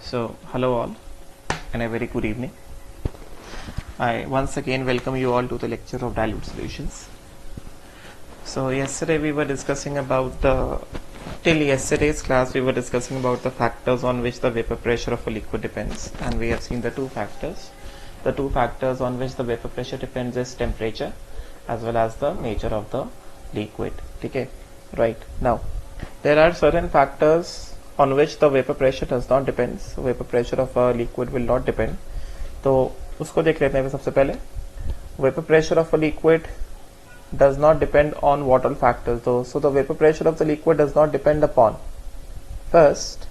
So, hello all and a very good evening. I once again welcome you all to the lecture of dilute solutions. So, yesterday we were discussing about till yesterday's class we were discussing about the factors on which the vapor pressure of a liquid depends, and we have seen the two factors. The two factors on which the vapor pressure depends is temperature as well as the nature of the liquid. Okay, right. Now, there are certain factors on which the vapor pressure does not depend. So vapor pressure of a liquid will not depend. तो उसको देख लेते हैं सबसे पहले. Vapor pressure of a liquid does not depend on what all factors. So the vapor pressure of the liquid does not depend upon first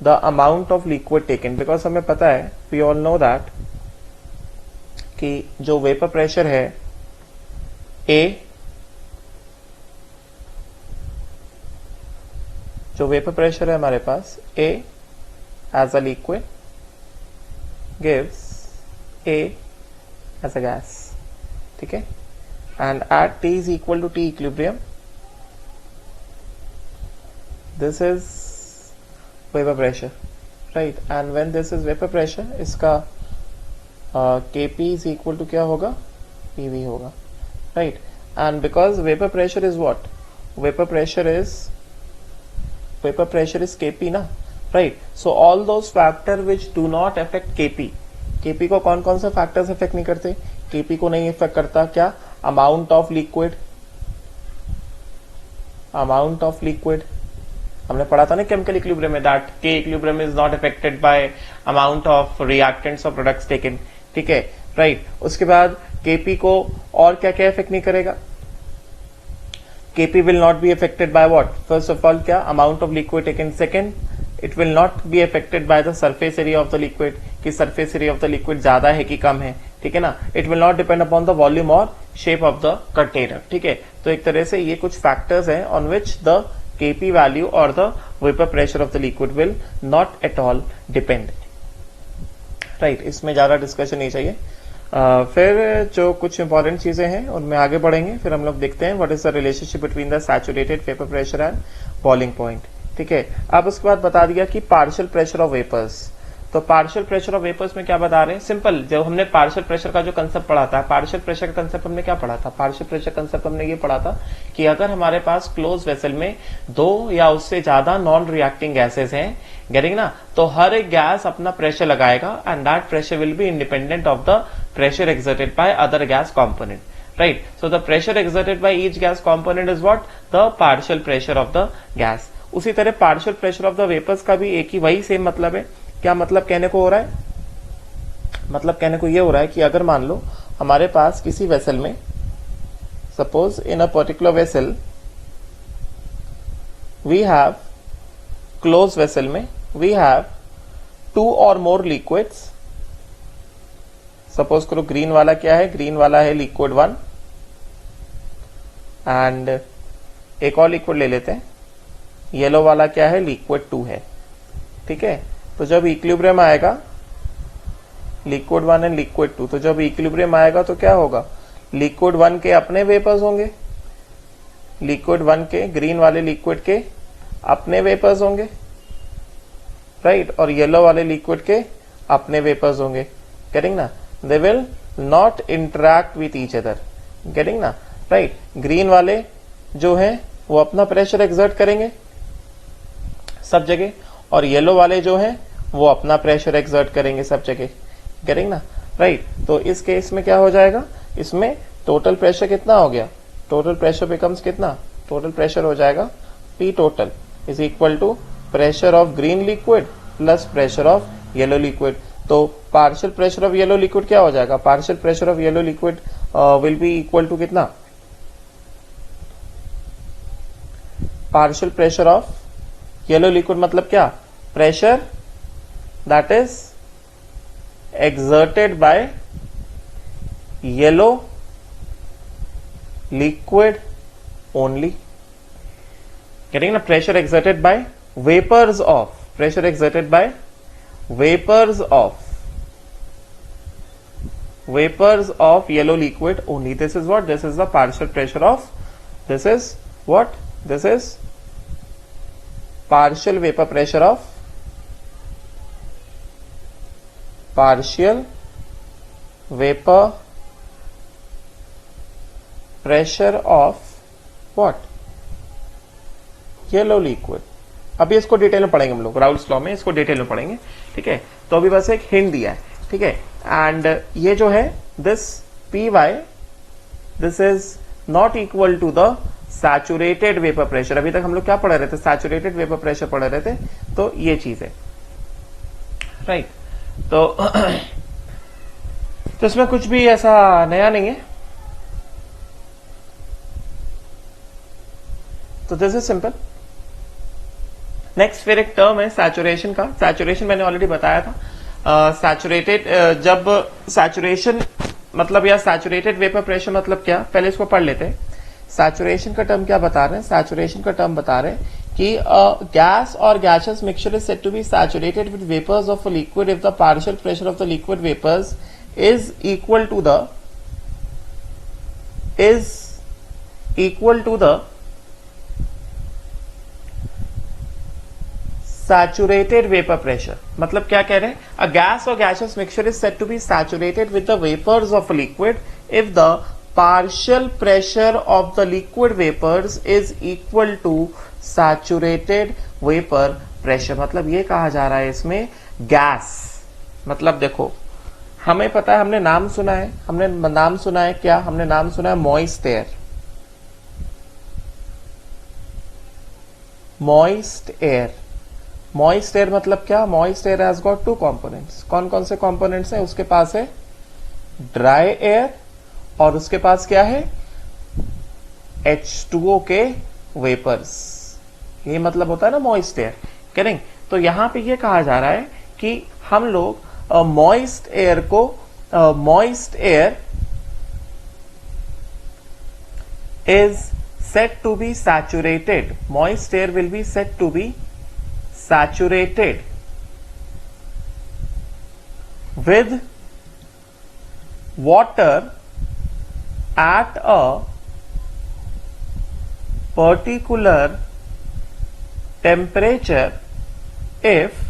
the amount of liquid taken, because हमें पता है, we all know that कि जो vapor pressure है A, जो vapour pressure है हमारे पास A as a liquid gives A as a gas. ठीक है, and at T is equal to T equilibrium this is vapour pressure, right. And when this is vapour pressure, इसका Kp is equal to क्या होगा, Pv होगा, right. And because vapour pressure is what, vapour pressure is Kp ना, right. So all those factors which do not affect Kp को कौन कौन सा factors effect नहीं करते? Kp को नहीं इफेक्ट करता क्या? अमाउंट ऑफ लिक्विड हमने पढ़ा था ना केमिकल इक्विलिब्रियम में, that K equilibrium is not affected by amount of reactants और प्रोडक्ट्स टेकन. ठीक है, राइट. उसके बाद Kp को और क्या क्या इफेक्ट नहीं करेगा? Kp will not be affected by what? First of all, क्या? Amount of liquid taken. Second, it will not be affected by the surface area of the liquid, कि surface area of the liquid ज्यादा है कि कम है. ठीक है ना. It will not depend upon the volume or shape of the container. ठीक है, तो एक तरह से ये कुछ factors हैं on which the Kp value or the vapor pressure of the liquid will not at all depend. Right, इसमें ज्यादा डिस्कशन नहीं चाहिए. फिर जो कुछ इंपॉर्टेंट चीजें हैं उनमें आगे बढ़ेंगे. फिर हम लोग देखते हैं what is the relationship between the saturated vapour pressure and boiling point. ठीक है, अब उसके बाद बता दिया कि पार्शियल प्रेशर ऑफ वेपर्स. तो पार्शियल प्रेशर ऑफ वेपर्स में क्या बता रहे हैं? सिंपल, जब हमने पार्शियल प्रेशर का जो कंसेप्ट पढ़ा था, पार्शियल प्रेशर का कंसेप्ट हमने क्या पढ़ा था? पार्शियल प्रेशर कंसेप्ट हमने ये पढ़ा था कि अगर हमारे पास क्लोज वेसल में दो या उससे ज्यादा नॉन रिएक्टिंग गैसेस हैं, गेटिंग ना, तो हर एक गैस अपना प्रेशर लगाएगा and that pressure will be independent of the pressure exerted by other gas component, right. So the pressure exerted by each gas component is what? The partial pressure of the gas. उसी तरह partial pressure of the vapors का भी एक ही वही same मतलब है. क्या मतलब कहने को हो रहा है? मतलब कहने को ये हो रहा है कि अगर मान लो हमारे पास किसी वेसल में, suppose in a particular vessel we have, close vessel में we have 2 or more liquids. Suppose करो ग्रीन वाला क्या है? ग्रीन वाला है लिक्विड 1 एंड एक और लिक्विड ले लेते हैं, येलो वाला क्या है? लिक्विड 2 है. ठीक है, तो जब इक्विलिब्रियम आएगा, लिक्विड 1 एंड लिक्विड 2, तो जब इक्विलिब्रियम आएगा तो क्या होगा? लिक्विड 1 के अपने वेपर्स होंगे, लिक्विड 1 के, ग्रीन वाले लिक्विड के अपने वेपर्स होंगे, राइट. और येलो वाले लिक्विड के अपने वेपर्स होंगे. गेटिंग ना? They will not interact with each other. Getting ना? Right. ग्रीन वाले जो हैं वो अपना प्रेशर एक्सर्ट करेंगे सब जगह, और येलो वाले जो हैं वो अपना प्रेशर एक्सर्ट करेंगे सब जगह. गेटिंग ना? राइट. तो इस केस में क्या हो जाएगा? इसमें टोटल प्रेशर कितना हो गया? टोटल प्रेशर बिकम्स कितना? टोटल प्रेशर हो जाएगा P total is equal to pressure of green liquid plus pressure of yellow liquid. तो partial pressure of yellow liquid क्या हो जाएगा? Partial pressure of yellow liquid will be equal to कितना? Partial pressure of yellow liquid मतलब क्या? Pressure that is exerted by yellow liquid only. Getting the pressure exerted by vapors of, pressure exerted by vapors of yellow liquid only. This is what? This is the partial pressure of, this is what? This is partial vapor pressure of partial vapour pressure of what, yellow liquid. अभी इसको detail में पढ़ेंगे हम लोग, Raoult's law में इसको detail में पढ़ेंगे, ठीक है। तो अभी बस एक हिंट दिया है, ठीक है। एंड ये जो है this P Y, this is not equal to the saturated vapour pressure. अभी तक हम लोग क्या पढ़ रहे थे, सैचुरेटेड वेपर प्रेशर पढ़ रहे थे, तो ये चीज है, राइट। तो इसमें कुछ भी ऐसा नया नहीं है, तो दिस इज सिंपल। नेक्स्ट फिर एक टर्म है सैचुरेशन का। सैचुरेशन मैंने ऑलरेडी बताया था। सैचुरेटेड जब सैचुरेशन मतलब या सैचुरेटेड वेपर प्रेशर मतलब क्या, पहले इसको पढ़ लेते हैं। सैचुरेशन का टर्म क्या बता रहे हैं, सैचुरेशन का टर्म बता रहे हैं कि गैस और gaseous mixture is said to be saturated with vapors of a liquid if the partial pressure of the liquid vapors is equal to the saturated vapor pressure। मतलब क्या कह रहे हैं, a gas or gaseous mixture is said to be saturated with the vapors of a liquid if the partial pressure of the liquid vapors is equal to saturated vapor pressure। मतलब ये कहा जा रहा है इसमें गैस, मतलब देखो हमें पता है, हमने नाम सुना है, क्या, हमने नाम सुना है मॉइस्ट एयर। मॉइस्ट एयर मतलब क्या, moist air has got two components. कौन कौन से कंपोनेंट्स हैं, उसके पास है ड्राई एयर और उसके पास क्या है H2O के वेपर्स। ये मतलब होता है ना मॉइस्ट एयर, करेंगे। तो यहां पे ये कहा जा रहा है कि हम लोग मॉइस्ट एयर को moist air is said to be saturated, moist air will be said to be saturated with water at a particular temperature if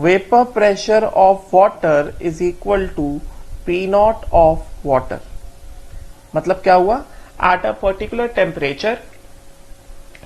vapor pressure of water is equal to P naught of water। मतलब क्या हुआ, eight a particular temperature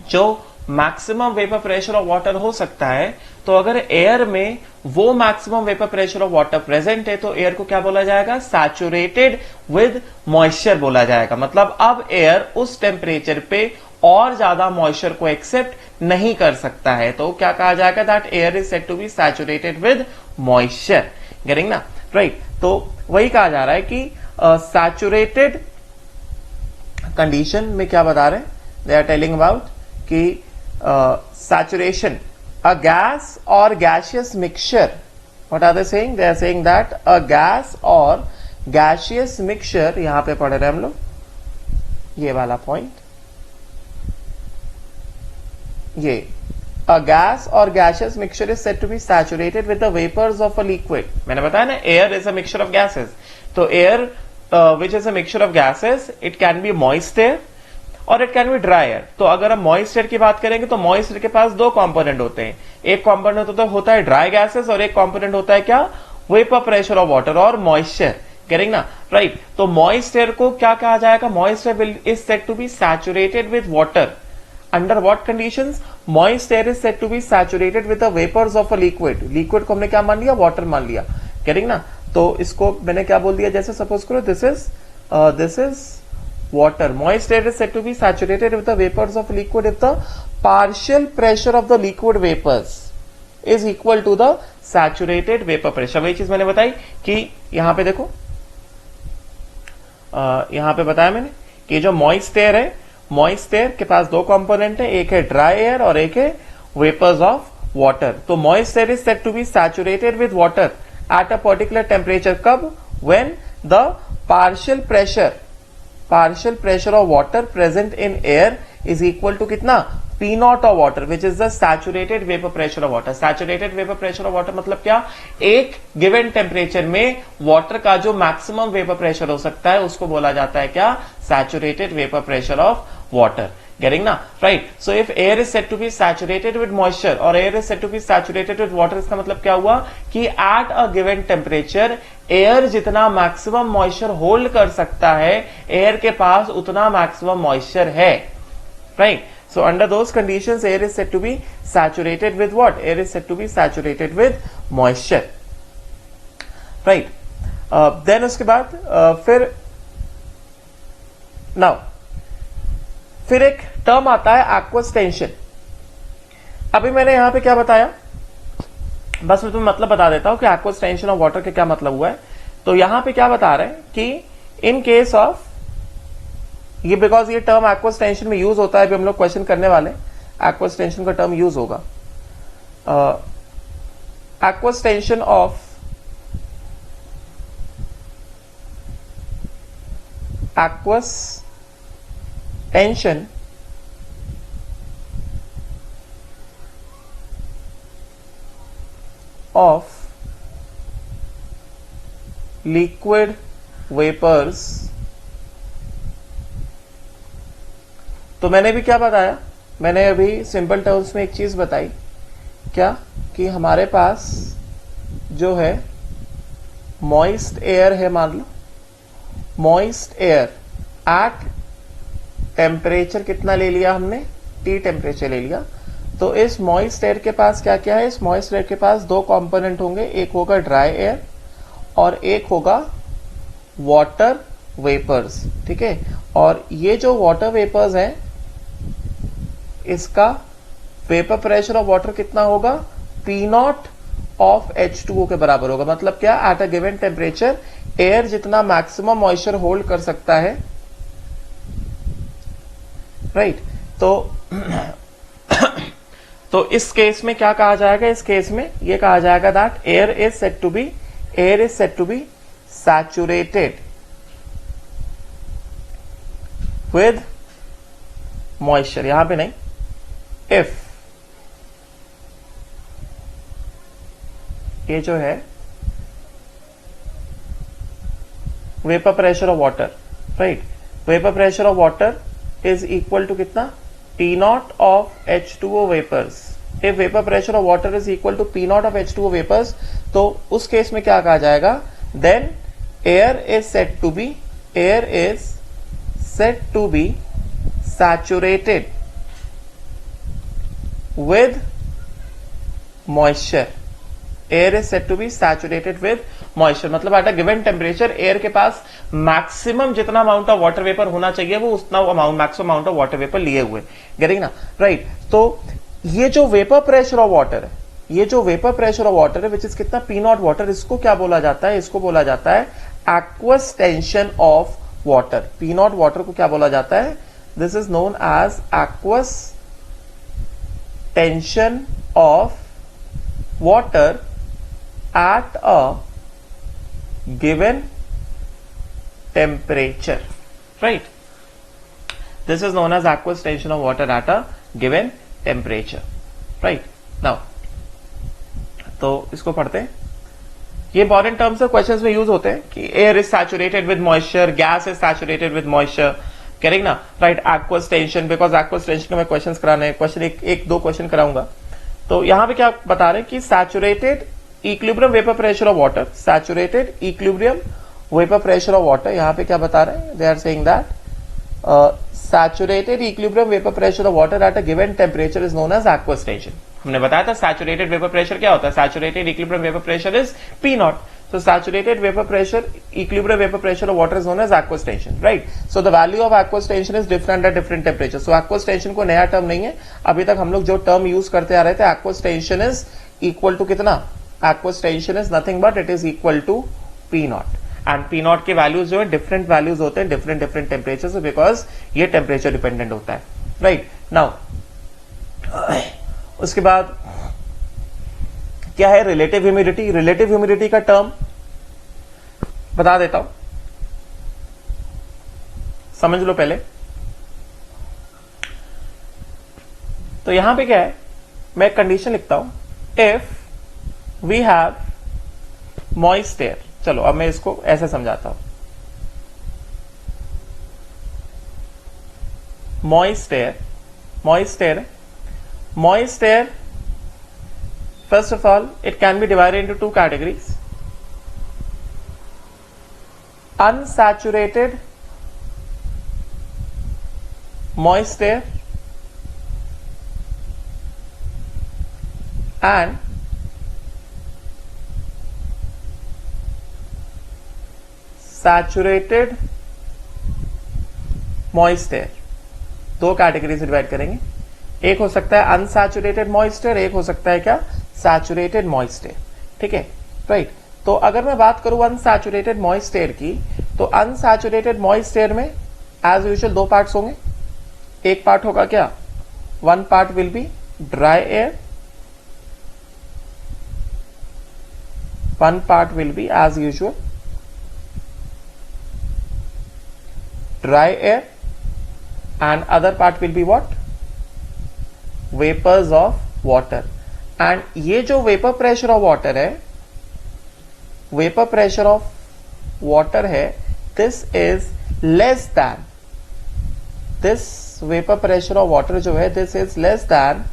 जो maximum vapour pressure of water हो सकता है, तो अगर air में वो maximum vapour pressure of water present है तो एयर को क्या बोला जाएगा, सैचुरेटेड विद मॉइस्चर बोला जाएगा। मतलब अब एयर उस टेम्परेचर पे और ज्यादा मॉइस्चर को एक्सेप्ट नहीं कर सकता है, तो क्या कहा जाएगा, that air is said to be saturated with moisture. Getting ना, राइट। तो वही कहा जा रहा है कि सैचुरेटेड कंडीशन में क्या बता रहे हैं, दे आर टेलिंग अबाउट कि सैचुरेशन अ गैस और gaseous mixture, what are they saying, they are saying that a gas और गैसियस मिक्सचर, यहां पे पढ़ रहे हैं हम लोग ये वाला पॉइंट, ये a gas or gaseous mixture is said to be saturated with the vapors of a liquid। मैंने बताया ना air is a mixture of gases, तो air which is a mixture of gases, it can be moist air और it can be dry air। तो अगर हम moist air की बात करेंगे तो moist air के पास दो कंपोनेंट होते हैं, एक कंपोनेंट होता है ड्राई गैसेस और एक कंपोनेंट होता है क्या, वेपर प्रेशर ऑफ वाटर और मॉइस्चर, करेंगे ना, राइट। तो moist air को क्या कहा जाएगा, moist air is said to be saturated with water। Under what conditions? Moist air is said to be saturated with the vapors of a liquid। Liquid को हमने क्या मान लिया, वाटर मान लिया, करेंगे ना। तो इसको मैंने क्या बोल दिया, जैसे सपोज करो this is water, moist air is said to be saturated with the vapours of liquid if the partial pressure of the liquid vapours is equal to the saturated vapour pressure. वही चीज मैंने बताई कि यहां पे देखो, यहां पे बताया मैंने कि जो मॉइस्ट एयर है, मॉइस्ट एयर के पास दो कंपोनेंट है, एक है ड्राई एयर और एक है वेपर्स ऑफ वाटर। तो moist air is said to be saturated with water at a particular temperature, कब, when the partial pressure of water present in air is equal to कितना, P naught of water which is the saturated vapour pressure of water. Saturated vapour pressure of water मतलब क्या, एक given temperature में water का जो maximum vapour pressure हो सकता है उसको बोला जाता है क्या, saturated vapour pressure of water. Getting ना, right? So if air is said to be saturated with moisture or air is said to be saturated with water, इसका मतलब क्या हुआ कि at a given temperature air जितना maximum moisture hold कर सकता है, air के पास उतना maximum moisture है, right? So under those conditions air is said to be saturated with what? Air is said to be saturated with moisture, right? Then उसके बाद फिर now फिर एक टर्म आता है एक्वस टेंशन। अभी मैंने यहां पे क्या बताया, बस मैं तुम्हें मतलब बता देता हूं कि एक्वस टेंशन ऑफ वाटर के क्या मतलब हुआ है। तो यहां पे क्या बता रहे हैं कि इन केस ऑफ ये, बिकॉज ये टर्म एक्वस टेंशन में यूज होता है, अभी हम लोग क्वेश्चन करने वाले, एक्वस टेंशन का टर्म यूज होगा। Aqueous tension of aqueous tension of liquid vapors। तो मैंने भी क्या बताया, मैंने अभी सिंपल टर्म्स में एक चीज बताई, क्या कि हमारे पास जो है मॉइस्ट एयर है, मान लो मॉइस्ट एयर एट टेम्परेचर कितना ले लिया हमने, टी टेम्परेचर ले लिया। तो इस मॉइस्ट एयर के पास क्या क्या है, इस मॉइस्ट एयर के पास दो कंपोनेंट होंगे, एक होगा ड्राई एयर और एक होगा वाटर वेपर्स, ठीक है। और ये जो वाटर वेपर्स हैं इसका वेपर प्रेशर ऑफ वाटर कितना होगा, पी नॉट ऑफ H2O के बराबर होगा। मतलब क्या, eight a given temperature air जितना मैक्सिमम मॉइस्चर होल्ड कर सकता है, राइट। तो इस केस में क्या कहा जाएगा, इस केस में ये कहा जाएगा that air is said to be saturated with moisture, यहां पे नहीं, इफ ये जो है vapour pressure of water, right, vapour pressure of water is equal to कितना, P naught of H2O vapours. If vapour pressure of water is equal to P naught of H2O vapours, तो उस case में क्या कहा जाएगा, then air is said to be saturated with moisture. Air is said to be saturated with moisture, मतलब at a given temperature air के पास maximum जितना अमाउंट ऑफ वाटर वेपर होना चाहिए वो उतना amount, maximum amount of water vapour लिए हुए, गेटिंग ना, राइट। तो ये जो वेपर प्रेशर ऑफ वाटर है, ये जो वेपर प्रेशर ऑफ वाटर है विच इज कितना, पी नॉट वाटर, इसको क्या बोला जाता है, इसको बोला जाता है aqueous tension of water. P naught water को क्या बोला जाता है, this is known as aqueous tension of water at a given temperature, right? This is known as aqueous tension of water at a given temperature, right? Now, तो इसको पढ़ते हैं, ये इंपॉर्टेंट टर्म्स है, क्वेश्चंस में यूज होते हैं कि air is saturated with moisture, gas is saturated with moisture, correct ना, right. Aqueous tension, because aqueous tension के मैं क्वेश्चंस कराने हैं, क्वेश्चन एक दो क्वेश्चन कराऊंगा। तो यहां पे क्या बता रहे हैं कि saturated equilibrium vapour pressure of water, saturated equilibrium vapour pressure of water, यहां पे क्या बता रहे हैं, they are saying that saturated equilibrium vapour pressure of water at a given temperature is known as aqueous tension. हमने बताया था saturated vapour pressure क्या होता है, saturated equilibrium vapour pressure is P naught, so saturated vapor pressure, equilibrium vapor pressure of water is known as aqueous tension, right? So the value of aqueous tension is different at different temperatures. So aqueous tension को नया term नहीं है, अभी तक हम लोग जो term use करते आ रहे थे, aqueous tension is equal to कितना, aqueous tension is nothing but it is equal to P naught, and P naught के वैल्यूज जो है डिफरेंट वैल्यूज होते हैं डिफरेंट टेम्परेचर, बिकॉज ये टेम्परेचर डिपेंडेंट होता है, राइट। नाउ उसके बाद क्या है, रिलेटिव ह्यूमिडिटी। रिलेटिव ह्यूमिडिटी का टर्म बता देता हूं, समझ लो पहले। तो यहां पे क्या है, मैं एक कंडीशन लिखता हूं, if we have moist air. चलो अब मैं इसको ऐसे समझाता हूं, moist air moist air. Moist air, first of all, it can be divided into two categories. Unsaturated moist air and saturated moist air. दो कैटेगरी से डिवाइड करेंगे. एक हो सकता है अनसैचुरेटेड मॉइस्ट एयर, एक हो सकता है क्या, सैचुरेटेड मॉइस्ट एयर. ठीक है, राइट. तो अगर मैं बात करूं अनसैचुरेटेड मॉइस्ट एयर की, तो अनसैचुरेटेड मॉइस्ट एयर में एज यूजुअल दो पार्ट्स होंगे. एक पार्ट होगा क्या, one part will be dry air, one part will be as usual dry air and other part will be what, vapors of water. and ये जो vapor pressure of water है, vapor pressure of water है, this is less than, this vapor pressure of water जो है this is less than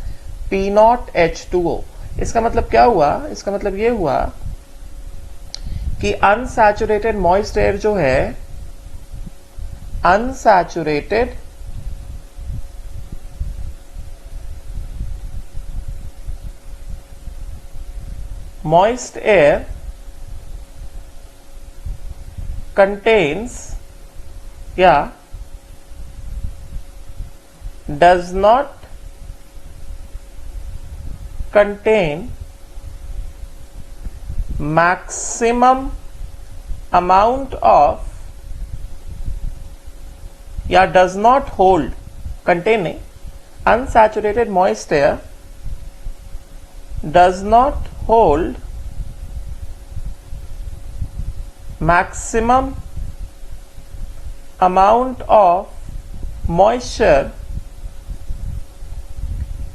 P naught H2O. इसका मतलब क्या हुआ, इसका मतलब ये हुआ कि unsaturated moist air जो है, unsaturated moist air contains, yeah, does not contain maximum amount of, या does not hold, containing unsaturated moist air does not hold maximum amount of moisture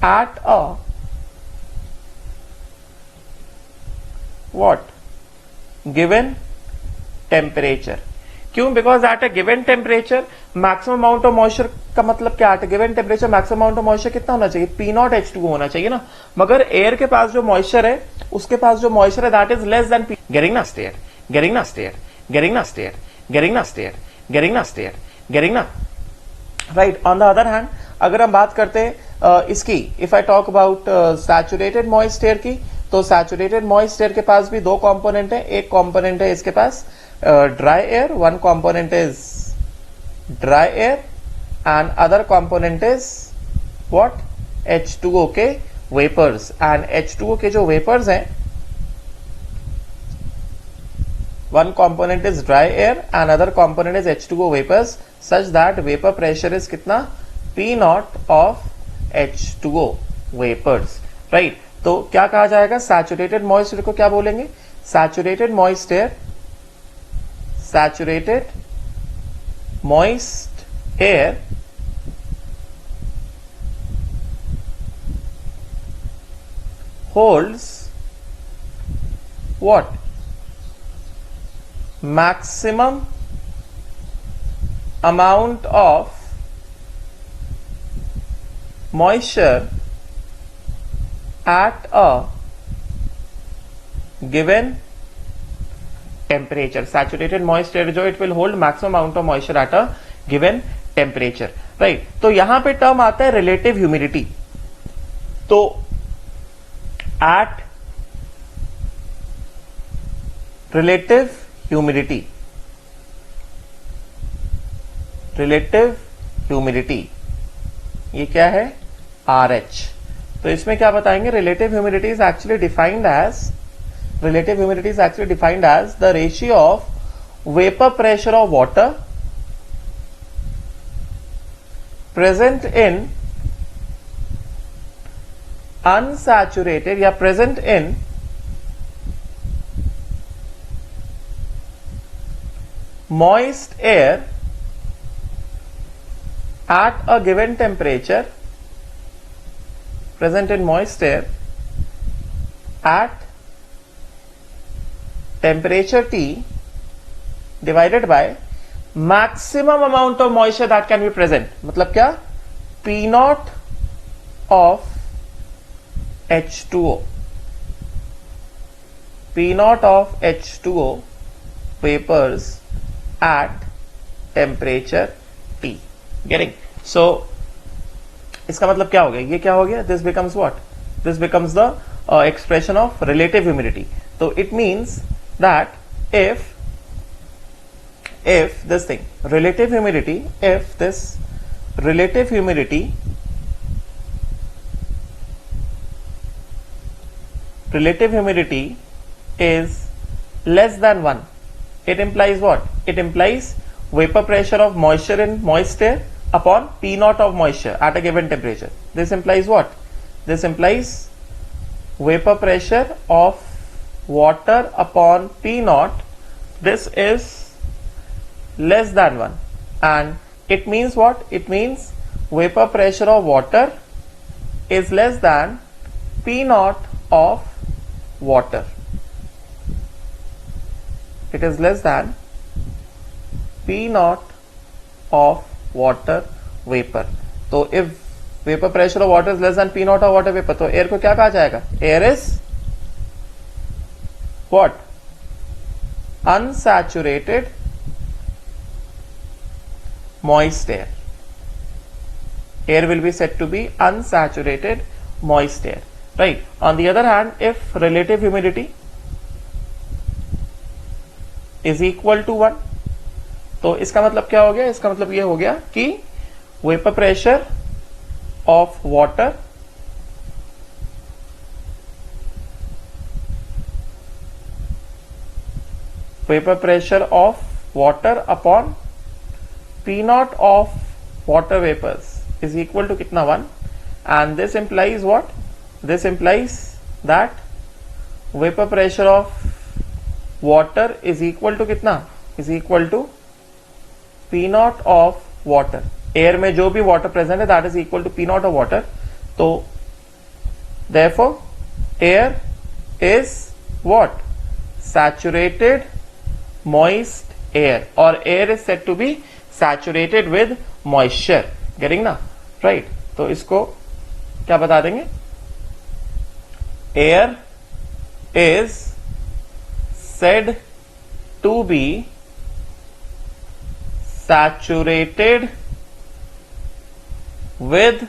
at a what, given temperature. क्यों, because at a given temperature maximum amount of moisture का मतलब क्या, eight a given temperature maximum amount of moisture कितना होना चाहिए, P not H2O होना चाहिए ना. मगर एयर के पास जो मॉइस्चर है, उसके पास जो मॉइस्चर है that is less then P. Getting ना स्टेयर, गेटिंग ना स्टेयर, गेटिंग ना स्टेयर, गेटिंग ना स्टेयर, गेटिंग ना स्टेयर, गेटिंग ना, right. On the other hand अगर हम बात करते हैं इसकी, if I talk about saturated moist air की, तो सैचुरेटेड मॉइस्ट एयर के पास भी दो कंपोनेंट है. एक कंपोनेंट है इसके पास dry air, one component is dry air and other component is what, H2O के vapors. and H2O के जो vapors हैं, one component is dry air and other component is H2O vapors, such that vapor pressure is कितना, P naught of H2O vapors, right. तो क्या कहा जाएगा, saturated moist air को क्या बोलेंगे, saturated moist air, saturated moist air holds what, maximum amount of moisture at a given temperature. Saturated moist air जो, it will hold maximum amount of moisture at a given temperature, right. तो यहां पे term आता है relative humidity. तो at relative humidity, relative humidity ये क्या है, RH. तो इसमें क्या बताएंगे, relative humidity is actually defined as, relative humidity is actually defined as the ratio of vapor pressure of water present in unsaturated या present in moist air at a given temperature, present in moist air at temperature T divided by maximum amount of moisture that can be present. मतलब क्या, P naught of H2O. P naught of H2O vapors at temperature T. Getting? So इसका मतलब क्या हो गया, ये क्या हो गया, this becomes what, this becomes the expression of relative humidity. So it means that if this thing relative humidity, if this relative humidity is less than 1, it implies what, it implies vapor pressure of moisture in moist air upon P naught of moisture at a given temperature. This implies what, this implies vapor pressure of water upon P naught, this is less than 1, and it means what, it means vapor pressure of water is less than P naught of water. It is less than P naught of water vapor. So if vapor pressure of water is less than P naught of water vapor, तो air को क्या कहा जाएगा, air is what, unsaturated moist air. Air will be said to be unsaturated moist air, right? On the other hand, if relative humidity is equal to 1, तो इसका मतलब क्या हो गया, इसका मतलब ये हो गया कि vapour pressure of water upon P naught of water vapors is equal to कितना 1, and this implies what, this implies that vapor pressure of water is equal to कितना, is equal to P naught of water. Air में जो भी water present है that is equal to P naught of water. तो therefore air is what, saturated moist air, or air is said to be saturated with moisture. Getting ना, right? तो इसको क्या बता देंगे, air is said to be saturated with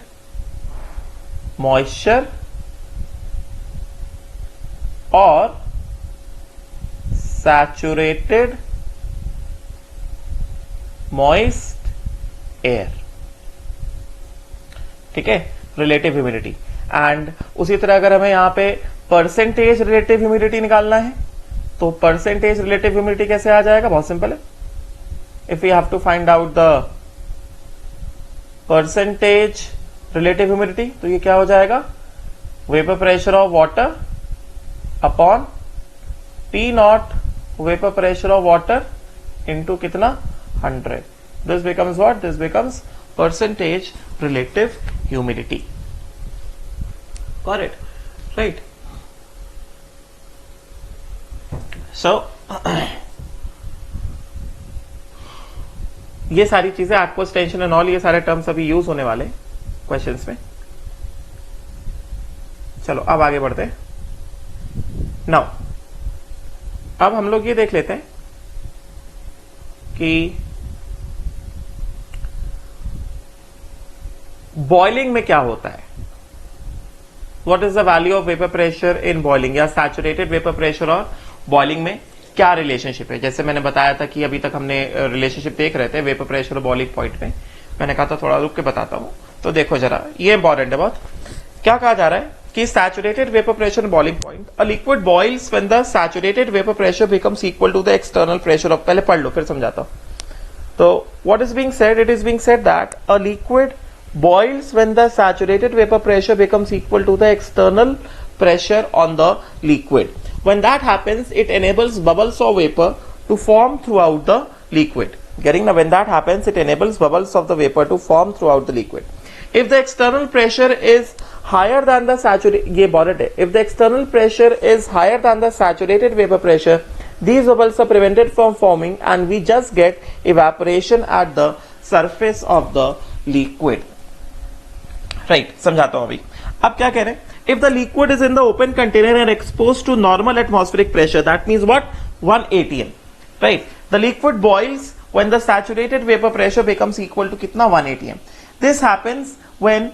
moisture or saturated moist air. ठीक है, relative humidity. And उसी तरह अगर हमें यहां पे परसेंटेज रिलेटिव ह्यूमिडिटी निकालना है तो परसेंटेज रिलेटिव ह्यूमिडिटी कैसे आ जाएगा, बहुत सिंपल है. If you have to find out the percentage relative humidity, तो ये क्या हो जाएगा, vapour pressure of water upon P naught vapour pressure of water into कितना 100. This becomes what, this becomes percentage relative humidity. Got it, right? So ये सारी चीजें aqueous tension and all, ये सारे टर्म्स अभी यूज होने वाले क्वेश्चंस में. चलो अब आगे बढ़ते हैं. नाउ अब हम लोग ये देख लेते हैं कि बॉइलिंग में क्या होता है. What is the value of vapour pressure in boiling, या सैचुरेटेड वेपर प्रेशर और बॉइलिंग में क्या रिलेशनशिप है. जैसे मैंने बताया था कि अभी तक हमने रिलेशनशिप देख रहे थे वेपर प्रेशर और बॉइलिंग पॉइंट में. मैंने कहा था थोड़ा रुक के बताता हूं, तो देखो जरा, ये इंपॉर्टेंट है बहुत. क्या कहा जा रहा है कि saturated vapour pressure boiling point, a liquid boils when the saturated vapour pressure becomes equal to the external pressure of, पहले पढ़ लो फिर समझाता हूं. तो what is being said, it is being said that a liquid boils when the saturated vapor pressure becomes equal to the external pressure on the liquid. When that happens, it enables bubbles of vapor to form throughout the liquid. Getting now, when that happens, it enables bubbles of the vapor to form throughout the liquid. If the external pressure is higher than the saturated, ये बहुत है. If the external pressure is higher than the saturated vapor pressure, these bubbles are prevented from forming, and we just get evaporation at the surface of the liquid. Right, समझाता हूं अभी। अब क्या कह रहे हैं, if the liquid is in the open container and expose to normal atmospheric pressure, that means what, 1 atm, right. The liquid boils when the saturated vapour pressure becomes equal to कितना, 1 atm। This happens when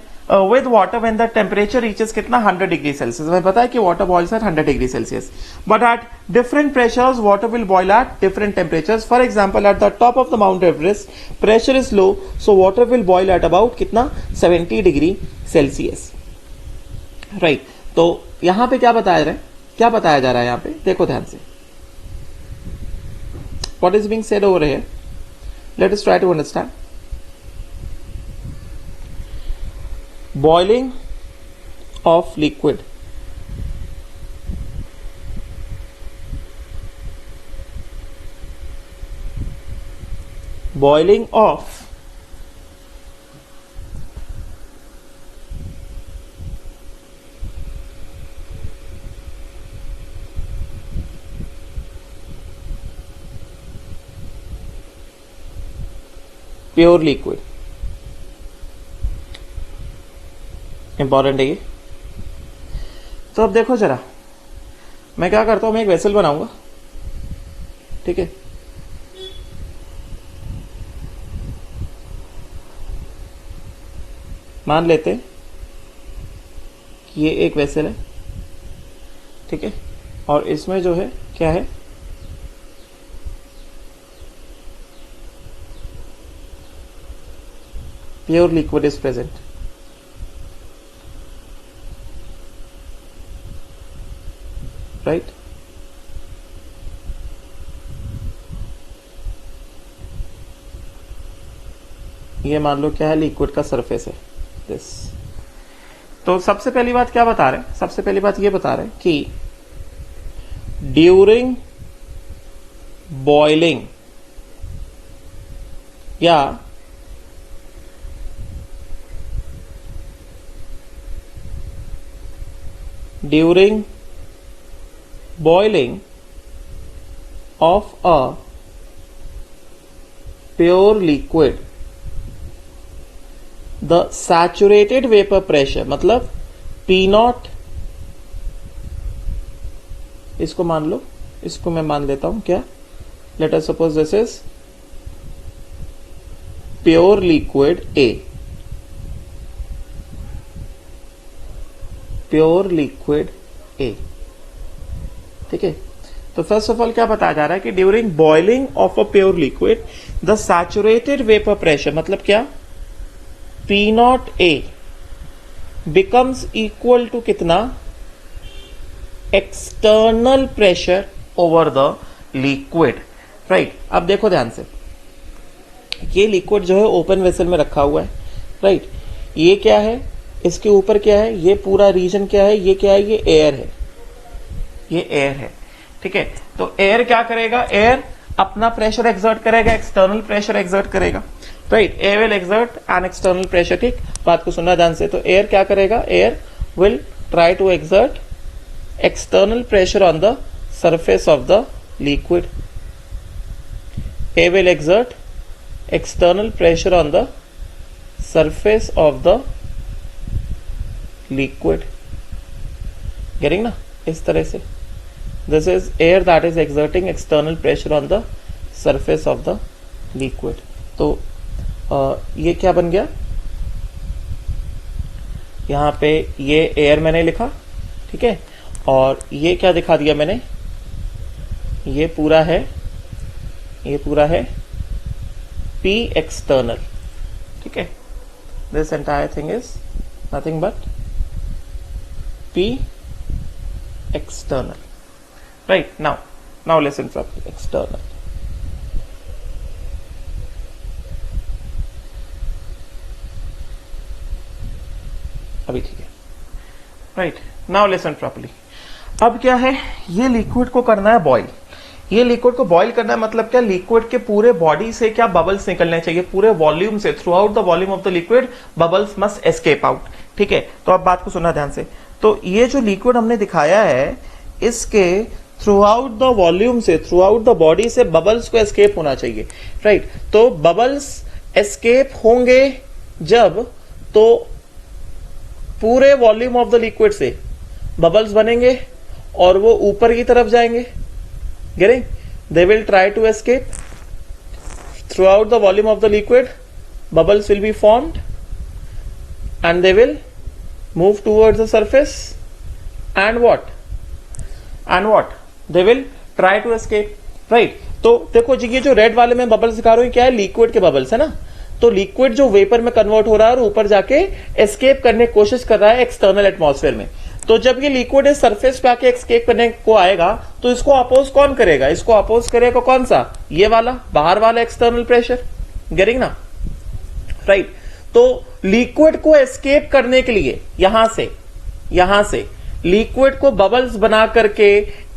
with water when the temperature reaches कितना, 100 degree Celsius. हमें पता है कि water boils at 100 degree Celsius, but at different pressures water will boil at different temperatures. For example, at the top of the Mount Everest pressure is low, so water will boil at about कितना, 70 degree Celsius, right. तो यहां पे क्या बताया जा रहा है, यहां पे देखो ध्यान से, what is being said over here, let us try to understand. Boiling of liquid, boiling of pure liquid, important है ये। तो अब देखो जरा, मैं क्या करता हूं, मैं एक वेसल बनाऊंगा, ठीक है। मान लेते हैं कि ये एक वेसल है, ठीक है, और इसमें जो है क्या है, pure liquid is present, right. ये मान लो क्या है, लिक्विड का सरफेस है दिस। तो सबसे पहली बात क्या बता रहे हैं, सबसे पहली बात ये बता रहे हैं कि ड्यूरिंग बॉइलिंग या during boiling of a pure liquid, the saturated vapor pressure, मतलब P0, इसको मान लो, इसको मैं मान लेता हूं क्या, let us suppose this is pure liquid A, pure liquid A, ठीक है। तो फर्स्ट ऑफ ऑल क्या बताया जा रहा है कि during boiling of a pure liquid the saturated vapour pressure, मतलब क्या, P0A बिकम्स इक्वल टू कितना, external pressure over the liquid, right. अब देखो ध्यान से, ये लिक्विड जो है ओपन वेसल में रखा हुआ है, राइट। ये क्या है, इसके ऊपर क्या है, ये पूरा रीजन क्या है, ये क्या है, ये एयर है, ये एयर है, ठीक है। तो एयर क्या करेगा, एयर अपना प्रेशर एक्सर्ट करेगा, एक्सटर्नल प्रेशर एक्सर्ट करेगा, right. Air will exert an external pressure, ठीक, बात को सुनना ध्यान से। तो एयर क्या करेगा, air will try to exert external pressure on the surface of the liquid. A will exert external pressure on the surface of the liquid. Getting ना इस तरह से. This is air that is exerting external pressure on the surface of the liquid. तो ये क्या बन गया, यहाँ पे ये एयर मैंने लिखा, ठीक है, और ये क्या दिखा दिया मैंने, ये पूरा है P external, ठीक है. This entire thing is nothing but P external, right? Now listen properly. External. अभी ठीक है, राइट. Now listen properly. अब क्या है, ये लिक्विड को करना है बॉईल. ये लिक्विड को बॉईल करना है मतलब क्या, लिक्विड के पूरे बॉडी से क्या बबल्स निकलने चाहिए, पूरे वॉल्यूम से, through out the volume of the liquid bubbles must escape out. ठीक है, तो अब बात को सुनना ध्यान से. तो ये जो लिक्विड हमने दिखाया है, इसके थ्रू आउट द वॉल्यूम से, थ्रू आउट द बॉडी से बबल्स को एस्केप होना चाहिए, राइट. तो बबल्स एस्केप होंगे जब, तो पूरे वॉल्यूम ऑफ द लिक्विड से बबल्स बनेंगे और वो ऊपर की तरफ जाएंगे. Getting? They will try to escape throughout the volume of the liquid. Bubbles will be formed and they will move towards the surface and what? They will try to escape, right? तो देखो जी, ये जो red वाले में bubbles दिखा रहा हूं क्या है? लिक्विड के बबल्स है ना. तो लिक्विड जो वेपर में कन्वर्ट हो रहा है और ऊपर जाके एस्केप करने की कोशिश कर रहा है एक्सटर्नल एटमॉस्फेयर में. तो जब ये लिक्विड इस सरफेस पे आके एस्केप करने को आएगा तो इसको अपोज कौन करेगा? इसको अपोज करेगा कौन सा? ये वाला बाहर वाला एक्सटर्नल प्रेशर. गेटिंग ना? राइट. तो लिक्विड को एस्केप करने के लिए यहां से लिक्विड को बबल्स बना करके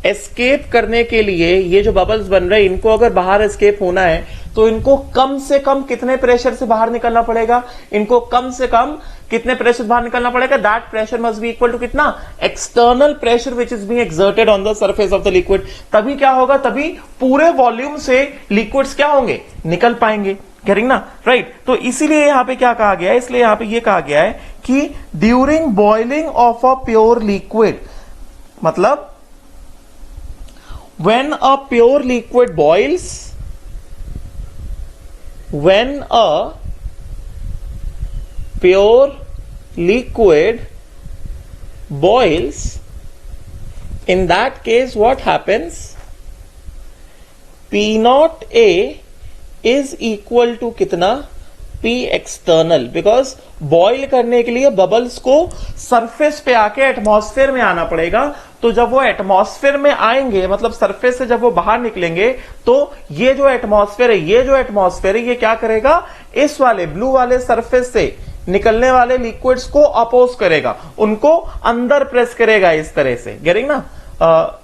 एस्केप करने के लिए ये जो बबल्स बन रहे हैं, इनको अगर बाहर एस्केप होना है तो इनको कम से कम कितने प्रेशर से बाहर निकलना पड़ेगा? इनको कम से कम कितने प्रेशर से बाहर निकलना पड़ेगा? That pressure must be equal to कितना? External pressure which is being exerted on the surface of the liquid. तभी क्या होगा? तभी पूरे वॉल्यूम से लिक्विड्स क्या होंगे? निकल पाएंगे. करेंगे ना? राइट. तो इसीलिए यहां पे क्या कहा गया है? इसलिए यहां पे ये कहा गया है कि during boiling of a pure liquid, मतलब when a pure liquid boils, when a pure liquid boils, in that case what happens? P naught A is equal to कितना? P external. बिकॉज बॉइल करने के लिए bubbles को surface पे आके atmosphere में आना पड़ेगा. तो जब वो एटमॉस्फेयर में आएंगे, मतलब सरफेस से जब वो बाहर निकलेंगे, तो ये जो एटमॉस्फेयर है ये क्या करेगा? इस वाले ब्लू वाले सरफेस से निकलने वाले लिक्विड्स को अपोज करेगा, उनको अंदर प्रेस करेगा इस तरह से. गेटिंग ना?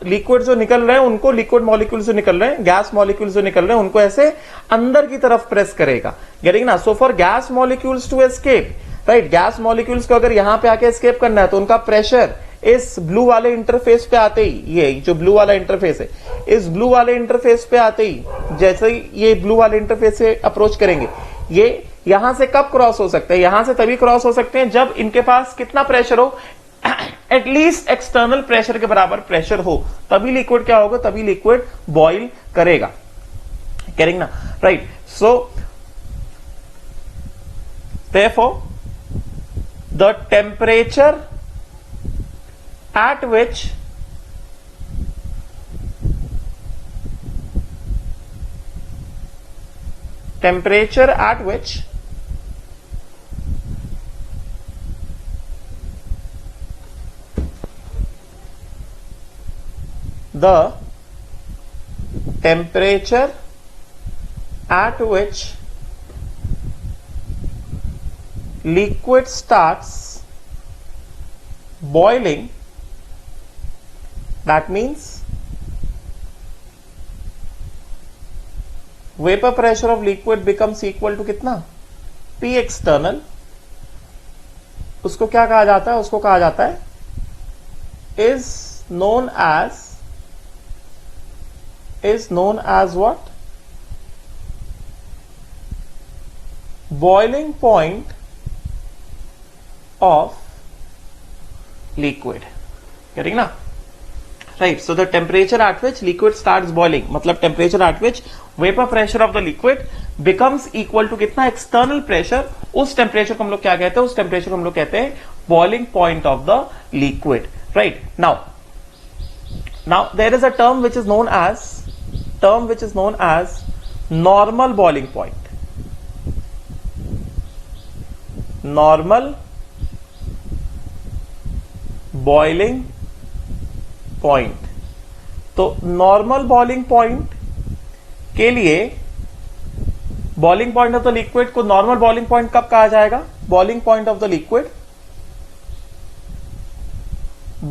लिक्विड जो निकल रहे हैं उनको, लिक्विड मॉलिक्यूल जो निकल रहे हैं, गैस मॉलिक्यूल जो निकल रहे हैं, उनको ऐसे अंदर की तरफ प्रेस करेगा. गेटिंग ना? So for gas molecules to escape, right, gas molecules को अगर यहां पे आके एस्केप करना है तो उनका प्रेशर इस ब्लू वाले इंटरफेस पे आते ही, ये जो ब्लू वाला इंटरफेस है, इस ब्लू वाले इंटरफेस पे आते ही, जैसे ही ये ब्लू वाले इंटरफेस से अप्रोच करेंगे, ये यहां से कब क्रॉस हो सकते हैं? यहां से तभी क्रॉस हो सकते हैं जब इनके पास कितना प्रेशर हो? एटलीस्ट एक्सटर्नल प्रेशर के बराबर प्रेशर हो. तभी लिक्विड क्या होगा? तभी लिक्विड बॉइल करेगा. करेंगे ना? Right. So therefore the temperature at which the temperature at which liquid starts boiling, that means vapor pressure of liquid becomes equal to कितना? P external. उसको क्या कहा जाता है? उसको कहा जाता है is known as what? Boiling point of liquid. Getting ना? Right. So the temperature at which liquid starts boiling, मतलब temperature at which vapor pressure of the liquid becomes equal to कितना? External pressure. उस temperature को हम लोग क्या कहते हैं? उस temperature को हम लोग कहते हैं boiling point of the liquid. Right. Now there is a term which is known as normal boiling point. Normal boiling point. तो नॉर्मल बॉइलिंग पॉइंट के लिए boiling point of the liquid को नॉर्मल बॉइलिंग पॉइंट कब कहा जाएगा? Boiling point of the liquid,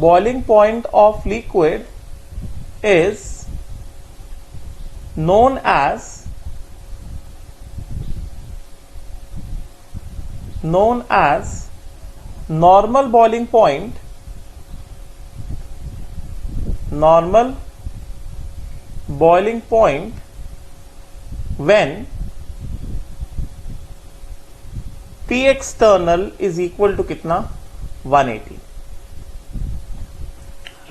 boiling point of liquid is known as normal boiling point when P external is equal to कितना? 180,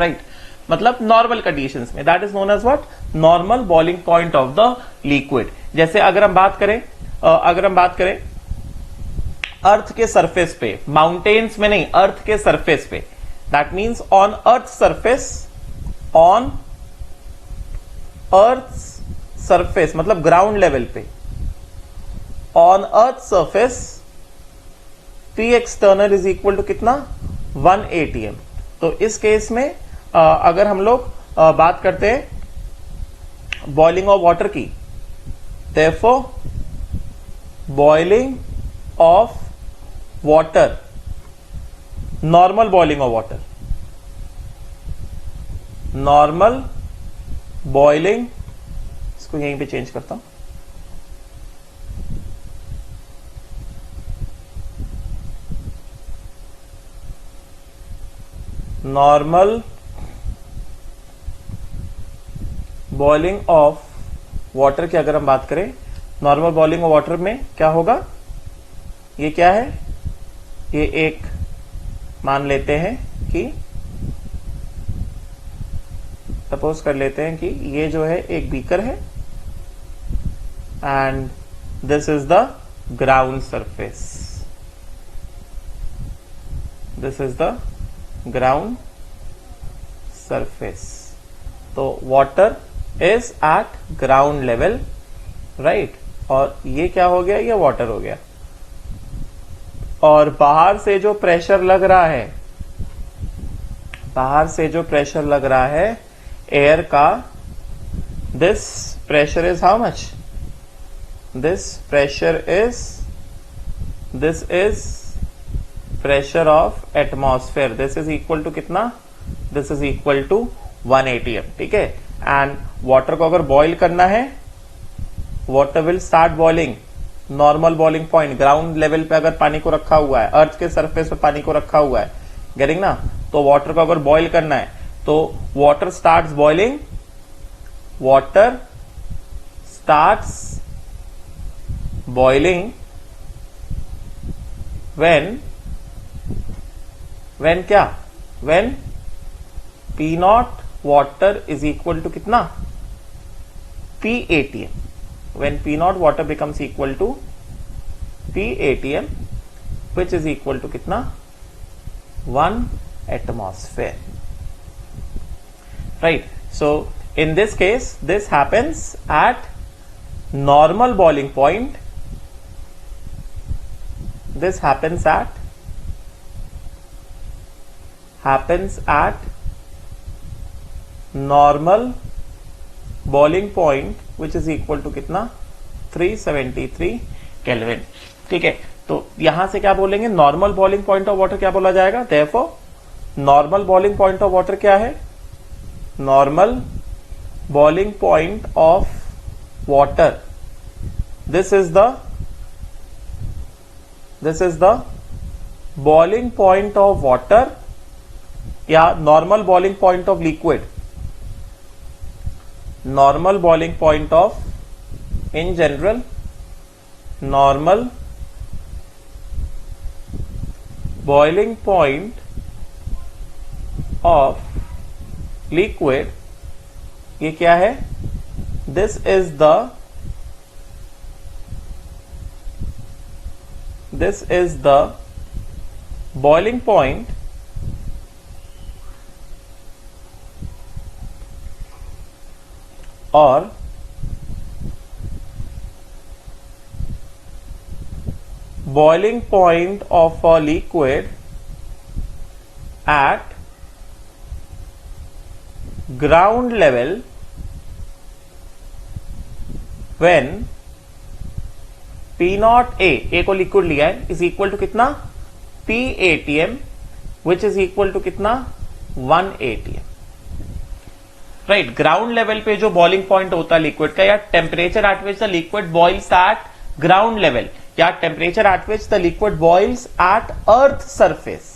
right. मतलब normal conditions में that is known as what, normal boiling point of the liquid. जैसे अगर हम बात करें अर्थ के surface पे, माउंटेन्स में नहीं, अर्थ के सरफेस पे, that means on earth surface मतलब ग्राउंड लेवल पे, on earth surface P external is equal to कितना, 1 atm। तो इस केस में अगर हम लोग बात करते हैं बॉइलिंग ऑफ वाटर की, therefore boiling of water, normal boiling of water, normal boiling, इसको यहीं पे चेंज करता हूं, नॉर्मल बॉइलिंग ऑफ वाटर की अगर हम बात करें, नॉर्मल बॉइलिंग ऑफ वाटर में क्या होगा, ये क्या है, ये एक मान लेते हैं कि, सपोज कर लेते हैं कि ये जो है एक बीकर है and this is the ground surface, this is the ground surface. तो water is at ground level, right, और ये क्या हो गया, ये वाटर हो गया, और बाहर से जो प्रेशर लग रहा है, बाहर से जो प्रेशर लग रहा है एयर का, this pressure is how much, this is pressure of atmosphere, this is equal to कितना, this is equal to 1 atm, ठीक है। एंड वाटर को अगर बॉईल करना है, water will start boiling, normal boiling point, ground level पे अगर पानी को रखा हुआ है, अर्थ के सरफेस पे पानी को रखा हुआ है, गेटिंग ना, तो वाटर को अगर बॉईल करना है तो water starts boiling, water starts boiling when क्या, when P naught water is equal to कितना, P atm, when P naught water becomes equal to P atm, which is equal to कितना, 1 atmosphere, right। So in this case this happens at normal boiling point, this happens at normal boiling point which is equal to कितना, 373 kelvin, ठीक है। तो यहां से क्या बोलेंगे, normal boiling point of water क्या बोला जाएगा, therefore normal boiling point of water क्या है, normal boiling point of water, this is the boiling point of water या normal boiling point of liquid, normal boiling point of, in general, normal boiling point of liquid, ये क्या है, this is the boiling point or boiling point of a liquid at ground level when P naught A को liquid लिया है, is equal to कितना, P atm, which is equal to कितना, 1 atm, right. Ground level पे जो boiling point होता है liquid का, या temperature at which the liquid boils at ground level, या temperature at which the liquid boils at earth surface,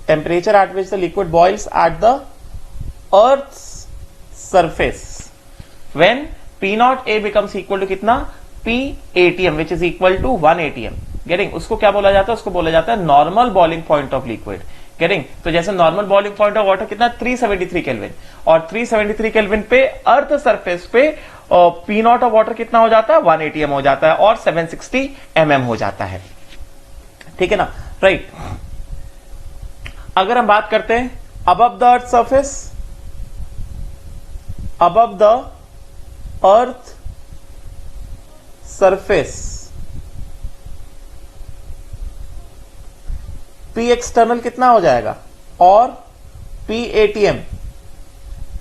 temperature at which the liquid boils at the earth surface, when P naught A becomes equal to कितना, P ATM which is equal to 1 ATM। Getting, उसको क्या बोला जाता है, उसको बोला जाता है normal boiling point of liquid. Getting, तो जैसे normal boiling point of water कितना 373 केल्विन, और 373 केल्विन पे अर्थ सरफेस पे P नॉट ऑफ वाटर कितना हो जाता है, 1 ATM हो जाता है और 760 mm हो जाता है। ठीक है ना, राइट। अगर हम बात करते हैं above the earth surface, above the earth surface P external कितना हो जाएगा, और P ATM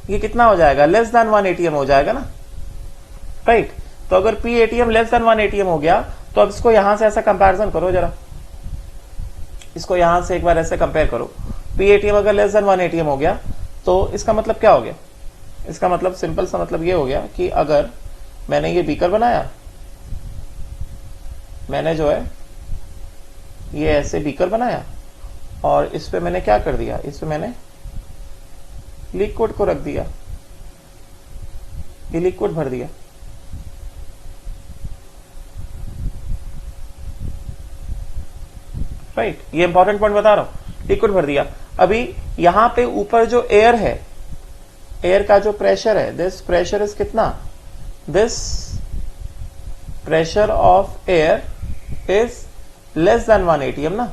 ये कितना हो जाएगा, लेस देन 1 ATM हो जाएगा ना, राइट। तो अगर P ATM less than 1 ATM हो गया, तो अब इसको यहां से ऐसा कंपैरिजन करो जरा, इसको यहां से एक बार ऐसे कंपेयर करो। P ATM अगर लेस देन 1 ATM हो गया, तो इसका मतलब क्या हो गया, इसका मतलब सिंपल सा मतलब ये हो गया कि अगर मैंने ये बीकर बनाया, मैंने जो है ये ऐसे बीकर बनाया, और इस पे मैंने क्या कर दिया, इस पे मैंने लिक्विड को रख दिया, ये लिक्विड भर दिया, राइट। ये इंपॉर्टेंट पॉइंट बता रहा हूं, लिक्विड भर दिया। अभी यहां पे ऊपर जो एयर है, एयर का जो प्रेशर है, दिस प्रेशर इज कितना, this pressure of air is less than 1 ATM ना,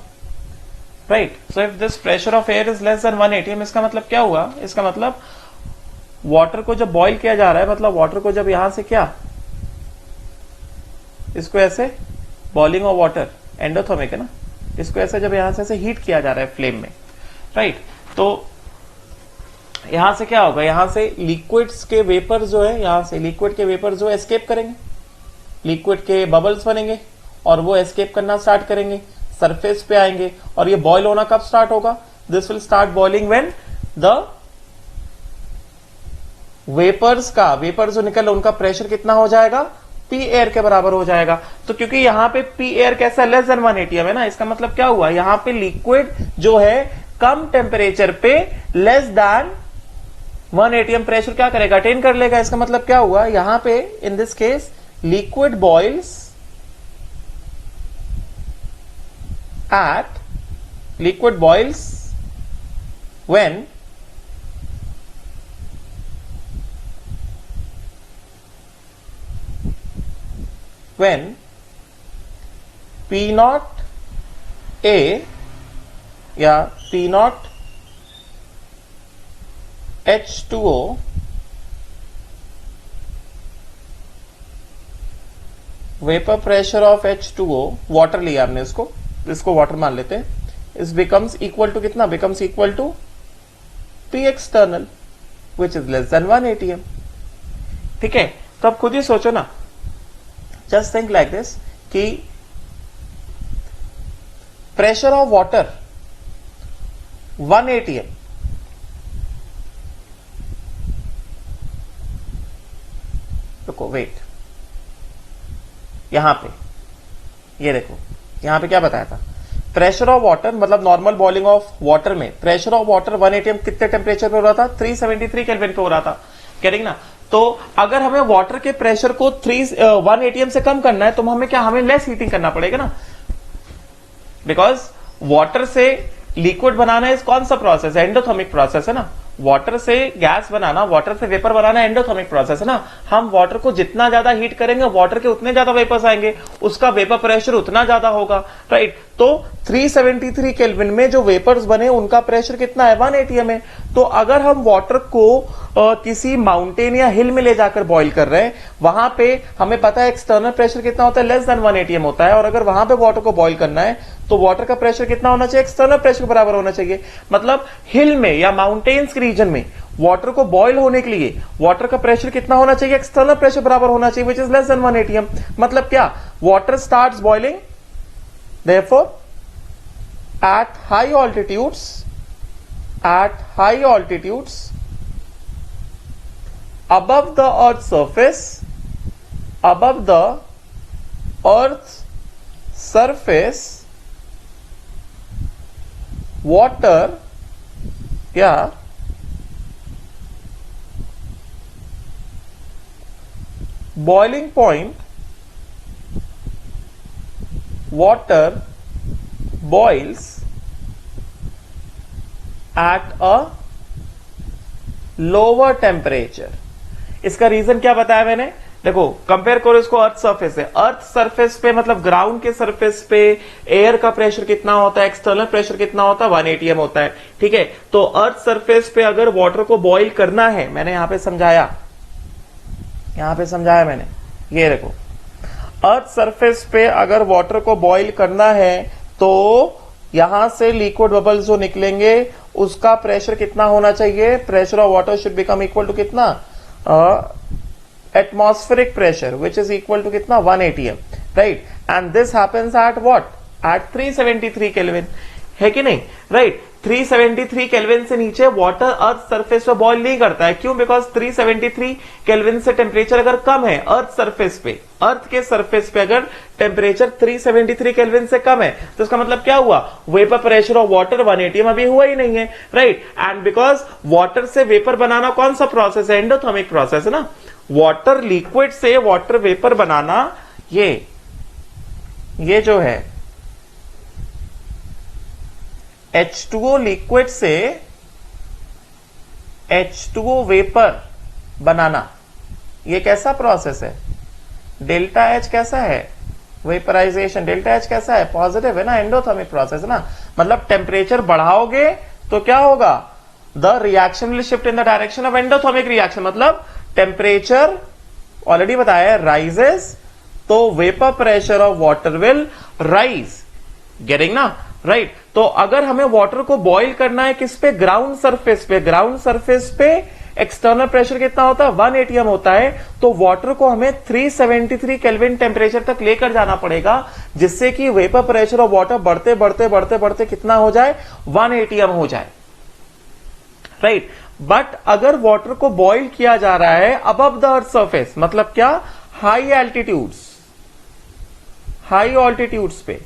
right. So if this pressure of air is less than 1 ATM, इसका मतलब क्या हुआ, इसका मतलब वाटर को जब बॉईल किया जा रहा है, मतलब वाटर को जब यहां से क्या, इसको ऐसे बॉइलिंग ऑफ वाटर एंडोथर्मिक है ना, इसको ऐसे जब यहां से ऐसे हीट किया जा रहा है फ्लेम में, राइट। तो यहां से क्या होगा, यहां से लिक्विड्स के वेपर जो है, यहां से लिक्विड के वेपर जो एस्केप करेंगे, लिक्विड के बबल्स बनेंगे और वो एस्केप करना स्टार्ट करेंगे, सरफेस पे आएंगे, और ये बॉयल होना कब स्टार्ट होगा, this will start boiling when the vapours का, वेपर जो निकल उनका प्रेशर कितना हो जाएगा, P एयर के बराबर हो जाएगा। तो क्योंकि यहां पे P एयर कैसा लेस देन 1 ATM है ना, इसका मतलब क्या हुआ, यहां पे लिक्विड जो है कम टेम्परेचर पे लेस देन 1 ATM प्रेशर क्या करेगा, अटेन कर लेगा। इसका मतलब क्या हुआ, यहां पे in this case liquid boils at liquid boils when P naught A या P naught H2O vapour pressure of H2O, water लिया हमने इसको वाटर मान लेते हैं, इस बिकम्स इक्वल टू कितना, becomes equal to P external which is less than 1 ATM। ठीक है, तो अब खुद ही सोचो ना, जस्ट थिंक लाइक दिस कि प्रेशर ऑफ वाटर 1 ATM, रुको वेट, यहां पे ये देखो, यहां पे क्या बताया था, प्रेशर ऑफ वाटर मतलब नॉर्मल बॉइलिंग ऑफ वाटर में प्रेशर ऑफ वाटर 1 ATM कितने टेम्परेचर पे हो रहा था, 373 केल्विन पे हो रहा था, कह रही ना। तो अगर हमें वाटर के प्रेशर को 1 ATM से कम करना है तो हमें क्या, हमें लेस हीटिंग करना पड़ेगा ना, बिकॉज वाटर से लिक्विड बनाना इस कौन सा प्रोसेस है, एंडोथर्मिक प्रोसेस है ना। वाटर से गैस बनाना, वाटर से वेपर बनाना एंडोथर्मिक प्रोसेस है ना। हम वाटर को जितना ज्यादा हीट करेंगे वाटर के उतने ज्यादा वेपर्स आएंगे, उसका वेपर प्रेशर उतना ज्यादा होगा, राइट। तो 373 केल्विन में जो वेपर्स बने उनका प्रेशर कितना है, 1 ATM है। तो अगर हम वाटर को किसी माउंटेन या हिल में ले जाकर बॉईल कर रहे हैं, वहां पे हमें पता है एक्सटर्नल प्रेशर कितना होता है, लेस देन 1 ATM होता है। और अगर वहां पे वाटर को बॉईल करना है तो वाटर का प्रेशर कितना होना चाहिए, एक्सटर्नल प्रेशर के बराबर होना चाहिए। मतलब हिल में या माउंटेन्स के रीजन में वाटर को बॉईल होने के लिए वाटर का प्रेशर कितना होना चाहिए, एक्सटर्नल प्रेशर बराबर होना चाहिए, which is less than 1 ATM। मतलब क्या, water starts boiling therefore at high altitudes above the earth surface water boiling point water boils at a lower temperature. इसका रीजन क्या बताया मैंने, देखो कंपेयर करो इसको अर्थ सरफेस से। अर्थ सरफेस पे मतलब ग्राउंड के सरफेस पे एयर का प्रेशर कितना होता है, एक्सटर्नल प्रेशर कितना होता है, 1 atm होता है, ठीक है। तो अर्थ सरफेस पे अगर वाटर को बॉईल करना है, मैंने यहां पे समझाया मैंने, ये देखो अर्थ सरफेस पे अगर वाटर को बॉईल करना है तो यहां से लिक्विड बबल्स जो निकलेंगे उसका प्रेशर कितना होना चाहिए, pressure of water should become equal to कितना, atmospheric pressure which is equal to कितना, 1 atm, right. And this happens at what, at 373 kelvin, है कि नहीं, राइट। 373 केल्विन से नीचे वाटर अर्थ सरफेस पे बॉईल नहीं करता है, क्यों, बिकॉज 373 केल्विन से टेम्परेचर अगर कम है अर्थ सरफेस पे, अर्थ के सरफेस पे अगर टेम्परेचर 373 केल्विन से कम है तो इसका मतलब क्या हुआ, vapour pressure of water 1 atm अभी हुआ ही नहीं है, राइट। एंड बिकॉज वाटर से वेपर बनाना कौन सा प्रोसेस है, एंडोथर्मिक प्रोसेस है ना। वाटर लिक्विड से वाटर वेपर बनाना, ये जो है H2O लिक्विड से H2O वेपर बनाना, ये कैसा प्रोसेस है, डेल्टा H कैसा है, वेपराइजेशन, डेल्टा H कैसा है, पॉजिटिव है ना, एंडोथर्मिक प्रोसेस है ना। मतलब टेम्परेचर बढ़ाओगे तो क्या होगा, the reaction will shift in the direction of endothermic reaction, मतलब टेम्परेचर ऑलरेडी बताया राइजेस तो vapour pressure of water will rise, getting ना, राइट। तो अगर हमें वाटर को बॉईल करना है किस पे, ग्राउंड सरफेस पे, ग्राउंड सरफेस पे एक्सटर्नल प्रेशर कितना होता है, 1 atm होता है, तो वाटर को हमें 373 केल्विन टेम्परेचर तक लेकर जाना पड़ेगा, जिससे कि वेपर प्रेशर ऑफ वाटर बढ़ते बढ़ते बढ़ते बढ़ते कितना हो जाए, 1 atm हो जाए, राइट। बट अगर वाटर को बॉईल किया जा रहा है अबव द अर्थ सरफेस, मतलब क्या, हाई ऑल्टीट्यूड्स पे,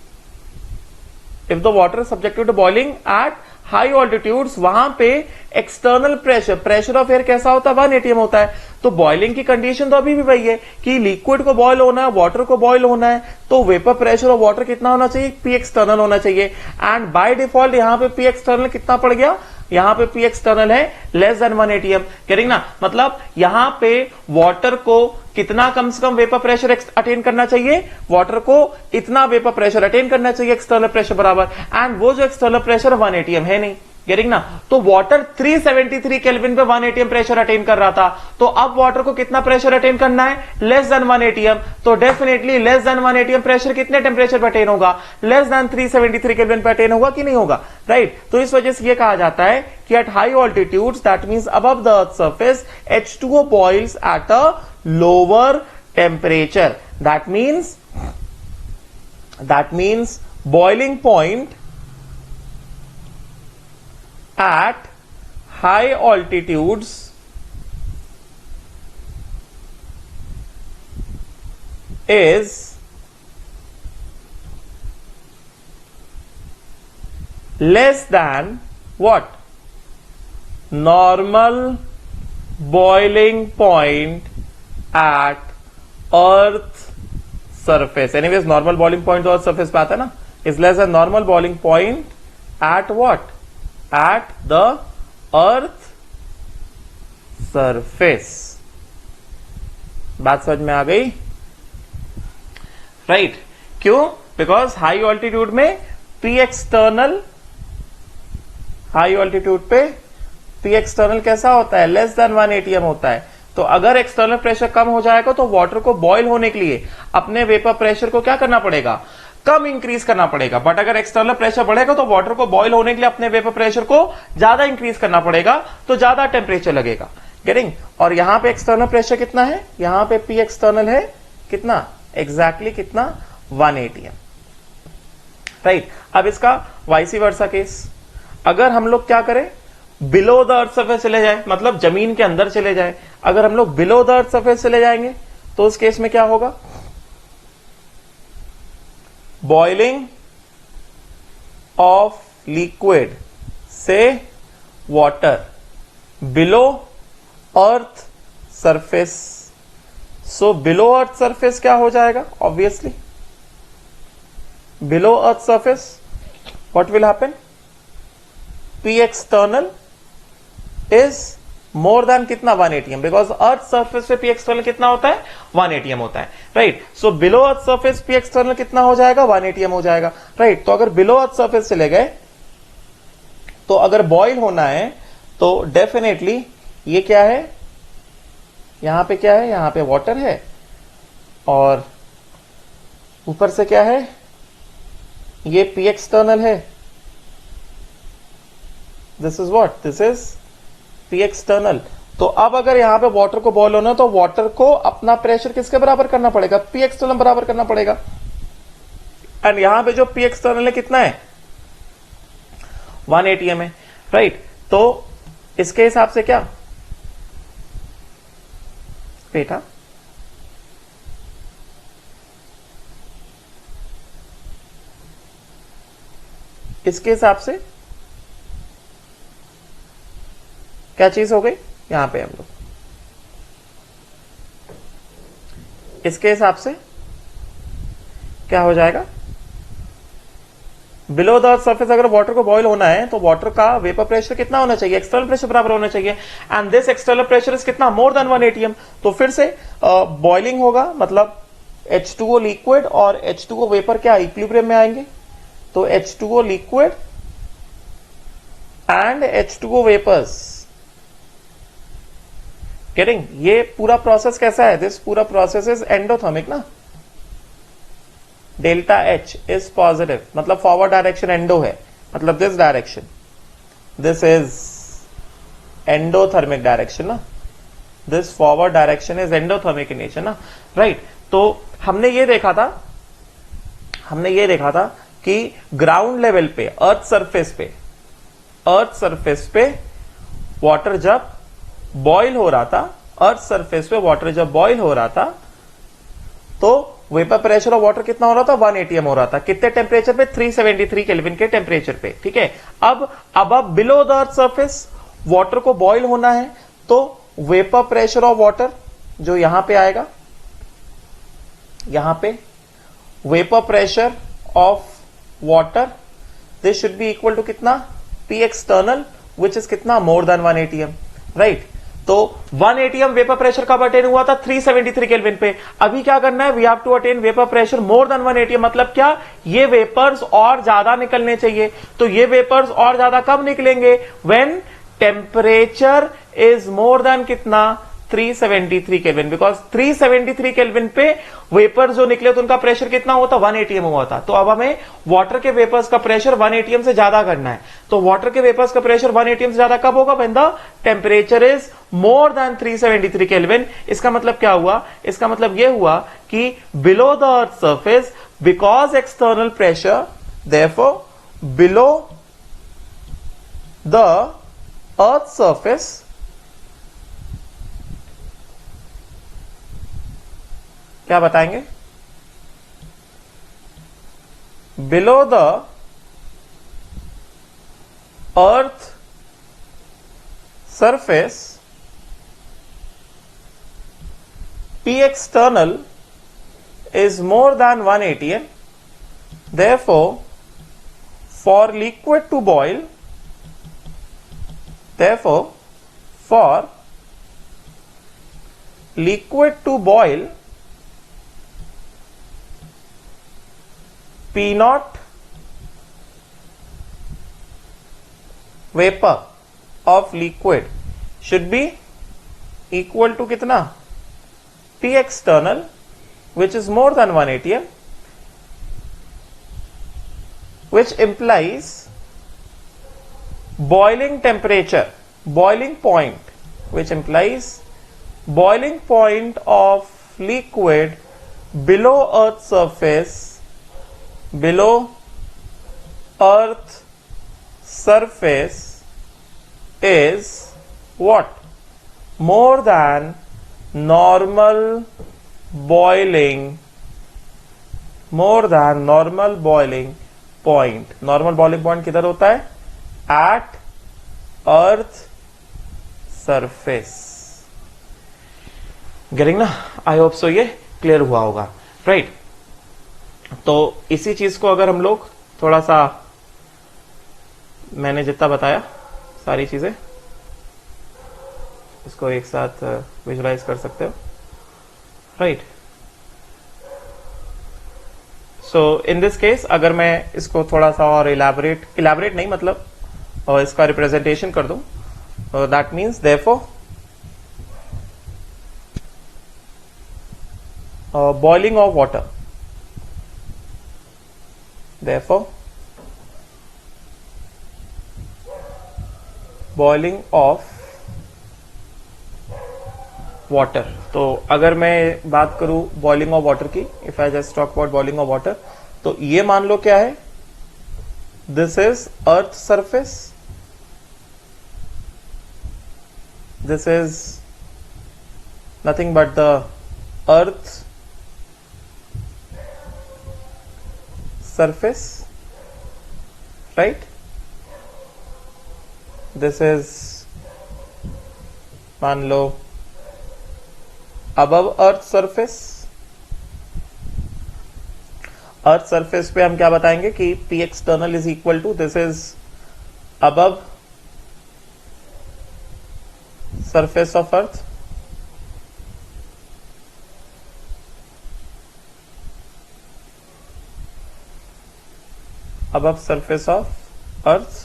if the water subjected to boiling at high altitudes, वहां पे एक्सटर्नल प्रेशर ऑफ एयर कैसा होता है, 1 atm होता है। तो बॉइलिंग की कंडीशन तो अभी भी वही है कि लिक्विड को बॉईल होना है, वाटर को बॉईल होना है, तो वेपर प्रेशर ऑफ वाटर कितना होना चाहिए, P एक्सटर्नल होना चाहिए। एंड बाय डिफॉल्ट यहां पे P एक्सटर्नल कितना पड़ गया, यहां पे P एक्सटर्नल है लेस देन 1 atm, करेंगे ना। मतलब यहां पे वाटर को कितना कम से कम वेपर प्रेशर अटेन करना चाहिए, वाटर को इतना वेपर प्रेशर अटेन करना चाहिए एक्सटर्नल प्रेशर बराबर, एंड वो जो एक्सटर्नल प्रेशर 1 atm है नहीं, गेटिंग ना। तो वाटर 373 केल्विन पे 1 atm प्रेशर अटेन कर रहा था, तो अब वाटर को कितना प्रेशर अटेन करना है, लेस देन 1 atm। तो definitely less than 1 atm pressure कितने टेम्परेचर पे अटेन होगा, लेस देन 373 केल्विन पे अटेन होगा कि नहीं होगा, राइट। तो इस वजह से यह कहा जाता है कि at high altitudes, that means above the earth surface, H2O boils at a lower temperature, that means boiling point at high altitudes is less than what, normal boiling point at earth surface। anyways normal boiling point तो earth surface पे आता है ना, is less than normal boiling point at what, at the earth surface। बात समझ में आ गई, right. क्यों, बिकॉज हाई ऑल्टीट्यूड में P एक्सटर्नल, हाई ऑल्टीट्यूड पे P एक्सटर्नल कैसा होता है, लेस देन 1 atm होता है। तो अगर एक्सटर्नल प्रेशर कम हो जाएगा तो वाटर को बॉईल होने के लिए अपने वेपर प्रेशर को क्या करना पड़ेगा, कम इंक्रीज करना पड़ेगा। बट अगर एक्सटर्नल प्रेशर बढ़ेगा तो वाटर को बॉईल होने के लिए अपने वेपर प्रेशर को ज्यादा इंक्रीज करना पड़ेगा, तो ज्यादा टेम्परेचर लगेगा, गेटिंग। और यहां पे एक्सटर्नल प्रेशर कितना है, यहां पे P एक्सटर्नल है कितना, एग्जैक्टली कितना, 1 atm, राइट। अब इसका वाइसी वर्सा केस, अगर हम लोग क्या करें, बिलो द अर्थ सरफेस चले जाए, मतलब जमीन के अंदर चले जाए, अगर हम लोग बिलो द अर्थ सरफेस चले जाएंगे तो उस केस में क्या होगा, बॉइलिंग ऑफ लिक्विड से water below earth surface so below earth surface क्या हो जाएगा? Obviously below earth surface what will happen? P external is more then कितना? 1 atm, बिकॉज अर्थ सरफेस पे पी एक्सटर्नल कितना होता है? 1 atm होता है, right? So below earth surface P external कितना हो जाएगा? 1 atm हो जाएगा, राइट? तो अगर बिलो अर्थ सरफेस चले गए तो अगर बॉइल होना है तो डेफिनेटली ये क्या है? यहां पे क्या है? यहां पे वाटर है और ऊपर से क्या है? ये पी एक्सटर्नल है. This is what? This is P external. तो अब अगर यहां पे वाटर को बॉयल होना है तो वाटर को अपना प्रेशर किसके बराबर करना पड़ेगा? पी एक्सटर्नल बराबर करना पड़ेगा. एंड यहां पे जो पी एक्सटर्नल है कितना है? 1 atm है, राइट? तो इसके हिसाब से क्या बेटा? इसके हिसाब से क्या चीज हो गई यहां पे? हम लोग इसके हिसाब से क्या हो जाएगा? बिलो द सरफेस अगर वाटर को बॉईल होना है तो वाटर का वेपर प्रेशर कितना होना चाहिए? एक्सटर्नल प्रेशर बराबर होना चाहिए. And this external pressure is कितना? More than 1 atm. तो फिर से बॉइलिंग होगा, मतलब H2O लिक्विड और H2O वेपर क्या इक्विलिब्रियम में आएंगे? तो H2O liquid and H2O vapours getting. ये पूरा प्रोसेस कैसा है? दिस पूरा प्रोसेस इज एंडोथर्मिक ना. डेल्टा H इज पॉजिटिव, मतलब फॉरवर्ड डायरेक्शन एंडो है, मतलब this direction. This is endothermic direction ना. This forward direction is endothermic in nature ना, राइट? तो हमने ये देखा था कि ग्राउंड लेवल पे अर्थ सरफेस पे वाटर जब बॉईल हो रहा था, अर्थ सरफेस पे वाटर जब बॉईल हो रहा था तो वेपर प्रेशर ऑफ वाटर कितना हो रहा था? 1 atm हो रहा था. कितने टेम्परेचर पे? 373 केल्विन के टेम्परेचर पे, ठीक है? अब below the earth surface water को बॉईल होना है तो वेपर प्रेशर ऑफ वाटर जो यहां पे आएगा, यहां पे vapour pressure of water this should be equal to कितना? पी एक्सटर्नल विच इज कितना? More than 1 atm, right? तो 1 atm वेपर प्रेशर कब अटेन हुआ था? 373 केल्विन पे. अभी क्या करना है? We have to attain vapour pressure more than 1 atm. मतलब क्या? ये वेपर्स और ज्यादा निकलने चाहिए. तो ये वेपर्स और ज्यादा कब निकलेंगे? When temperature is more then कितना? 373 केल्विन. बिकॉज 373 केल्विन पे वेपर जो निकले तो उनका प्रेशर कितना हुआ था? 1 atm हुआ था. तो अब हमें वाटर के वेपर्स का प्रेशर 1 atm से ज्यादा करना है. तो वाटर के वेपर्स का प्रेशर 1 atm से ज्यादा कब होगा? When the temperature is more than 373 kelvin. इसका मतलब क्या हुआ? इसका मतलब यह हुआ कि below the earth surface because external pressure, therefore below the earth surface क्या बताएंगे? Below the earth surface P external is more than 1 atm. Therefore, for liquid to boil, P naught vapor of liquid should be equal to कितना? P external, which is more than 1 atm, which implies boiling temperature, boiling point, which implies boiling point of liquid below earth surface, is what? More than normal boiling point. Normal boiling point किधर होता है? At earth surface. Getting ना, I hope so ये clear हुआ होगा, right. तो इसी चीज को अगर हम लोग थोड़ा सा, मैंने जितना बताया सारी चीजें, इसको एक साथ विजुलाइज कर सकते हो, right. So in this case अगर मैं इसको थोड़ा सा और इलैबोरेट नहीं मतलब और इसका रिप्रेजेंटेशन कर दूं, that means therefore boiling of water, therefore boiling of water। तो अगर मैं बात करूं बॉइलिंग ऑफ वाटर की, if I just talk about boiling of water, तो ये मान लो क्या है, this is earth surface, this is nothing but the earth surface, right? This is मान लो above earth surface। अर्थ सरफेस पे हम क्या बताएंगे कि P external is equal to, this is above surface of earth, above surface of earth,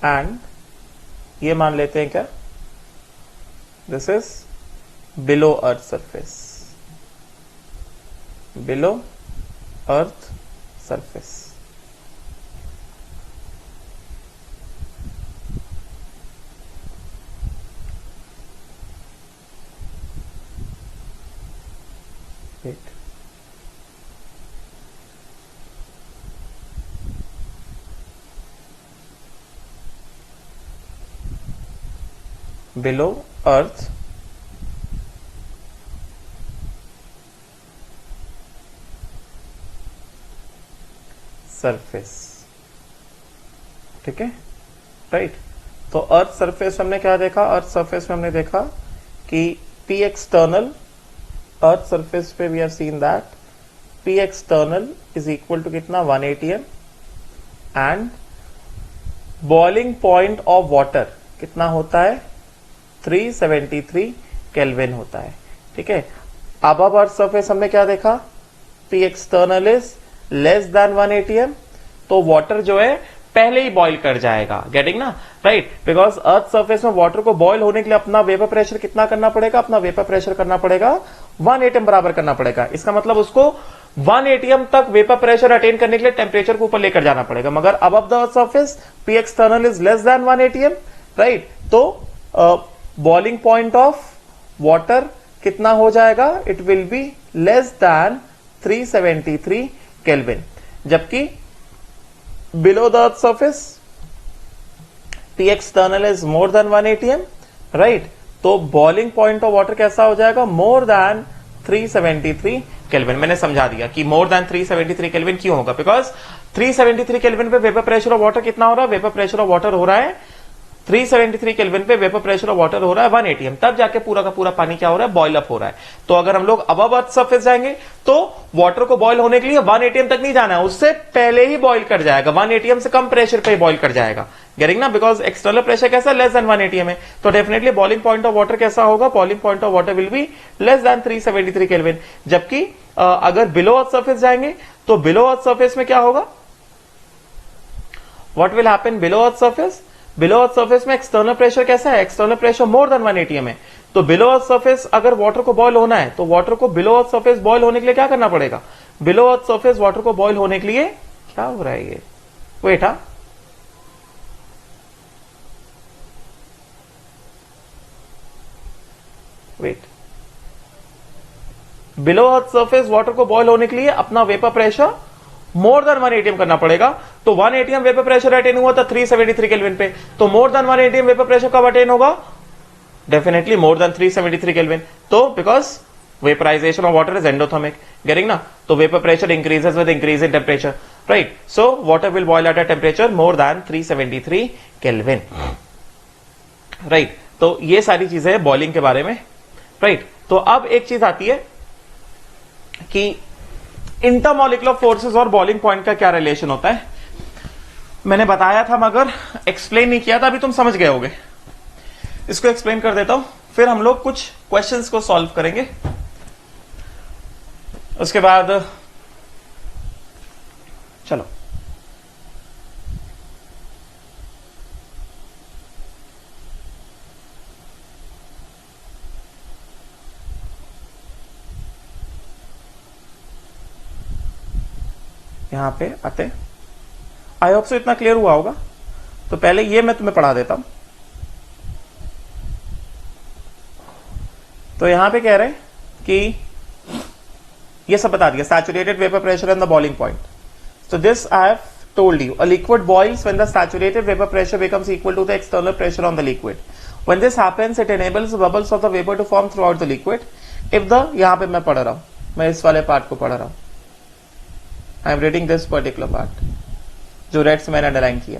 and ये मान लेते हैं क्या, this is below earth surface, below earth surface। Wait, below earth surface, ठीक है, राइट। तो अर्थ सरफेस हमने क्या देखा, अर्थ सरफेस में हमने देखा कि P एक्सटर्नल, अर्थ सरफेस पे we have seen that P external is equal to कितना, 1 atm, and boiling point of water कितना होता है, 373 केल्विन होता है, ठीक है। अब अर्थ सरफेस हमने क्या देखा, P external is less than 1 atm, तो वाटर जो है पहले ही बॉईल कर जाएगा, गेटिंग ना, राइट। बिकॉज अर्थ सरफेस में वाटर को बॉईल होने के लिए अपना वेपर प्रेशर कितना करना पड़ेगा, अपना वेपर प्रेशर करना पड़ेगा 1 atm बराबर करना पड़ेगा। इसका मतलब उसको 1 atm तक वेपर प्रेशर अटेन करने के लिए टेम्परेचर को ऊपर लेकर जाना पड़ेगा, मगर अब the earth surface P external is less than 1 atm, right. तो बॉइलिंग पॉइंट ऑफ वाटर कितना हो जाएगा, it will be less than 373 kelvin, जबकि below the earth surface P external is more than 1 atm, right. तो boiling point of water कैसा हो जाएगा, मोर than 373 kelvin. मैंने समझा दिया कि मोर देन 373 केल्विन क्यों होगा, बिकॉज 373 केल्विन पे वेपर प्रेशर ऑफ वाटर कितना हो रहा है, वेपर प्रेशर ऑफ वाटर हो रहा है 373 केल्विन पे वेपर प्रेशर ऑफ वाटर हो रहा है 1 atm, तब जाके पूरा का पूरा पानी क्या हो रहा है, बॉयल अप हो रहा है। तो अगर हम लोग अबव अर्थ सरफेस जाएंगे तो वाटर को बॉयल होने के लिए 1 atm तक नहीं जाना है, उससे पहले ही बॉयल कर जाएगा, 1 atm से कम प्रेशर पे ही बॉयल कर जाएगा, गेटिंग ना, बिकॉज एक्सटर्नल प्रेशर कैसा, लेस देन 1 atm है। तो definitely boiling point of water कैसा होगा, boiling point of water will be less than 373 kelvin. जबकि अगर बिलो अर्थ सरफेस जाएंगे तो बिलो अर्थ सरफेस में क्या होगा, what will happen below earth surface, below earth surface में एक्सटर्नल प्रेशर कैसा है, external pressure more than 1 atm है। तो बिलो अर्थ सरफेस अगर वाटर को बॉयल होना है तो वाटर को बिलो अर्थ सरफेस बॉयल होने के लिए क्या करना पड़ेगा, बिलो अर्थ सरफेस वाटर को बॉयल होने के लिए क्या हो रहा है ये, वेट, हाँ, wait, below earth surface water को बॉयल होने के लिए अपना vapour pressure more than 1 atm करना पड़ेगा। तो 1 atm वेपर प्रेशर अटेन हुआ था 373 केल्विन पे, तो more than 1 atm vapour pressure कब अटेन होगा, डेफिनेटली मोर देन 373 केल्विन। तो because vaporization of water is endothermic, getting ना, तो vapour pressure increases with increase in temperature, right. So water will boil at a temperature more than 373 kelvin, right. तो ये सारी चीजें हैं boiling के बारे में, राइट। तो अब एक चीज आती है कि इंटरमॉलिक्यूलर फोर्सेस और बॉइलिंग पॉइंट का क्या रिलेशन होता है। मैंने बताया था मगर एक्सप्लेन नहीं किया था, अभी तुम समझ गए होगे। इसको एक्सप्लेन कर देता हूं, फिर हम लोग कुछ क्वेश्चंस को सॉल्व करेंगे। उसके बाद चलो यहां पे आते। आई होप सो इतना क्लियर हुआ होगा। तो पहले ये मैं तुम्हें पढ़ा देता हूं। तो यहां पे कह रहे हैं कि ये सब बता दिया, saturated vapour pressure and the boiling point. So this I have told you. A liquid boils when the saturated vapor pressure becomes equal to the external pressure on the liquid. When this happens, it enables the bubbles of the vapor to form throughout the liquid. If the यहाँ पे मैं पढ़ रहा हूँ, मैं इस वाले part को पढ़ रहा हूँ। I am reading this particular part, जो रेड से मैंने अंडरलाइन किया,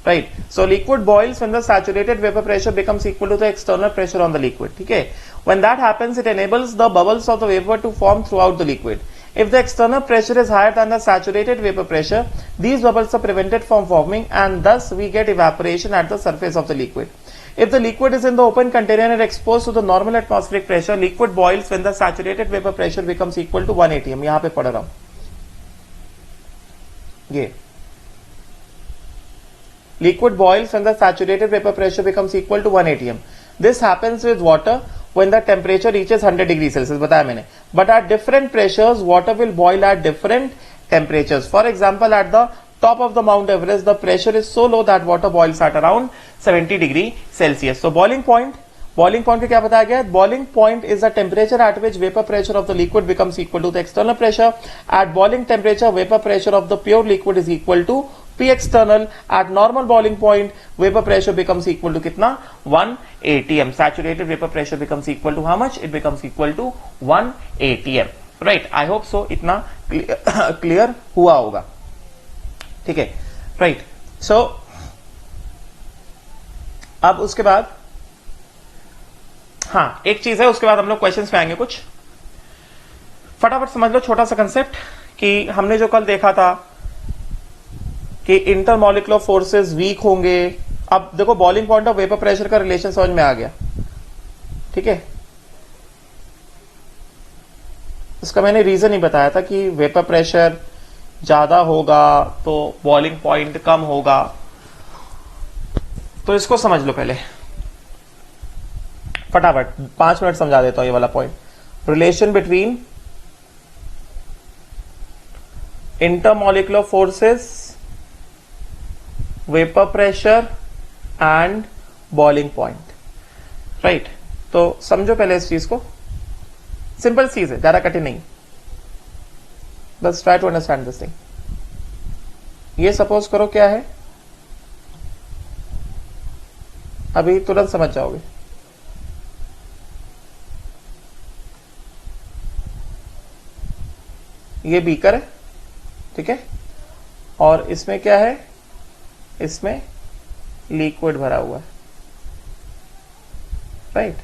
right? So liquid boils when the saturated vapor pressure becomes equal to the external pressure on the liquid. ठीक है? When that happens, it enables the bubbles of the vapor to form throughout the liquid. If the external pressure is higher than the saturated vapor pressure, these bubbles are prevented from forming and thus we get evaporation at the surface of the liquid. If the liquid is in the open container and exposed to the normal atmospheric pressure, liquid boils when the saturated vapor pressure becomes equal to 1 atm. यहाँ पे पढ़ रहा हूँ ये liquid boils when the saturated vapor pressure becomes equal to 1 atm. This happens with water when the temperature reaches 100 degrees Celsius, बताया मैंने. But at different pressures, water will boil at different temperatures. For example, at the top of the Mount Everest, the pressure is so low that water boils at around 70 degree Celsius. So boiling point को क्या बताया गया? Boiling point is the temperature at which vapor pressure of the liquid becomes equal to the external pressure. At boiling temperature, vapor pressure of the pure liquid is equal to P external. At normal boiling point, vapor pressure becomes equal to कितना? 1 atm. Saturated vapor pressure becomes equal to how much? It becomes equal to 1 atm. Right? I hope so. इतना clear हुआ होगा, ठीक है? Right? So अब उसके बाद हाँ एक चीज है, उसके बाद हम लोग क्वेश्चंस पे आएंगे। कुछ फटाफट समझ लो छोटा सा कंसेप्ट कि हमने जो कल देखा था कि इंटरमॉलिक्यूलर फोर्सेस वीक होंगे। अब देखो boiling point of vapour pressure का रिलेशन समझ में आ गया, ठीक है? इसका मैंने रीजन ही बताया था कि वेपर प्रेशर ज्यादा होगा तो बॉइलिंग पॉइंट कम होगा। तो इसको समझ लो पहले फटाफट, 5 मिनट समझा देता हूं ये वाला point. Relation between intermolecular forces, vapour pressure and boiling point, right? तो समझो पहले इस चीज को, सिंपल चीज है, ज्यादा कठिन नहीं, बस try to understand this thing. ये सपोज करो क्या है, अभी तुरंत समझ जाओगे। ये बीकर है, ठीक है? और इसमें क्या है? इसमें लिक्विड भरा हुआ है, राइट?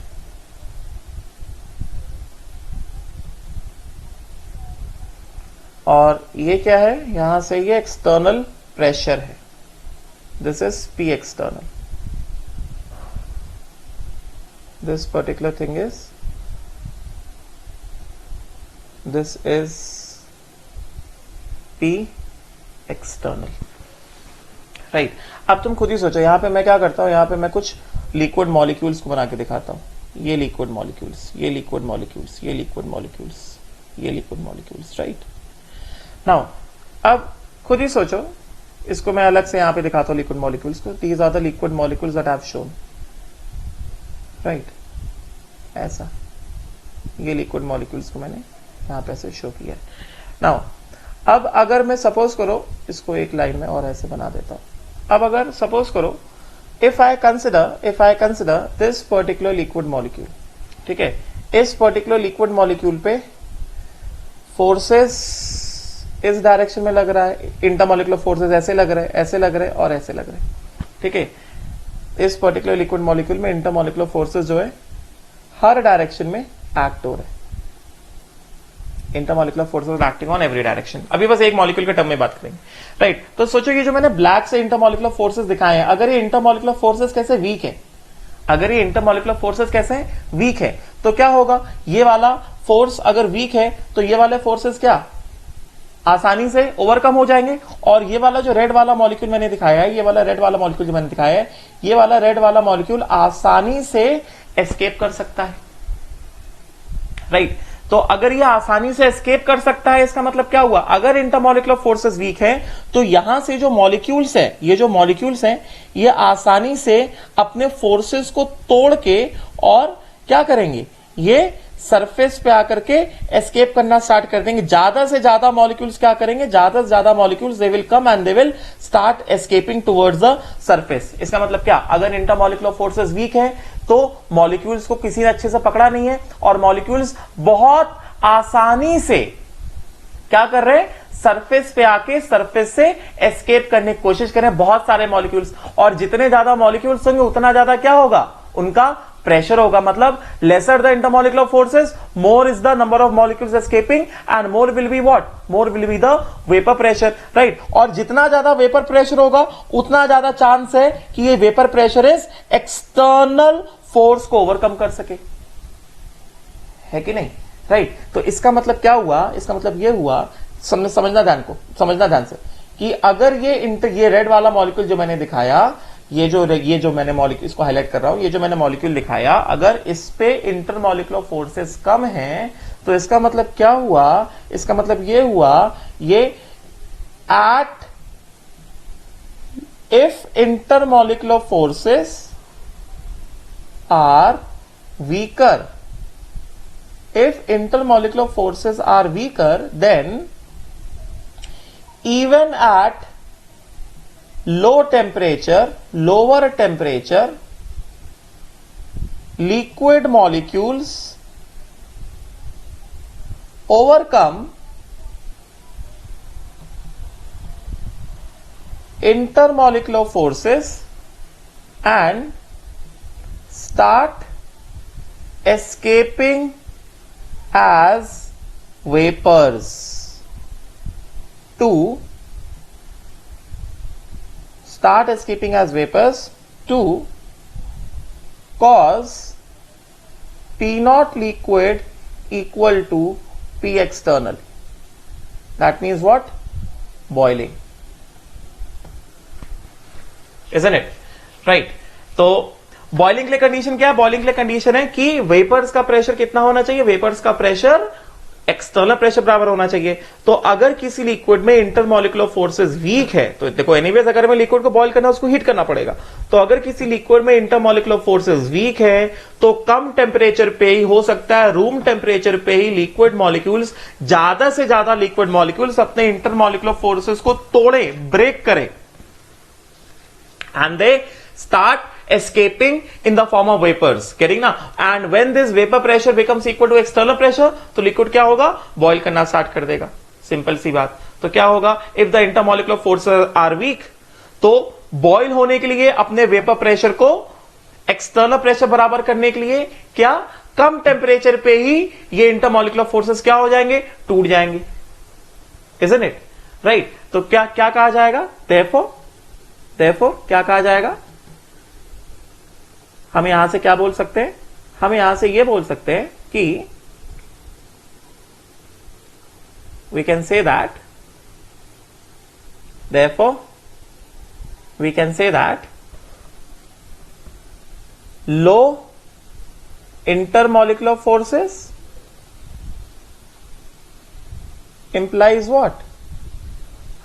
और ये क्या है? यहां से ये एक्सटर्नल प्रेशर है, this is P external, this particular thing is, this is P external, right? अब तुम खुद ही सोचो, यहां पे मैं क्या करता हूं, यहां पे मैं कुछ लिक्विड मॉलिक्यूल्स को बना के दिखाता हूं। ये लिक्विड मॉलिक्यूल्स, ये लिक्विड मॉलिक्यूल्स, ये लिक्विड मॉलिक्यूल्स, ये लिक्विड मॉलिक्यूल्स, राइट? नाउ अब खुद ही सोचो, इसको मैं अलग से यहां पे दिखाता हूं लिक्विड मॉलिक्यूल्स को। These are the liquid molecules that I have shown, right? ऐसा ये लिक्विड मॉलिक्यूल्स को मैंने यहां पे ऐसे शो किया। नाउ अब अगर मैं सपोज करो इसको एक लाइन में और ऐसे बना देता हूं। अब अगर सपोज करो if I consider this particular liquid molecule, ठीक है? इस पर्टिकुलर लिक्विड मॉलिक्यूल पे फोर्सेस इस डायरेक्शन में लग रहा है, इंटरमॉलिक्यूलर फोर्सेस ऐसे लग रहे हैं, ऐसे लग रहे हैं और ऐसे लग रहे हैं, ठीक है? इस पर्टिकुलर लिक्विड मॉलिक्यूल में इंटरमॉलिक्यूलर फोर्सेस जो है हर डायरेक्शन में एक्ट हो रहे हैं। Intermolecular forces acting on every direction. अभी बस एक मॉलिक्यूल के टर्म में बात करेंगे, राइट। तो सोचो ये जो मैंने ब्लैक से इंटरमॉलिक्यूलर फोर्सेस दिखाए हैं, अगर ये इंटरमॉलिक्यूलर फोर्सेस कैसे वीक है, अगर ये इंटरमॉलिक्यूलर फोर्सेस कैसे वीक है, तो क्या होगा, ये वाला फोर्स अगर वीक है तो ये वाले फोर्सेस क्या आसानी से ओवरकम हो जाएंगे, और ये वाला जो रेड वाला मॉलिक्यूल मैंने दिखाया है, ये वाला रेड वाला मॉलिक्यूल जो मैंने दिखाया है, ये वाला रेड वाला मॉलिक्यूल आसानी से एस्केप कर सकता है, राइट। तो अगर ये आसानी से एस्केप कर सकता है, इसका मतलब क्या हुआ, अगर इंटरमॉलिक्यूलर फोर्सेस वीक है तो यहां से जो मॉलिक्यूल्स है, ये जो मॉलिक्यूल्स हैं, ये आसानी से अपने फोर्सेस को तोड़ के और क्या करेंगे, ये सरफेस पे आकर के एस्केप करना स्टार्ट कर देंगे। ज्यादा से ज्यादा मॉलिक्यूल्स क्या करेंगे, ज्यादा से ज्यादा molecules they will come and they will start escaping towards the surface. इसका मतलब क्या, अगर इंटरमॉलिक्यूलर फोर्सेस वीक है तो मॉलिक्यूल्स को किसी ने अच्छे से पकड़ा नहीं है, और मॉलिक्यूल्स बहुत आसानी से क्या कर रहे हैं, सरफेस पे आके सरफेस से एस्केप करने की कोशिश कर रहे हैं, बहुत सारे मॉलिक्यूल्स। और जितने ज्यादा मॉलिक्यूल्स होंगे उतना ज्यादा क्या होगा, उनका प्रेशर होगा। मतलब lesser the intermolecular forces, more is the number of molecules escaping, and more will be what, more will be the vapour pressure, right. और जितना ज्यादा वेपर प्रेशर होगा उतना ज्यादा चांस है कि ये vapour pressure is external force को ओवरकम कर सके, है कि नहीं, राइट। तो इसका मतलब क्या हुआ, इसका मतलब ये हुआ, समझना ध्यान से कि अगर ये रेड वाला मॉलिक्यूल जो मैंने दिखाया, ये जो मैंने मॉलिक्यूल, इसको हाईलाइट कर रहा हूं, ये जो मैंने मॉलिक्यूल दिखाया, अगर इस पे इंटरमॉलिक्यूलर फोर्सेस कम हैं तो इसका मतलब क्या हुआ, इसका मतलब ये हुआ, ये if intermolecular forces are weaker, if intermolecular forces are weaker, then even at lower temperature, liquid molecules overcome intermolecular forces and start escaping as vapors to cause P naught liquid equal to P external. That means what? Boiling. Isn't it? Right. तो boiling के लिए condition क्या है, boiling के लिए condition है कि vapours का प्रेशर कितना होना चाहिए, वेपर्स का प्रेशर एक्सटर्नल प्रेशर बराबर होना चाहिए। तो अगर किसी लिक्विड में इंटरमॉलिक्यूलर फोर्सेस वीक है, तो देखो एनीवेज अगर मैं लिक्विड को बॉईल करना उसको हीट करना पड़ेगा, तो अगर किसी लिक्विड में इंटरमॉलिक्यूलर फोर्सेस वीक है तो कम टेम्परेचर पे ही, हो सकता है रूम टेम्परेचर पे ही, लिक्विड मॉलिक्यूल्स, ज्यादा से ज्यादा लिक्विड मॉलिक्यूल्स अपने इंटरमॉलिक्यूलर फोर्सेस को तोड़े, ब्रेक करें, and they start escaping in the form of vapors, getting ना। and when this vapor pressure becomes equal to external pressure, तो लिक्विड क्या होगा, बॉईल करना स्टार्ट कर देगा, सिंपल सी बात। तो क्या होगा, if the intermolecular forces are weak, तो बॉईल होने के लिए अपने वेपर प्रेशर को एक्सटर्नल प्रेशर बराबर करने के लिए क्या, कम टेम्परेचर पे ही ये इंटरमॉलिक्यूलर फोर्सेस क्या हो जाएंगे, टूट जाएंगे, isn't it? राइट। तो क्या क्या कहा जाएगा, therefore क्या कहा जाएगा, हम यहां से क्या बोल सकते हैं, हम यहां से ये बोल सकते हैं कि we can say that, therefore we can say that low intermolecular forces implies what,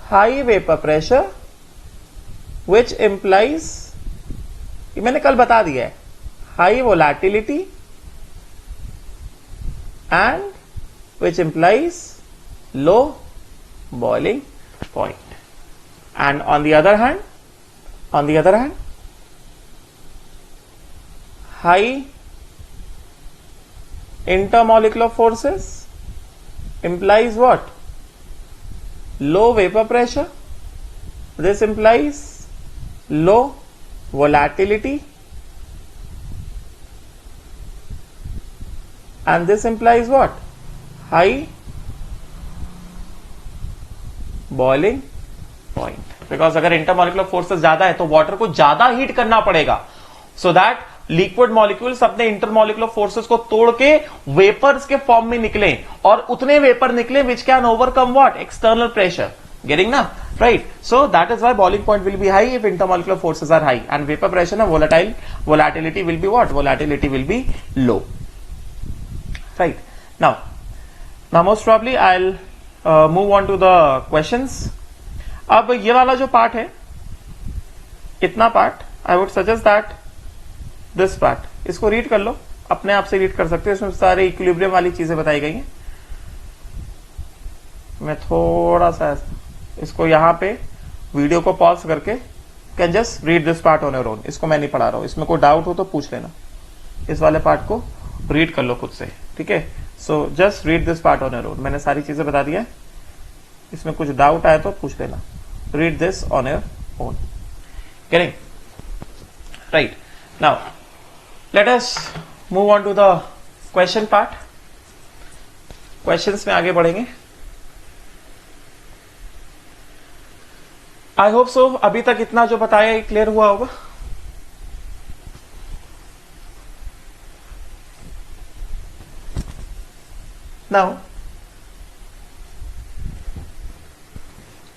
high vapor pressure, which implies, ये मैंने कल बता दिया है, high volatility and which implies low boiling point. And on the other hand, high intermolecular forces implies what, low vapor pressure, this implies low volatility, and this implies what? High boiling point. Because अगर intermolecular forces ज्यादा है तो water को ज्यादा heat करना पड़ेगा, so that liquid molecules अपने intermolecular forces को तोड़ के वेपर्स के फॉर्म में निकले, और उतने वेपर निकले which can overcome what? External pressure. Getting ना? Right. So that is why boiling point will be high if intermolecular forces are high, and vapour pressure ना volatile, volatility will be what? Volatility will be low. Right. Now most probably I will move on to the questions. अब ये वाला जो part है, इतना part, I would suggest that this part, इसको read कर लो, अपने आप से रीड कर सकते हो. इसमें सारे इक्विलिब्रियम वाली चीजें बताई गई हैं. मैं थोड़ा सा इसको यहां पे वीडियो को पॉज करके can just read this part on your own. इसको मैं नहीं पढ़ा रहा हूं. इसमें कोई डाउट हो तो पूछ लेना. इस वाले पार्ट को रीड कर लो खुद से. ठीक है. So just read this part on your own. मैंने सारी चीजें बता दिया. इसमें कुछ डाउट आए तो पूछ लेना. Read this on your own. Getting? Right. Now, let us move on to the question part. Questions में आगे बढ़ेंगे. I hope so. अभी तक इतना जो बताया क्लियर हुआ होगा. Now,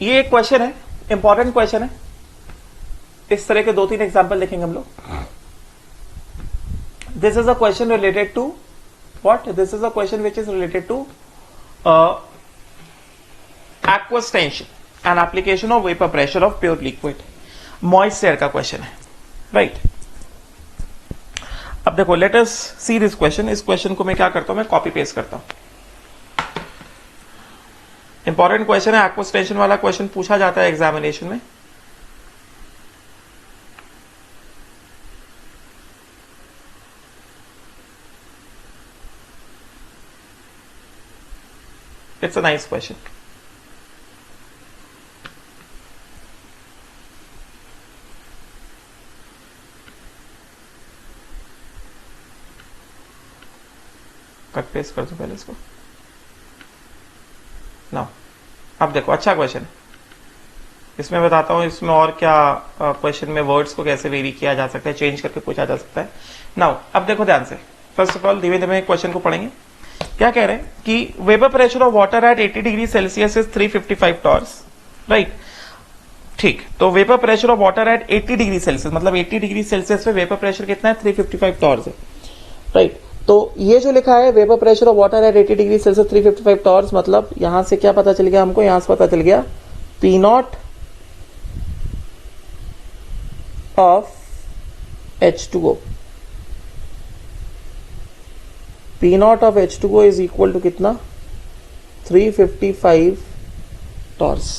ये एक क्वेश्चन है, इंपॉर्टेंट क्वेश्चन है. इस तरह के 2-3 एग्जाम्पल देखेंगे हम लोग. This is a question related to what? This is a question which is related to aqueous tension and application of vapor pressure of pure liquid. moist air का question है. Right. अब देखो, late us see this question. इस question को मैं क्या करता हूं? मैं कॉपी पेस्ट करता हूं. इंपॉर्टेंट क्वेश्चन है. एक्वस टेंशन वाला क्वेश्चन पूछा जाता है एग्जामिनेशन में. It's a nice question. Cut paste कर दो पहले इसको. ना, अब देखो, अच्छा क्वेश्चन है. इसमें बताता हूं इसमें और क्या क्वेश्चन में वर्ड्स को कैसे वेरी किया जा सकता है, चेंज करके पूछा जा सकता है. नाउ अब देखो ध्यान से. फर्स्ट ऑफ ऑल धीरे धीरे क्वेश्चन को पढ़ेंगे. क्या कह रहे हैं कि vapour pressure of water eight 80 degree Celsius is 355 torrs. Right. ठीक. तो vapour pressure of water eight 80 degree Celsius, मतलब 80 डिग्री सेल्सियस पे वेपर प्रेशर कितना है? 355 टॉर्स है. राइट. तो ये जो लिखा है vapour pressure of water eight 80 degree Celsius 355 torques, मतलब यहां से क्या पता चल गया हमको? यहां से पता चल गया P0 of H2O. P0 of H2O is equal to कितना? 355 torrs.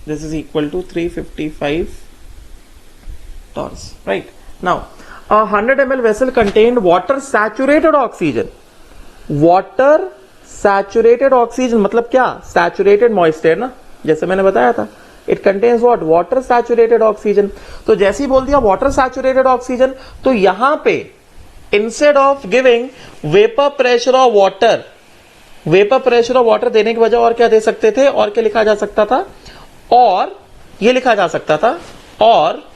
This is equal to 355 torrs. Right. Now a 100 ml vessel contained water saturated oxygen. water saturated oxygen मतलब क्या? saturated moist air ना, जैसे मैंने बताया था. it contains what? water saturated oxygen. तो जैसे ही बोल दिया water saturated oxygen, तो यहां पे instead of giving vapor pressure of water, vapor pressure of water देने की वजह और क्या दे सकते थे? और क्या लिखा जा सकता था? और ये लिखा जा सकता था, और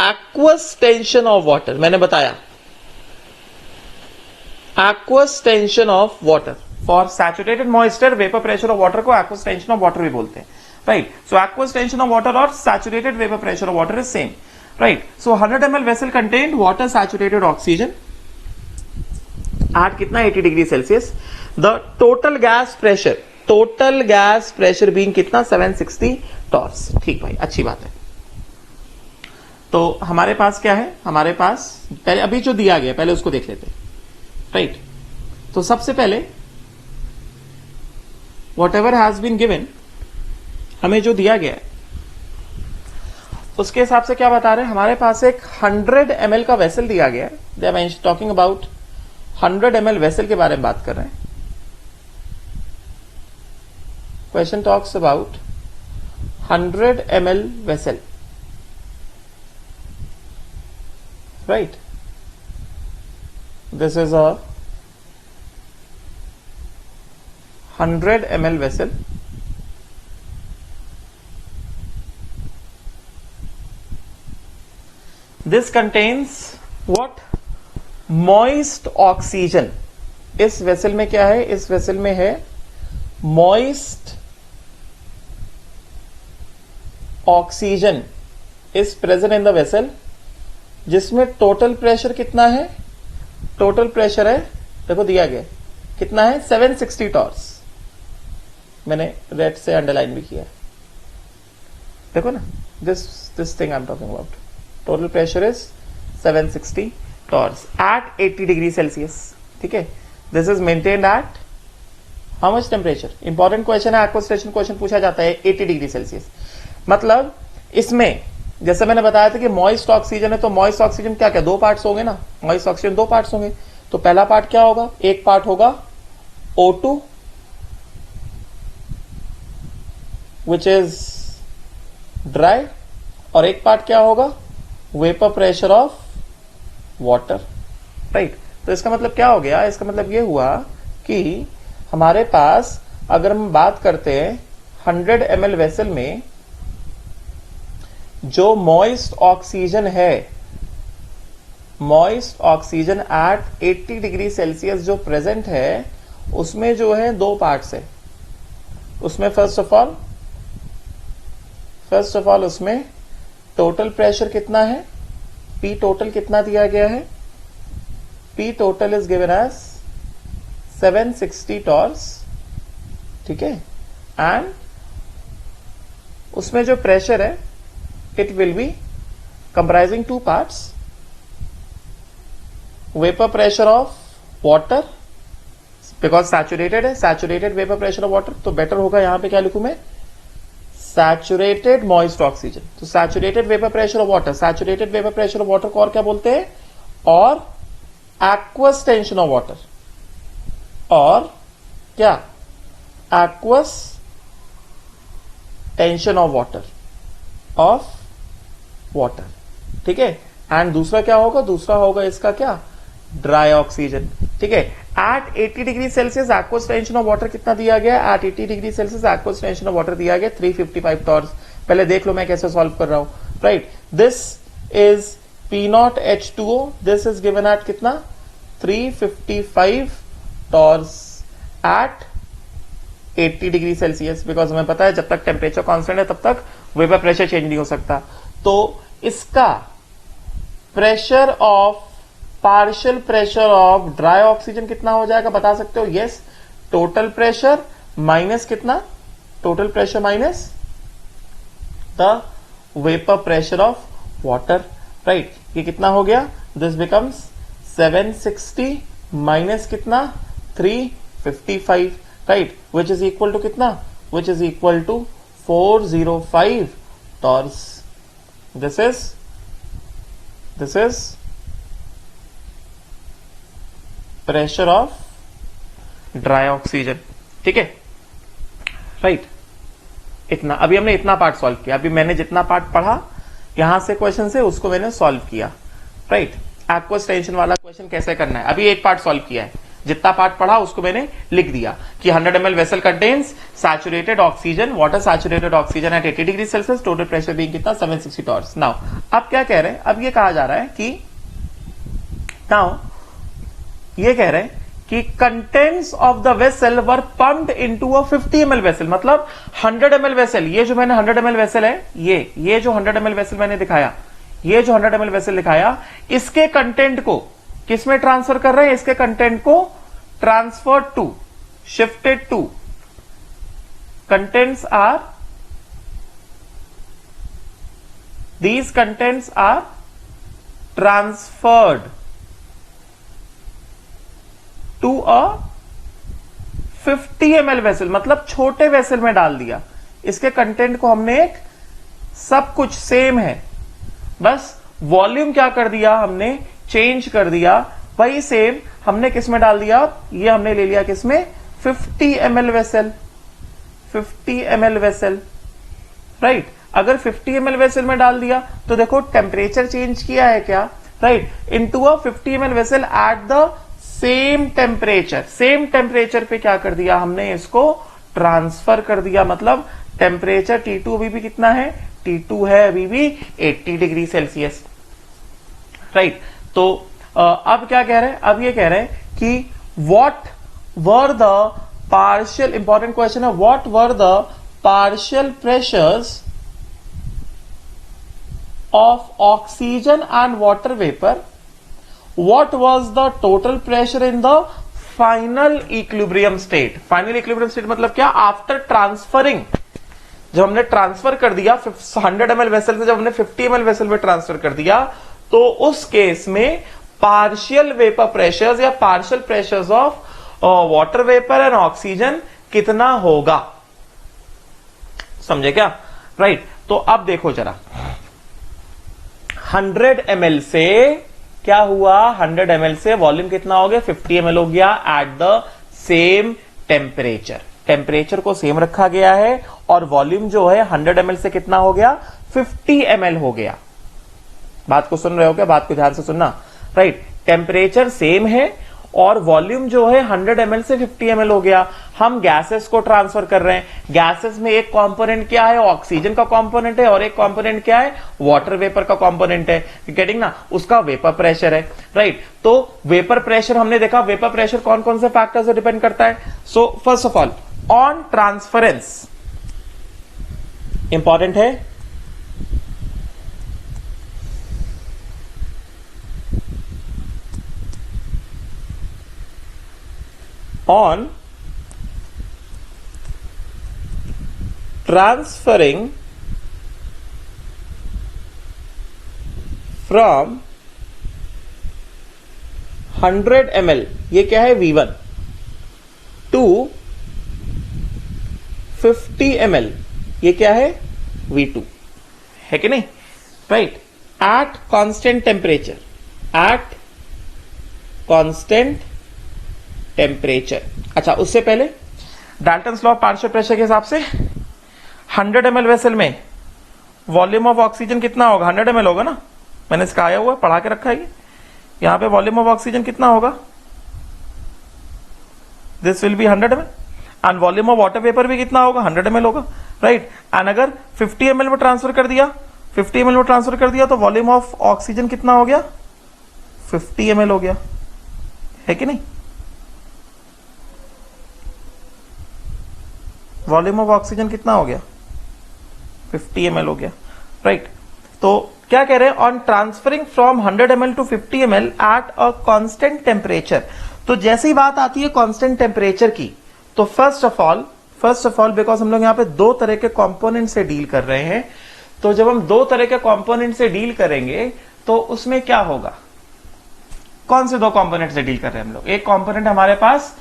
aqueous tension of water. मैंने बताया aqueous tension of water. for saturated moist air vapor pressure of water को aqueous tension of water भी बोलते हैं. right. so aqueous tension of water और saturated vapor pressure of water is same. right. so 100 ml vessel contained water saturated oxygen at कितना? 80 degree Celsius. the total gas pressure being कितना? 760 torrs. ठीक भाई, अच्छी बात है. तो हमारे पास क्या है? हमारे पास पहले अभी जो दिया गया पहले उसको देख लेते हैं. राइट. तो सबसे पहले whatever has been given, हमें जो दिया गया है उसके हिसाब से क्या बता रहे हैं? हमारे पास एक 100 ml का वेसल दिया गया है. They are talking about 100 ml vessel के बारे में बात कर रहे हैं. Question talks about 100 ml vessel. right? This is a 100 ml vessel. This contains what? Moist oxygen. इस वेसल में क्या है? इस वेसल में है moist oxygen is present in the vessel, जिसमें टोटल प्रेशर कितना है? टोटल प्रेशर है, देखो दिया गया कितना है? 760 टॉर्स. मैंने रेड से अंडरलाइन भी किया है, देखो ना. This thing I am talking about. Total pressure is 760 torrs at 80 degree Celsius. ठीक है, this is maintained at how much temperature? Important question है, एक्वास्टेशन क्वेश्चन पूछा जाता है. 80 डिग्री सेल्सियस. मतलब इसमें जैसे मैंने बताया था कि मॉइस्ट ऑक्सीजन है, तो मॉइस्ट ऑक्सीजन क्या क्या? दो पार्ट्स होंगे ना. मॉइस्ट ऑक्सीजन दो पार्ट्स होंगे. तो पहला पार्ट क्या होगा? एक पार्ट होगा O2 विच इज ड्राई, और एक पार्ट क्या होगा? Vapour pressure of water. Right. तो इसका मतलब क्या हो गया? इसका मतलब ये हुआ कि हमारे पास अगर हम बात करते हैं 100 ml वेसल में जो मॉइस्ट ऑक्सीजन है, moist oxygen at 80 degree Celsius जो प्रेजेंट है, उसमें जो है दो पार्ट्स है. उसमें फर्स्ट ऑफ ऑल उसमें टोटल प्रेशर कितना है? P टोटल कितना दिया गया है? P total is given as 760 torrs. ठीक है. एंड उसमें जो प्रेशर है, it will be comprising to parts. Vapour pressure of water, because saturated है, saturated vapour pressure of water. तो बेटर होगा यहां पे क्या लिखूं मैं? Saturated moist oxygen. तो saturated vapour pressure of water, saturated vapour pressure of water को और क्या बोलते हैं? और एक्वस टेंशन ऑफ वाटर, और क्या? Aqueous tension of water. ठीक है. एंड दूसरा क्या होगा? दूसरा होगा इसका क्या? Dry oxygen. ठीक है. At 80 degree Celsius aqueous tension of water कितना दिया गया? At 80 degree Celsius aqueous tension of water दिया गया 355 टॉर्स. पहले देख लो मैं कैसे सॉल्व कर रहा हूं. Right. This is P0H2O. This is given at कितना? 355 torrs at 80 degree Celsius. Because हमें पता है जब तक टेम्परेचर कांस्टेंट है तब तक वेपर प्रेशर चेंज नहीं हो सकता. तो इसका pressure of, partial pressure of dry oxygen कितना हो जाएगा? बता सकते हो? यस. टोटल प्रेशर माइनस कितना? Total pressure minus the vapour pressure of water. Right. ये कितना हो गया? दिस बिकम्स 760 माइनस कितना? 355. Right. Which is equal to कितना? Which is equal to 405 torrs. This is pressure of dry oxygen. ठीक है. Right. इतना अभी हमने इतना पार्ट सॉल्व किया. अभी मैंने जितना पार्ट पढ़ा यहां से क्वेश्चन से, उसको मैंने सॉल्व किया. राइट. एक्वस टेंशन वाला क्वेश्चन कैसे करना है, अभी एक पार्ट सॉल्व किया है. जितना पार्ट पढ़ा उसको मैंने लिख दिया कि 100 ml vessel contains saturated oxygen, water saturated oxygen at 80 degree Celsius, total pressure being कितना? 760 टॉर्स. नाउ अब क्या कह रहे हैं? अब ये कहा जा रहा है कि नाउ ये कह रहे हैं कि contents of the vessel were pumped into a 50 ml vessel. मतलब 100 ml वेसल, ये जो मैंने 100 ml वेसल है, ये जो 100 ml वेसल मैंने दिखाया, ये जो 100 ml वेसल दिखाया, इसके कंटेंट को किसमें ट्रांसफर कर रहे हैं? इसके कंटेंट को transfer to, shifted to, contents are, these contents are transferred to a 50 ml vessel. मतलब छोटे वेसल में डाल दिया. इसके कंटेंट को हमने एक, सब कुछ सेम है, बस वॉल्यूम क्या कर दिया हमने? चेंज कर दिया. वही सेम हमने किस में डाल दिया? ये हमने ले लिया किसमें? 50 ml vessel. 50 ml vessel. Right. अगर 50 ml वेसल में डाल दिया तो देखो टेम्परेचर चेंज किया है क्या? Right, into a 50 ml vessel at the same temperature. Same temperature पे क्या कर दिया हमने, इसको ट्रांसफर कर दिया। मतलब टेम्परेचर T2 अभी भी कितना है, T2 है अभी भी 80 डिग्री सेल्सियस, राइट। तो अब क्या कह रहे हैं, अब ये कह रहे हैं कि what were the partial, important question है, what were the partial pressures of oxygen and water vapor, what was the total pressure in the final equilibrium state। final equilibrium state मतलब क्या, आफ्टर ट्रांसफरिंग, जब हमने transfer कर दिया 100 ml vessel से, जब हमने 50 ml वेसल में ट्रांसफर कर दिया, तो उस केस में पार्शियल वेपर प्रेशर्स या partial pressures of water vapour and oxygen कितना होगा, समझे क्या, राइट। तो अब देखो जरा, 100 ml से क्या हुआ, 100 ml से वॉल्यूम कितना हो गया, 50 ml हो गया at the same temperature. Temperature को सेम रखा गया है और वॉल्यूम जो है 100 ml से कितना हो गया, 50 ml हो गया। बात को सुन रहे हो क्या, बात को ध्यान से सुनना, राइट। टेम्परेचर सेम है और वॉल्यूम जो है 100 ml से 50 ml हो गया। हम गैसेस को ट्रांसफर कर रहे हैं, गैसेस में एक कंपोनेंट क्या है, ऑक्सीजन का कंपोनेंट है, और एक कंपोनेंट क्या है, वाटर वेपर का कंपोनेंट है, गेटिंग ना, उसका वेपर प्रेशर है, राइट। तो वेपर प्रेशर हमने देखा, वेपर प्रेशर कौन कौन से फैक्टर से डिपेंड करता है। So first of all on transference, important है, on transferring from 100 ml, ये क्या है V1, to 50 ml, ये क्या है V2, है कि नहीं, right. At constant temperature, at constant temperature. अच्छा, उससे पहले Dalton's law of partial pressure के हिसाब से 100 ml वेसल में वॉल्यूम ऑफ ऑक्सीजन कितना होगा, 100 ml होगा ना, मैंने इसका आया हुआ पढ़ा के रखा है, यहां पे वॉल्यूम ऑफ ऑक्सीजन कितना होगा, this will B 100 ml, and volume of water vapour भी कितना होगा, 100 ml होगा, राइट। एंड अगर 50 ml में ट्रांसफर कर दिया, 50 ml में ट्रांसफर कर दिया, तो वॉल्यूम ऑफ ऑक्सीजन कितना हो गया, 50 ml हो गया, है कि नहीं। वॉल्यूम ऑफ ऑक्सीजन कितना हो गया, 50 ml हो गया, राइट। तो क्या कह रहे हैं, on transferring from 100 ml to 50 ml at a constant temperature. तो जैसे ही बात आती है कांस्टेंट टेम्परेचर की, तो फर्स्ट ऑफ ऑल बिकॉज हम लोग यहां पे दो तरह के कंपोनेंट से डील कर रहे हैं, तो जब हम दो तरह के कंपोनेंट से डील करेंगे तो उसमें क्या होगा, कौन से दो कंपोनेंट से डील कर रहे हैं हम लोग, एक कंपोनेंट हमारे पास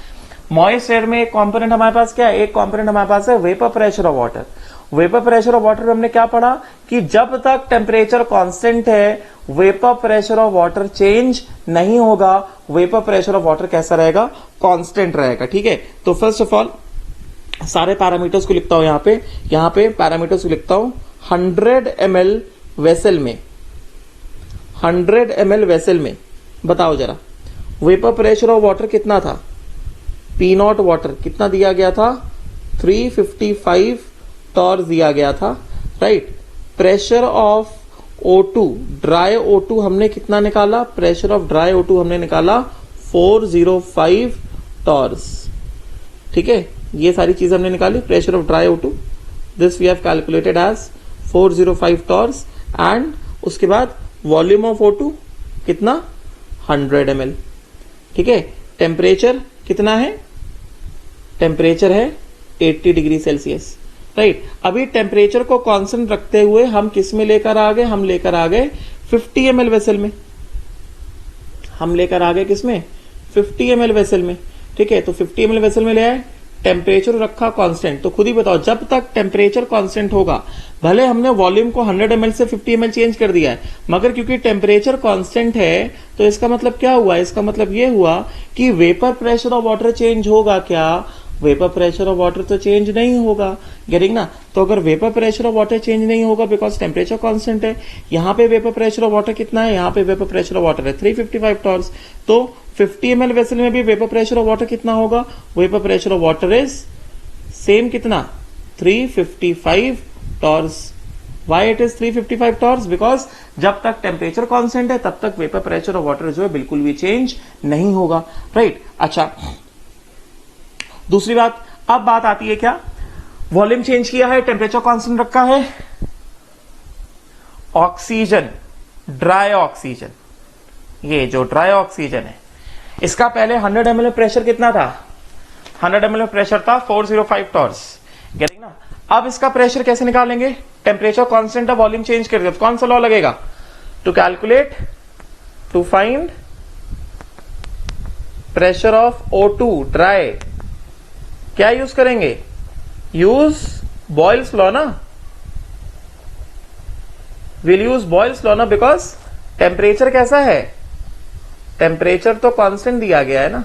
मॉइस्ट एयर में, एक कंपोनेंट हमारे पास क्या है, एक कंपोनेंट हमारे पास है vapour pressure of water. Vapour pressure of water में हमने क्या पढ़ा कि जब तक टेम्परेचर कांस्टेंट है, vapour pressure of water change नहीं होगा, वेपर प्रेशर ऑफ वाटर कैसा रहेगा, कांस्टेंट रहेगा, ठीक है। तो फर्स्ट ऑफ ऑल सारे पैरामीटर्स को लिखता हूं, यहां पे पैरामीटर्स को लिखता हूं। 100 ml वेसल में, 100 ml वेसल में बताओ जरा वेपर प्रेशर ऑफ वाटर कितना था, पी नॉट वाटर कितना दिया गया था, 355 टॉर्स दिया गया था, right. Pressure of O2, dry O2 हमने कितना निकाला, प्रेशर ऑफ ड्राई O2 हमने निकाला 405 टॉर्स, ठीक है। ये सारी चीज हमने निकाली, pressure of dry O2, this we have calculated as 405 torrs, and उसके बाद वॉल्यूम ऑफ O2 कितना, 100 ml, ठीक है। टेम्परेचर कितना है, टेम्परेचर है 80 डिग्री सेल्सियस, राइट। अभी टेम्परेचर को कांस्टेंट रखते हुए हम किस में लेकर आ गए, हम लेकर आ गए 50 ml वेसल में, हम लेकर आ गए किसमें, 50 ml वेसल में, ठीक है। तो 50 ml वेसल में ले आए, टेम्परेचर रखा कांस्टेंट। तो खुद ही बताओ, जब तक टेम्परेचर कांस्टेंट होगा, भले हमने वॉल्यूम को 100 ml से 50 ml चेंज कर दिया है, मगर क्योंकि टेम्परेचर कांस्टेंट है, तो इसका मतलब क्या हुआ, इसका मतलब ये हुआ कि vapour pressure of water change होगा क्या, वेपर प्रेशर ऑफ वाटर तो चेंज नहीं होगा। गेटिंग ना? तो अगर vapour pressure of water change नहीं होगा बिकॉज टेम्परेचर कांस्टेंट है, यहाँ पे वेपर प्रेशर ऑफ वाटर कितना है, यहाँ पे वेपर प्रेशर ऑफ वाटर है 355 टॉर्स, तो 50 ml वेसल में भी वेपर प्रेशर ऑफ वाटर कितना होगा, vapour pressure of water is same कितना 355 torques. Why it is 355 torques? Because जब तक टेम्परेचर कांस्टेंट है तब तक वेपर प्रेशर ऑफ वाटर जो है बिल्कुल भी चेंज नहीं होगा, राइट। अच्छा, दूसरी बात, अब बात आती है क्या, वॉल्यूम चेंज किया है, टेम्परेचर कांस्टेंट रखा है, ऑक्सीजन, ड्राई ऑक्सीजन, ये जो ड्राई ऑक्सीजन है इसका पहले 100 ml में प्रेशर कितना था, 100 ml में प्रेशर था 405 टॉर्स। गेटिंग ना? अब इसका प्रेशर कैसे निकालेंगे, टेम्परेचर कांस्टेंट है, वॉल्यूम चेंज कर दिया, तो कौन सा लॉ लगेगा, to calculate, to find pressure of O2 dry, क्या यूज करेंगे, यूज बॉयल्स लॉ ना, विल यूज बॉयल्स लॉ ना, बिकॉज टेम्परेचर कैसा है, टेम्परेचर तो कांस्टेंट दिया गया है ना।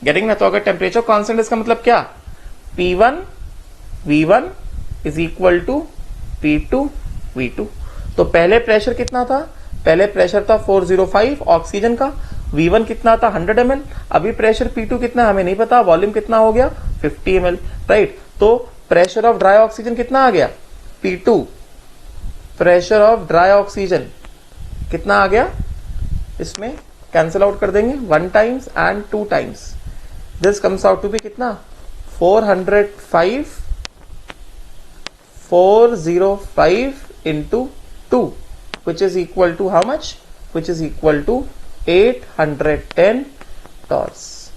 गेटिंग ना? तो अगर टेम्परेचर कांस्टेंट इसका मतलब क्या, P1 V1 is equal to P2 V2। तो पहले प्रेशर कितना था, पहले प्रेशर था 405 ऑक्सीजन का, V1 कितना था 100 ml, अभी प्रेशर P2 कितना हमें नहीं पता, वॉल्यूम कितना हो गया 50 ml, राइट। तो प्रेशर ऑफ ड्राई ऑक्सीजन कितना आ गया, P2, pressure of dry oxygen कितना आ गया, इसमें कैंसिल आउट कर देंगे 1 times and 2 times, this comes out to be कितना 405 into 2 which is equal to how much, which is equal to 810 torrs.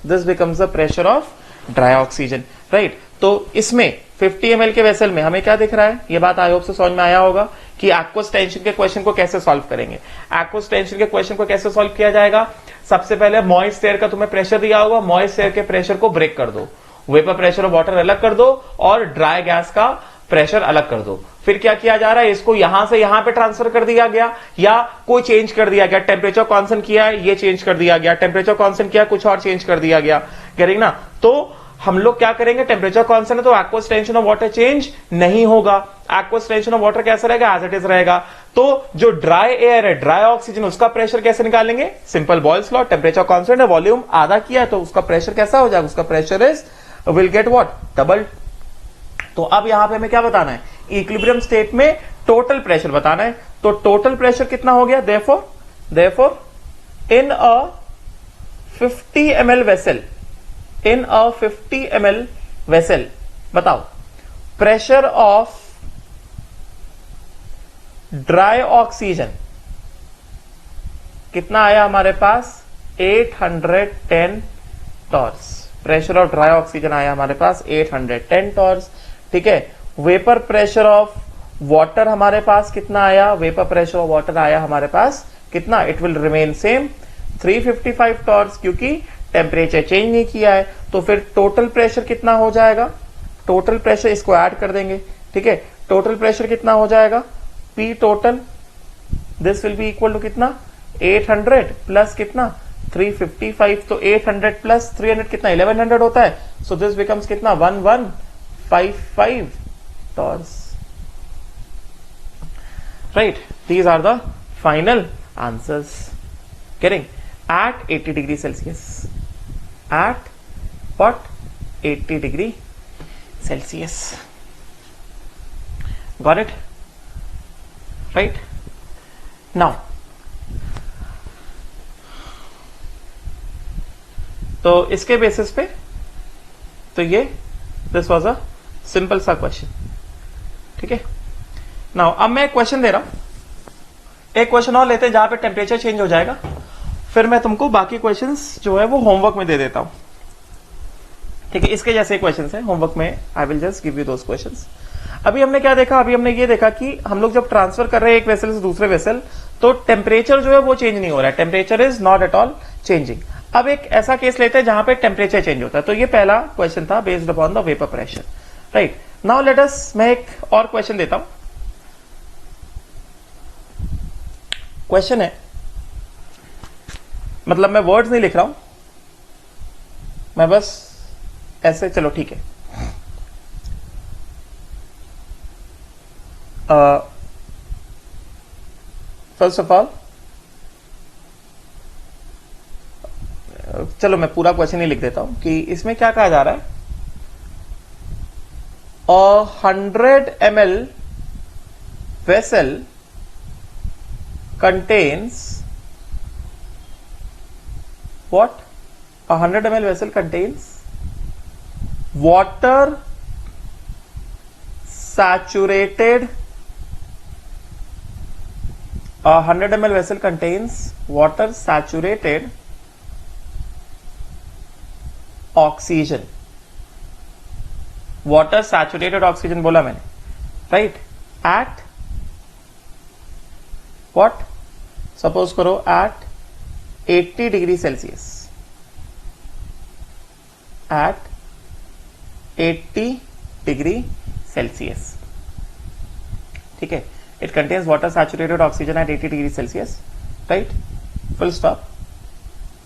This becomes the pressure of dry oxygen, right? तो इसमें 50 ml के vessel में हमें क्या दिख रहा है, ये बात आई होप से समझ में आया होगा कि एक्वस टेंशन के क्वेश्चन को कैसे सॉल्व करेंगे। एक्वस टेंशन के क्वेश्चन को कैसे सॉल्व किया जाएगा, सबसे पहले मॉइस्ट एयर का तुम्हें प्रेशर दिया होगा, मॉइस्ट एयर के प्रेशर को ब्रेक कर दो, वेपर प्रेशर ऑफ वाटर अलग कर दो और ड्राई गैस का प्रेशर अलग कर दो। फिर क्या किया जा रहा है, इसको यहां से यहां पे ट्रांसफर कर दिया गया या कोई चेंज कर दिया गया, टेम्परेचर कांस्टेंट किया है ये चेंज कर दिया गया, टेम्परेचर कांस्टेंट किया कुछ और चेंज कर दिया गया, करेंगे ना। तो हम लोग क्या करेंगे, टेम्परेचर कांस्टेंट है तो aqueous tension of water change नहीं होगा, एक्वस टेंशन ऑफ वाटर कैसा रहेगा, एज इट इज रहेगा। तो जो ड्राई एयर है, ड्राई ऑक्सीजन, उसका प्रेशर कैसे निकालेंगे, simple Boyle's law, temperature constant है, वॉल्यूम आधा किया है तो उसका प्रेशर कैसा हो जाएगा, उसका pressure is will get what, double. तो अब यहां पे हमें क्या बताना है, इक्विलिब्रियम स्टेट में टोटल प्रेशर बताना है। तो टोटल प्रेशर कितना हो गया, therefore in a 50 ml vessel, in a 50 ml vessel, बताओ प्रेशर ऑफ ड्राई ऑक्सीजन कितना आया हमारे पास, 810 torques. Pressure of dry oxygen आया हमारे पास 810 टॉर्स, ठीक है। वेपर प्रेशर ऑफ वाटर हमारे पास कितना आया, वेपर प्रेशर ऑफ वाटर आया हमारे पास कितना, it will remain same 355 torques, क्योंकि टेम्परेचर चेंज नहीं किया है। तो फिर टोटल प्रेशर कितना हो जाएगा, टोटल प्रेशर इसको ऐड कर देंगे, ठीक है। टोटल प्रेशर कितना हो जाएगा, P total, this will be equal to कितना 800 प्लस कितना 355, तो 800 प्लस 300 कितना 1100 होता है। सो दिस बिकम्स कितना 1155 torrs, right. These are the final answers, getting at 80 degree Celsius, at what 80 degree Celsius, got it, right? Now तो इसके बेसिस पे तो ये दिस वाज अ सिंपल सा क्वेश्चन, ठीक है। नाउ अब मैं एक क्वेश्चन दे रहा हूं, एक क्वेश्चन और लेते हैं जहां पे टेम्परेचर चेंज हो जाएगा, फिर मैं तुमको बाकी क्वेश्चंस जो है वो होमवर्क में दे देता हूं, ठीक है। इसके जैसे क्वेश्चंस हैं होमवर्क में, I will just give you those questions. अभी हमने क्या देखा, अभी हमने ये देखा कि हम लोग जब ट्रांसफर कर रहे हैं एक वेसल से दूसरे वेसल, तो टेम्परेचर जो है वो चेंज नहीं हो रहा है, temperature is not at all changing. अब एक ऐसा केस लेते हैं जहां पे टेम्परेचर चेंज होता है, तो ये पहला क्वेश्चन था based upon the vapour pressure, right. Now let us, मैं एक और क्वेश्चन देता हूं। क्वेश्चन है, मतलब मैं वर्ड्स नहीं लिख रहा हूं, मैं बस ऐसे, चलो ठीक है। फर्स्ट ऑफ ऑल, चलो मैं पूरा क्वेश्चन ही लिख देता हूं कि इसमें क्या कहा जा रहा है। 100 ml vessel contains what? 100 ml vessel contains water saturated. 100 ml vessel contains water saturated oxygen. Water saturated oxygen बोला मैंने, राइट? At what? सपोज करो at 80 degree Celsius, at 80 degree Celsius, ठीक है। It contains water saturated oxygen at 80 degree Celsius, right? Full stop.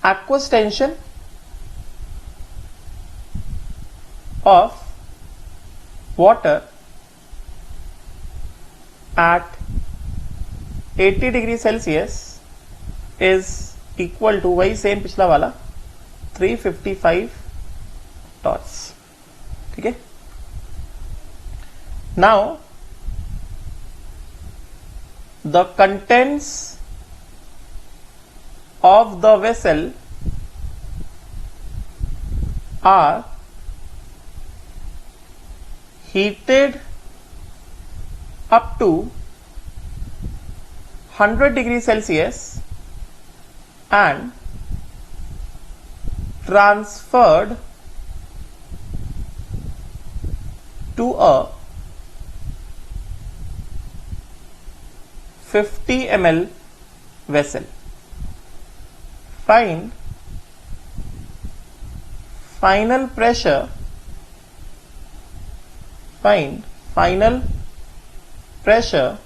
Aqueous tension of water at 80 degree Celsius is equal to, वही same पिछला वाला, 355 torts, ठीक है। Now the contents of the vessel are heated up to 100 degree Celsius and transferred to a 50 ml vessel. Find final pressure. Find final pressure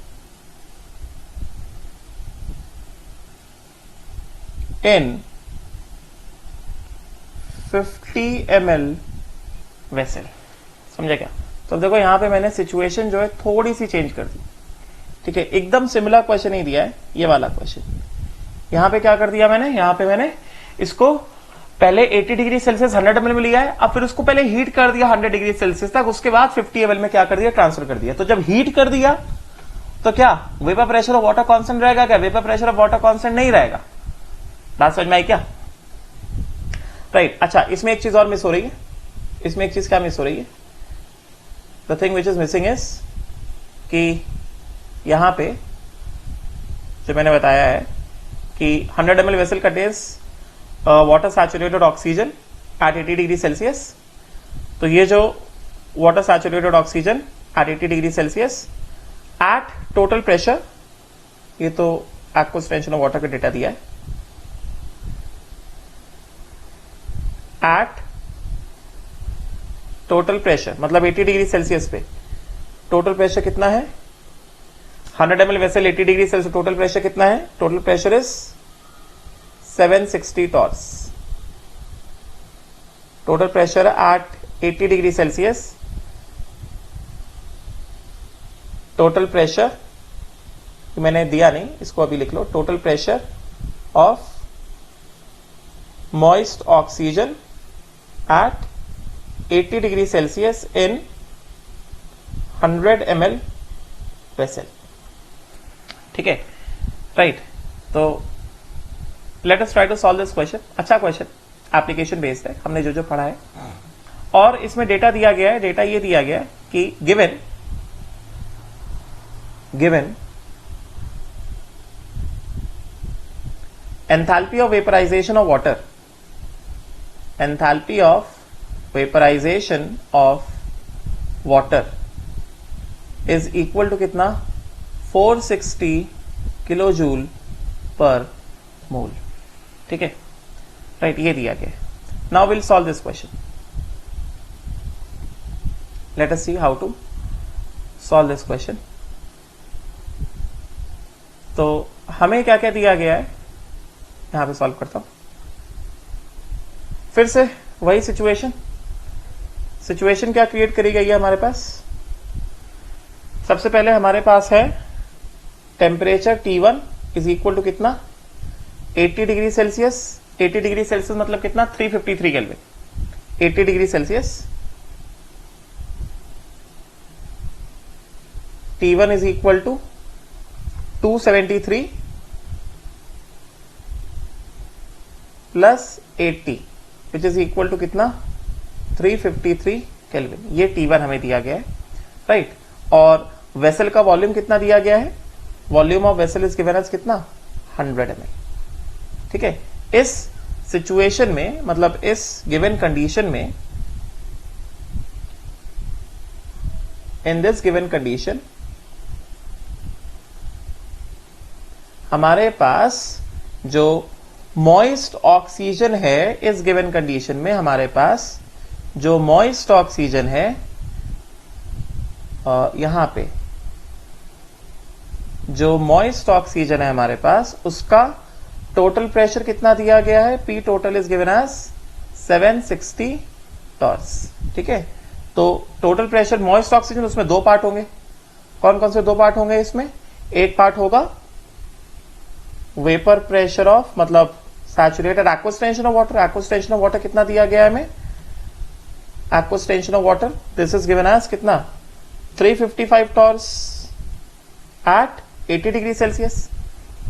in 50 ml vessel. समझा क्या? तो देखो यहां पे मैंने सिचुएशन जो है थोड़ी सी चेंज कर दी, ठीक है। एकदम सिमिलर क्वेश्चन ही दिया है ये वाला क्वेश्चन। यहां पे क्या कर दिया मैंने, यहां पे मैंने इसको पहले 80 डिग्री सेल्सियस 100 ml में लिया है, अब फिर उसको पहले हीट कर दिया 100 डिग्री सेल्सियस तक, उसके बाद 50 ml में क्या कर दिया, ट्रांसफर कर दिया। तो जब हीट कर दिया तो क्या vapour pressure of water constant रहेगा क्या? Vapour pressure of water constant नहीं रहेगा। बात समझ में आई क्या? राइट। अच्छा, इसमें एक चीज और मिस हो रही है। इसमें एक चीज क्या मिस हो रही है? The thing which is missing is कि यहां पे जो मैंने बताया है कि 100 ml vessel contains water saturated oxygen at 80 degree Celsius. तो ये जो water saturated oxygen at 80 degree Celsius at total pressure, ये तो एक्वस टेंशन ऑफ वाटर का डेटा दिया है। एट टोटल प्रेशर मतलब 80 डिग्री सेल्सियस पे टोटल प्रेशर कितना है? 100 ml vessel 80 degree Celsius, total pressure कितना है? Total pressure is 760 torrs. Total pressure at 80 degree Celsius. Total pressure मैंने दिया नहीं, इसको अभी लिख लो। Total pressure of moist oxygen at 80 degree Celsius in 100 ml vessel, ठीक है, राइट। तो let us try to solve this question. अच्छा क्वेश्चन, एप्लीकेशन बेस्ड है, हमने जो जो पढ़ा है। और इसमें डेटा दिया गया है, डेटा ये दिया गया है कि given enthalpy of vaporization of water, enthalpy of vaporization of water is equal to कितना? 460 किलो जूल पर मोल, ठीक है, राइट। ये दिया गया। Now will solve this question. Let us see how to solve this question. तो हमें क्या क्या दिया गया है, यहां पे सॉल्व करता हूं। फिर से वही सिचुएशन सिचुएशन क्या क्रिएट करी गई है हमारे पास? सबसे पहले हमारे पास है temperature T1 is equal to कितना? 80 डिग्री सेल्सियस। 80 डिग्री सेल्सियस मतलब कितना? 353 kelvin. 80 degree Celsius T1 is equal to 273 plus 80 which is equal to कितना? 353 केल्विन। ये T1 हमें दिया गया है, राइट। और वेसल का वॉल्यूम कितना दिया गया है? Volume of vessel is given as कितना? 100 ml। ठीक है। इस सिचुएशन में, मतलब इस गिवन कंडीशन में, इन दिस गिवन कंडीशन हमारे पास जो मॉइस्ट ऑक्सीजन है, इस गिवन कंडीशन में हमारे पास जो मॉइस्ट ऑक्सीजन है यहां पे जो मॉइस्ट ऑक्सीजन है हमारे पास, उसका टोटल प्रेशर कितना दिया गया है? P total is given as 760 torrs. ठीक है। तो टोटल प्रेशर मॉइस्ट ऑक्सीजन, उसमें दो पार्ट होंगे। कौन कौन से दो पार्ट होंगे इसमें? एक पार्ट होगा वेपर प्रेशर ऑफ, मतलब saturated aqueous tension of water. Aqueous tension of water कितना दिया गया है हमें? Aqueous tension of water this is given as कितना? 355 torrs at 80 degree Celsius.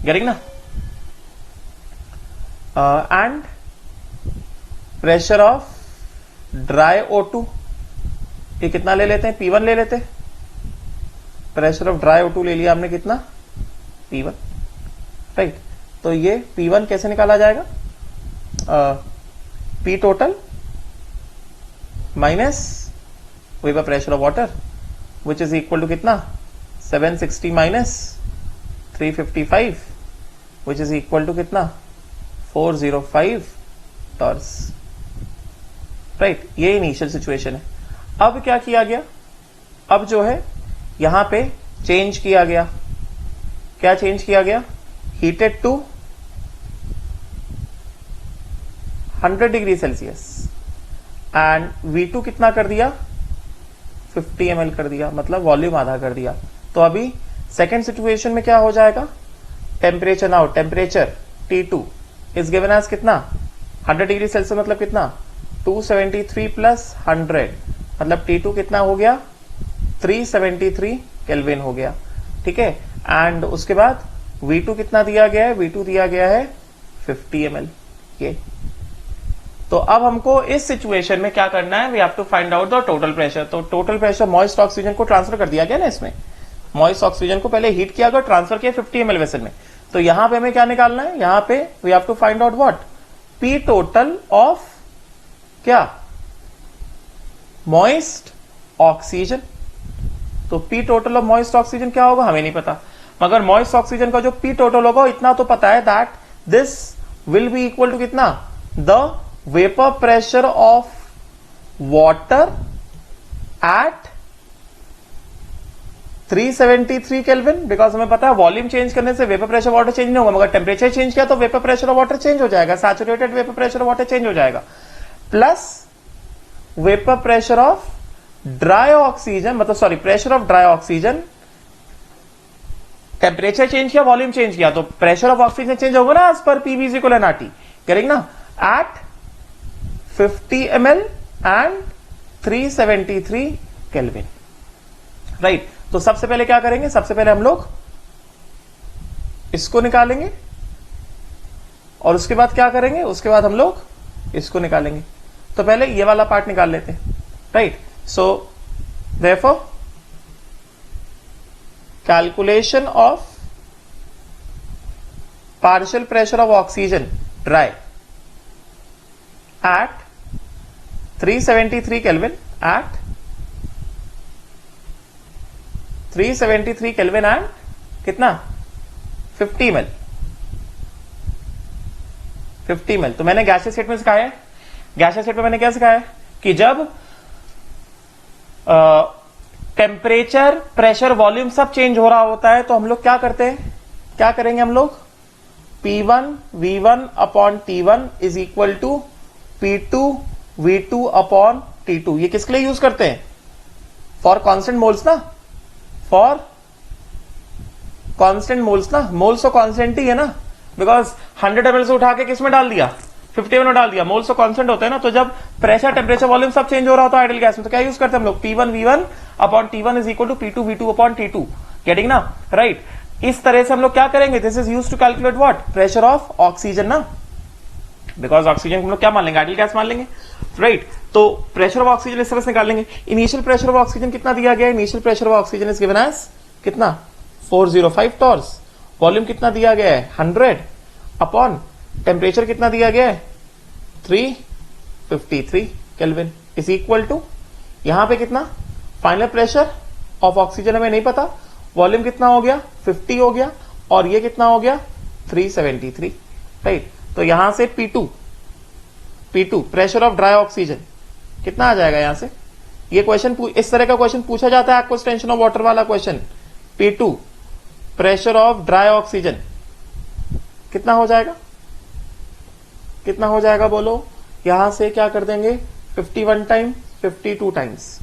Getting ना? And pressure of dry O2 ये कितना ले लेते हैं? P1 ले लेते हैं। प्रेशर ऑफ ड्राई O2 ले लिया हमने, कितना? P1, right. तो ये P1 कैसे निकाला जाएगा? P total minus vapour pressure of water which is equal to कितना? 760 minus 355 which is equal to कितना? 405 टॉर्स, राइट। ये इनिशियल सिचुएशन है। अब क्या किया गया? अब जो है यहां पे चेंज किया गया। क्या चेंज किया गया? Heated to 100 degree Celsius and V2 कितना कर दिया? 50 ml कर दिया, मतलब वॉल्यूम आधा कर दिया। तो अभी सेकेंड सिचुएशन में क्या हो जाएगा? Temperature now, temperature T2 is given as कितना? 100 डिग्री सेल्सियस मतलब कितना? 273 प्लस 100 मतलब T2 कितना हो गया? 373 केल्विन हो गया। ठीक है। एंड उसके बाद V2 कितना दिया गया है? V2 दिया गया है 50 ml। ये तो अब हमको इस सिचुएशन में क्या करना है? We have to find out the total pressure. तो टोटल प्रेशर मॉइस्ट ऑक्सीजन को ट्रांसफर कर दिया गया ना, इसमें मॉइस्ट ऑक्सीजन को पहले हीट किया गया, ट्रांसफर किया 50 ml वेसल में। तो यहां पे हमें क्या निकालना है? यहां पे we have to find out what? P total of क्या? Moist oxygen. तो P total of moist oxygen क्या होगा? हमें नहीं पता, मगर मॉइस्ट ऑक्सीजन का जो P टोटल होगा इतना तो पता है, that this will be equal to कितना? The vapour pressure of water at 373 kelvin. Because हमें पता है वॉल्यूम चेंज करने से वेपर प्रेशर वाटर चेंज नहीं होगा, मगर टेम्परेचर चेंज किया तो vapour pressure of water change हो जाएगा, saturated vapour pressure of water change हो जाएगा, plus vapour pressure of dry oxygen, मतलब sorry pressure of dry oxygen. Temperature change किया, वॉल्यूम चेंज किया, तो प्रेशर ऑफ ऑक्सीजन चेंज होगा ना एज पर PV is equal to RT। करेंगे ना? At 50 ml and 373 kelvin, right. तो सबसे पहले क्या करेंगे? सबसे पहले हम लोग इसको निकालेंगे और उसके बाद क्या करेंगे? उसके बाद हम लोग इसको निकालेंगे। तो पहले ये वाला पार्ट निकाल लेते हैं, right. So therefore calculation of partial pressure of oxygen dry at 373 Kelvin at 373 Kelvin and कितना? 50 ml। 50 ml। तो मैंने गैसियस स्टेट में सिखाया है। गैसियस स्टेट में मैंने क्या सिखाया है कि जब टेम्परेचर, प्रेशर, वॉल्यूम सब चेंज हो रहा होता है तो हम लोग क्या करते हैं? क्या करेंगे हम लोग? P1 V1 upon T1 is equal to P2 V2 upon T2। ये किसके लिए यूज करते हैं? फॉर कांस्टेंट मोल्स ना, फॉर कांस्टेंट मोल्स ना, मोल्स तो कांस्टेंट ही है ना, बिकॉज 100 ml से उठा के किसमें डाल दिया? 50 में डाल दिया। मोल्स तो कांस्टेंट होते हैं ना, तो जब प्रेशर, टेम्परेचर, वॉल्यूम सब चेंज हो रहा होता है आइडियल गैस में, तो क्या यूज करते हैं हम लोग? P1 V1 upon T1 is equal to P2 V2 upon T2। Getting ना? राइट। इस तरह से हम लोग क्या करेंगे? This is use to calculate what? Pressure of oxygen ना, बिकॉज ऑक्सीजन हम लोग क्या मान लेंगे? आइडियल गैस मान लेंगे, राइट। तो प्रेशर ऑफ ऑक्सीजन इस तरह से निकालेंगे। इनिशियल प्रेशर ऑफ ऑक्सीजन कितना दिया गया है? Initial pressure of oxygen is given as कितना? 405 टॉर्स। वॉल्यूम कितना दिया गया है? 100 अपॉन टेम्परेचर कितना दिया गया है? 353 केल्विन इज इक्वल टू, यहां पे कितना? फाइनल प्रेशर ऑफ ऑक्सीजन हमें नहीं पता, वॉल्यूम कितना हो गया? 50 हो गया, और ये कितना हो गया? 373, राइट। तो यहां से P2 pressure of dry oxygen कितना आ जाएगा यहां से? ये क्वेश्चन, इस तरह का क्वेश्चन पूछा जाता है एक्वस टेंशन ऑफ वाटर वाला question. P2 pressure of dry oxygen कितना हो जाएगा? कितना हो जाएगा बोलो? यहां से क्या कर देंगे? 51 टाइम 52 टाइम्स,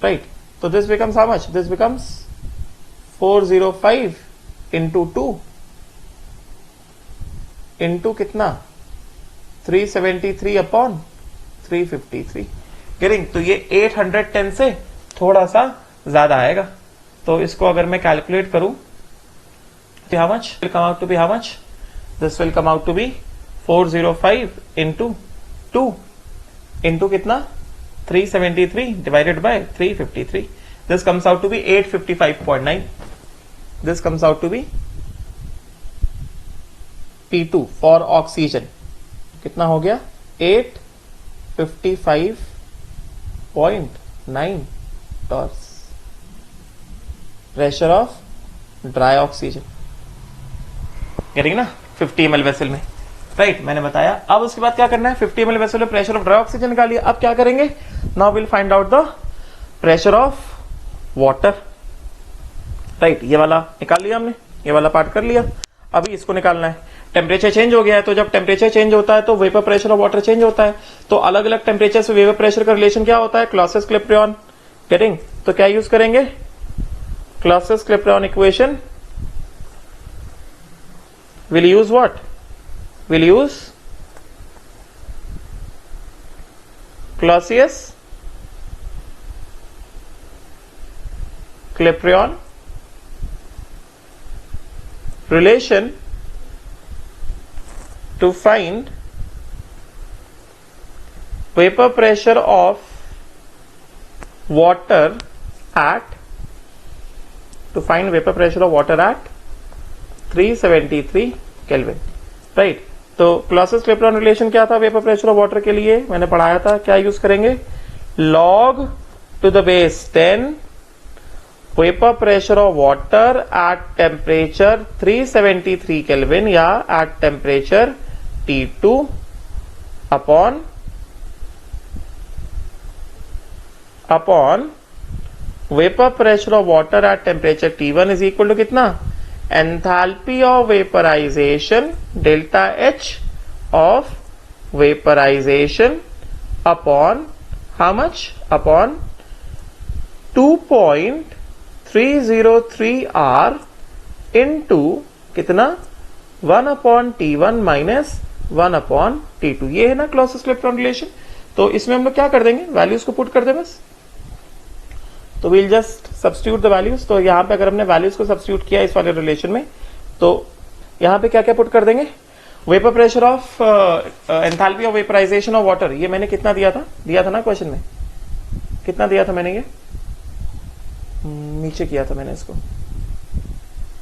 राइट। तो this becomes how much? This becomes 405 into 2 into कितना? 373 अपॉन 353। गेटिंग? तो ये 810 से थोड़ा सा ज्यादा आएगा। तो इसको अगर मैं कैलकुलेट करूं, how much will come out to be? How much? This will come out to be 405 into 2 into कितना? 373 divided by 353. This comes out to be 855.9. This comes out to be P2 for oxygen. कितना हो गया? 855.9 torques pressure of dry oxygen. Getting ना? 50 ml vessel में, right. मैंने बताया। अब उसके बाद क्या करना है? 50 ml वेसल में प्रेशर ऑफ ड्राई ऑक्सीजन निकालिए। अब क्या करेंगे? Now will find out the pressure of water, right. ये वाला निकाल लिया हमने, ये वाला पार्ट कर लिया। अभी इसको निकालना है। टेम्परेचर चेंज हो गया है, तो जब टेम्परेचर चेंज होता है तो vapour pressure of water change होता है। तो अलग अलग टेम्परेचर से वेपर प्रेशर का रिलेशन क्या होता है? क्लॉसियस-क्लैपेरॉन। गेटिंग? तो क्या यूज करेंगे? Clausius-Clapeyron equation. Will use what? Will use Clausius-Clapeyron relation to find vapor pressure of water at 373 kelvin, right. तो क्लॉसियस-क्लैपेरॉन रिलेशन क्या था वेपर प्रेशर ऑफ वाटर के लिए? मैंने पढ़ाया था। क्या यूज करेंगे? log to the base 10 vapour pressure of water at temperature 373 kelvin या at temperature T2 upon vapour pressure of water at temperature T1 is equal to कितना? enthalpy of vaporization delta H of vaporization upon how much? Upon 2.303 R into कितना? 1 upon T1 minus 1 upon T2। ये है ना Clausius-Clapeyron relation. तो इसमें हम लोग क्या कर देंगे? वैल्यूज को पुट कर दे बस। तो we'll just substitute the values. तो यहां पे अगर हमने वैल्यूज को सब्स्टिट्यूट किया इस वाले रिलेशन में, तो यहां पे क्या क्या पुट कर देंगे? Vapour pressure of enthalpy of vaporization of water, ये मैंने कितना दिया था ना क्वेश्चन में? कितना दिया था मैंने? ये नीचे किया था मैंने इसको।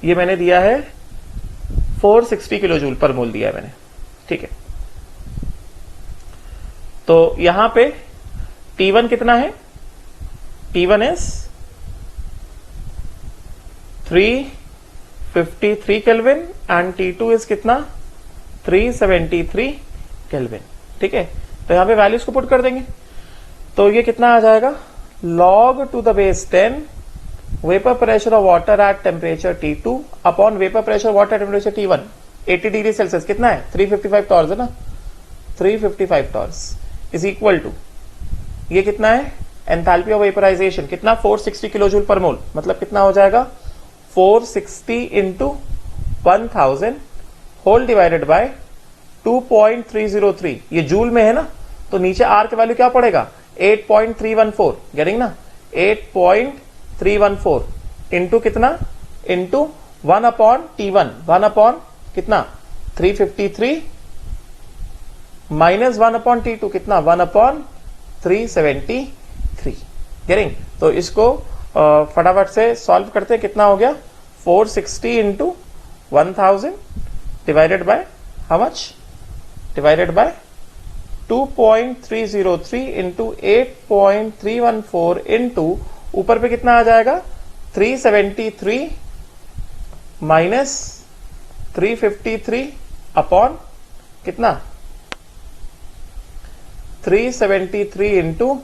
ये मैंने दिया है 460 किलो जूल पर मोल दिया है मैंने, ठीक है। तो यहां पे T1 कितना है? T1 is 353 kelvin and T2 is कितना? 373 केल्विन, ठीक है। तो यहां पे वैल्यूज को पुट कर देंगे। तो ये कितना आ जाएगा? log to the base 10 vapour pressure of water at temperature T2 upon vapour pressure water temperature T1 80 degree Celsius कितना है? 355 टॉर्स है ना, 355 टॉर्स इज इक्वल टू ये कितना है एंथैल्पी ऑफ वेपराइजेशन, कितना 460 किलो जूल पर मोल, मतलब कितना हो जाएगा 460 इंटू 1000 होल डिवाइडेड बाय 2.303, ये जूल में है ना, तो नीचे आर के वैल्यू क्या पड़ेगा 8.314, गेटिंग ना 8.314 इंटू कितना, इंटू 1 अपॉन T1, 1 अपॉन कितना 353 माइनस 1 अपॉन T2 कितना 1 अपॉन 373, गेटिंग। तो इसको फटाफट से सॉल्व करते हैं, कितना हो गया 460 into 1000 divided by how much, divided by 2.303 into 8.314 into ऊपर पे कितना आ जाएगा 373 माइनस 353 अपॉन कितना 373 इंटू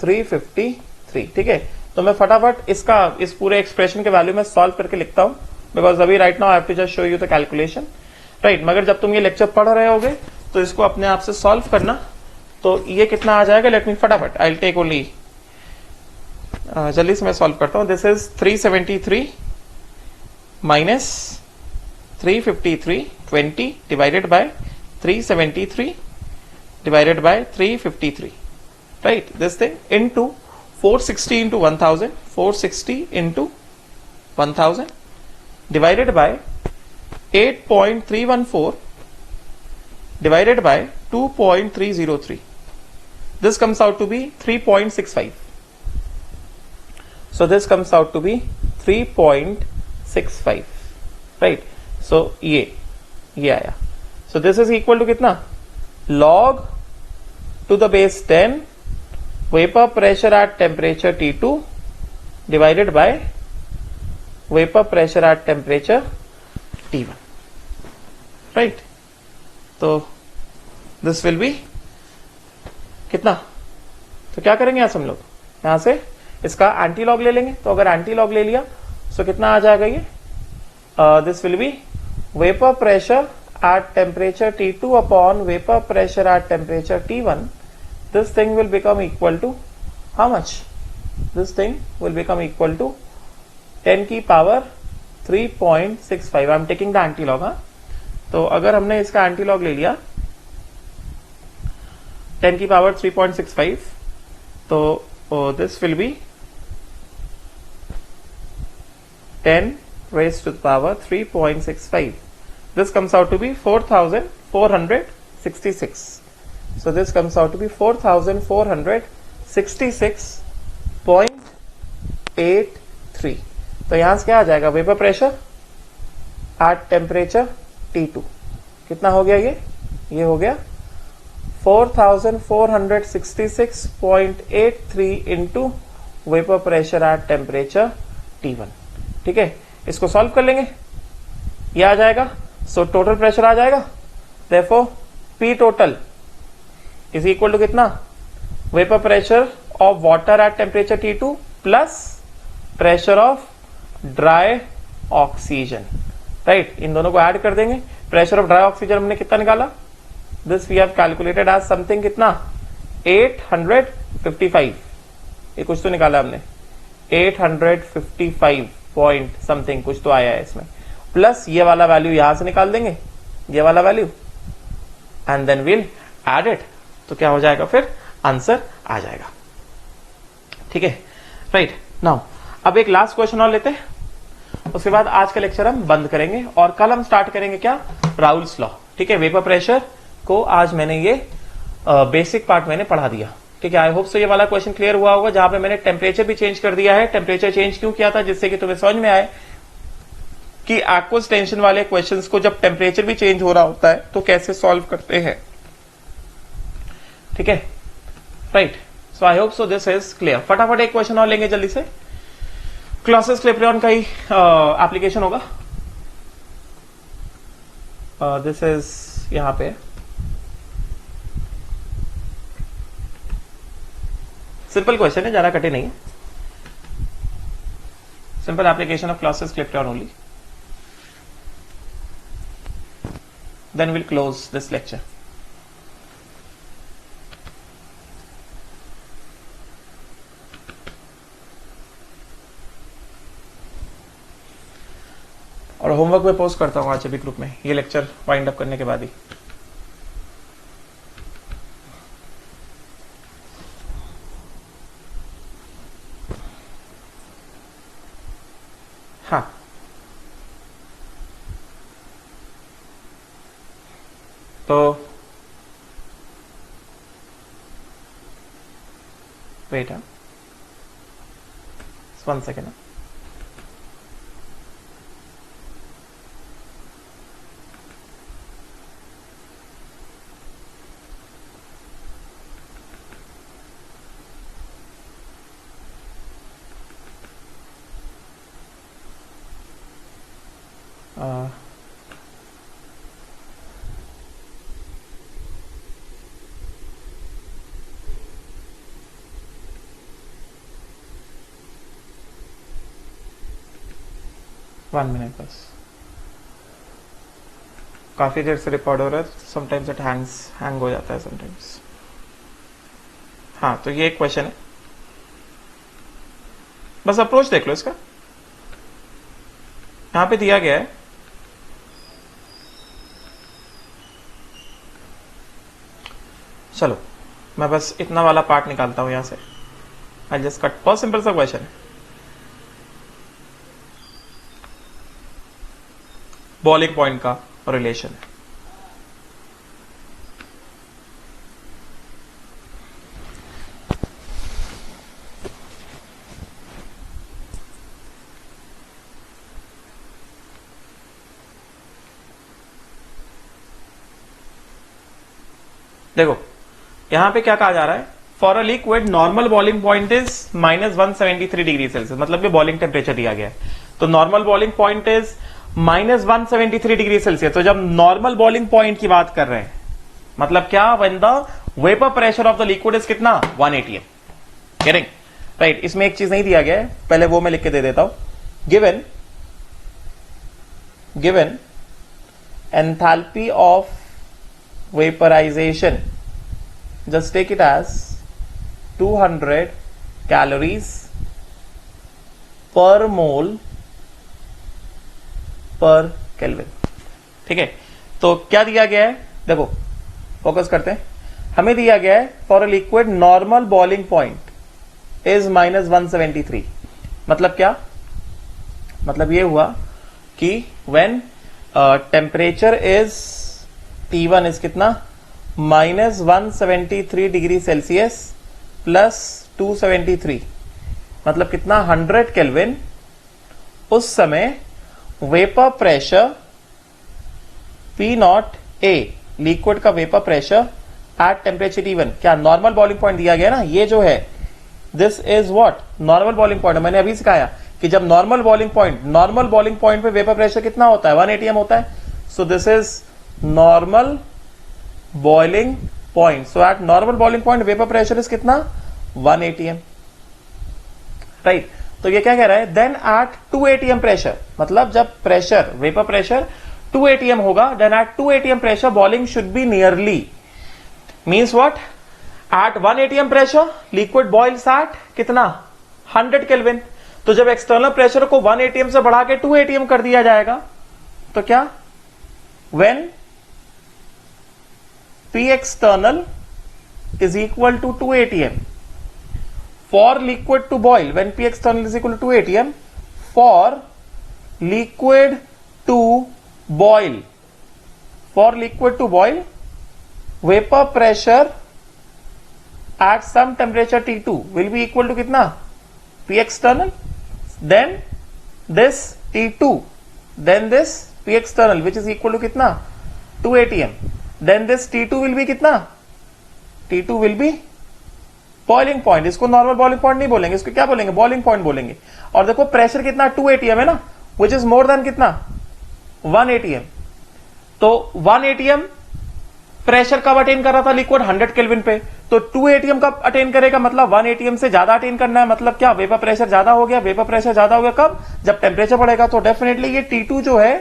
353, ठीक है। तो मैं फटाफट इसका इस पूरे एक्सप्रेशन के वैल्यू में सॉल्व करके लिखता हूं, बिकॉज अभी right now I have to just show you the calculation, right. मगर जब तुम ये लेक्चर पढ़ रहे होगे तो इसको अपने आप से सॉल्व करना। तो ये कितना आ जाएगा, लेट मी फटाफट आई विल टेक ओनली, जल्दी से मैं सॉल्व करता हूं। This is 373 minus 353 20 divided by 373 divided by 353, right, this thing into 460 into 1000, 460 into 1000 divided by 8.314 divided by 2.303, this comes out to be 3.65, so this comes out to be 3.65, right। so ये आया, so this is equal to कितना log to the base 10 vapor pressure at temperature T2 divided by vapor pressure at temperature T1, right। तो this will be कितना, तो क्या करेंगे यहां से हम लोग, यहां से इसका एंटी लॉग ले लेंगे। तो अगर एंटी लॉग ले लिया तो कितना आ जाएगा ये, this will B vapour pressure at temperature T2 upon vapor pressure at temperature T1, this thing will become equal to how much, this thing will become equal to 10 की power 3.65, I am taking the anti-log, हाँ। तो अगर हमने इसका anti-log ले लिया 10 की power 3.65, तो this will be 10 raised to the power 3.65, this comes out to be 4466, so this comes out to be 4466.83। तो यहां से क्या आ जाएगा, vapour pressure at temperature T2 कितना हो गया, ये हो गया 4466.83 into vapour pressure at temperature T1, ठीक है। इसको सॉल्व कर लेंगे, ये आ जाएगा, सो टोटल प्रेशर आ जाएगा, therefore P total is equal to कितना, vapour pressure of water at temperature T2 plus pressure of dry oxygen, right. इन दोनों को ऐड कर देंगे, प्रेशर ऑफ ड्राई ऑक्सीजन हमने कितना निकाला, this we have calculated as something कितना 855, ये कुछ तो निकाला हमने 855 पॉइंट समथिंग कुछ तो आया है इसमें, प्लस ये वाला वैल्यू यहां से निकाल देंगे, ये वाला value, and then will add it, तो क्या हो जाएगा, फिर आंसर आ जाएगा, ठीक है, राइट। नाउ अब एक लास्ट क्वेश्चन और लेते हैं, उसके बाद आज का लेक्चर हम बंद करेंगे और कल हम स्टार्ट करेंगे क्या, राउल्स लॉ, ठीक है। वेपर प्रेशर को आज मैंने ये बेसिक पार्ट मैंने पढ़ा दिया, ठीक है। आई होप सो ये वाला क्वेश्चन क्लियर हुआ होगा, जहां पे मैंने टेम्परेचर भी चेंज कर दिया है। टेम्परेचर चेंज क्यों किया था, जिससे कि तुम्हें समझ में आए कि एक्वस टेंशन वाले क्वेश्चंस को जब टेम्परेचर भी चेंज हो रहा होता है तो कैसे सॉल्व करते हैं, ठीक है, right. So I hope so this is clear. फटाफट एक क्वेश्चन और लेंगे जल्दी से, क्लॉसियस क्लेपेरॉन का ही एप्लीकेशन होगा, दिस इज यहां पे सिंपल क्वेश्चन है, ज्यादा कठिन नहीं है, simple application of Clausius Clapeyron only, then we'll close this lecture. और होमवर्क में पोस्ट करता हूँ आज अभी ग्रुप में, ये लेक्चर वाइंड अप करने के बाद ही। हाँ, तो वेट, 1 सेकेंड। वन मिनट बस, काफी देर से रिकॉर्ड हो रहा है, समटाइम्स इट हैंग हो जाता है समटाइम्स। हाँ, तो ये एक क्वेश्चन है, बस अप्रोच देख लो इसका, यहां पे दिया गया है चलो मैं बस इतना वाला पार्ट निकालता हूं यहां से, आई जस्ट कट। बहुत सिंपल सा क्वेश्चन है, बॉलिंग पॉइंट का रिलेशन है। देखो यहां पे क्या कहा जा रहा है, for a liquid normal boiling point is -173 degree Celsius, मतलब ये बॉइलिंग टेम्परेचर दिया गया है। तो normal boiling point is -173 degree Celsius. तो जब नॉर्मल बॉइलिंग पॉइंट की बात कर रहे हैं, मतलब क्या, when the vapour pressure of the liquid is कितना, 1 atm। Correct, right. इसमें एक चीज नहीं दिया गया है, पहले वो मैं लिख के दे देता हूं। Given enthalpy of vaporization, just take it as 200 calories per mole per Kelvin। ठीक है, तो क्या दिया गया है, देखो फोकस करते हैं। हमें दिया गया है for a liquid normal boiling point is -173। मतलब क्या, मतलब ये हुआ कि when temperature is T1 is कितना, -173 डिग्री सेल्सियस प्लस 273, मतलब कितना, 100 केल्विन। उस समय वेपर प्रेशर P0A, लिक्विड का vapour pressure at temperature T1, क्या नॉर्मल बॉइलिंग पॉइंट दिया गया ना, ये जो है this is what, normal boiling point. मैंने अभी सिखाया कि जब नॉर्मल बॉइलिंग पॉइंट पे वेपर प्रेशर कितना होता है, 1 atm होता है। So this is normal boiling point. So eight normal boiling point vapour pressure is कितना, 1 atm, राइट। तो ये क्या कह रहा है, देन एट 2 atm प्रेशर, मतलब जब प्रेशर, वेपर प्रेशर 2 atm होगा, then at 2 atm pressure boiling should be nearly, means what, at 1 atm pressure liquid boils at कितना, 100 केल्विन। तो जब एक्सटर्नल प्रेशर को 1 atm से बढ़ा के 2 atm कर दिया जाएगा, तो क्या, when P external is equal to 2 atm for liquid to boil, when P external is equal to 2 atm for liquid to boil, vapor pressure at some temperature T2 will be equal to कितना, P external, then this T2, then this P external which is equal to कितना, 2 atm, then this T2 will be कितना, T2 will be boiling point. इसको normal boiling point नहीं बोलेंगे, इसको क्या बोलेंगे, boiling point बोलेंगे। और देखो प्रेशर कितना, 2 atm है ना, विच इज मोर देन कितना, 1 atm। तो 1 atm प्रेशर कब अटेन कर रहा था लिक्विड, 100 केल्विन पे। तो 2 atm कब अटेन करेगा, मतलब 1 atm से ज्यादा अटेन करना है, मतलब क्या, वेपर प्रेशर ज्यादा हो गया। वेपर प्रेशर ज्यादा हो गया कब, जब टेम्परेचर बढ़ेगा। तो डेफिनेटली ये T2 जो है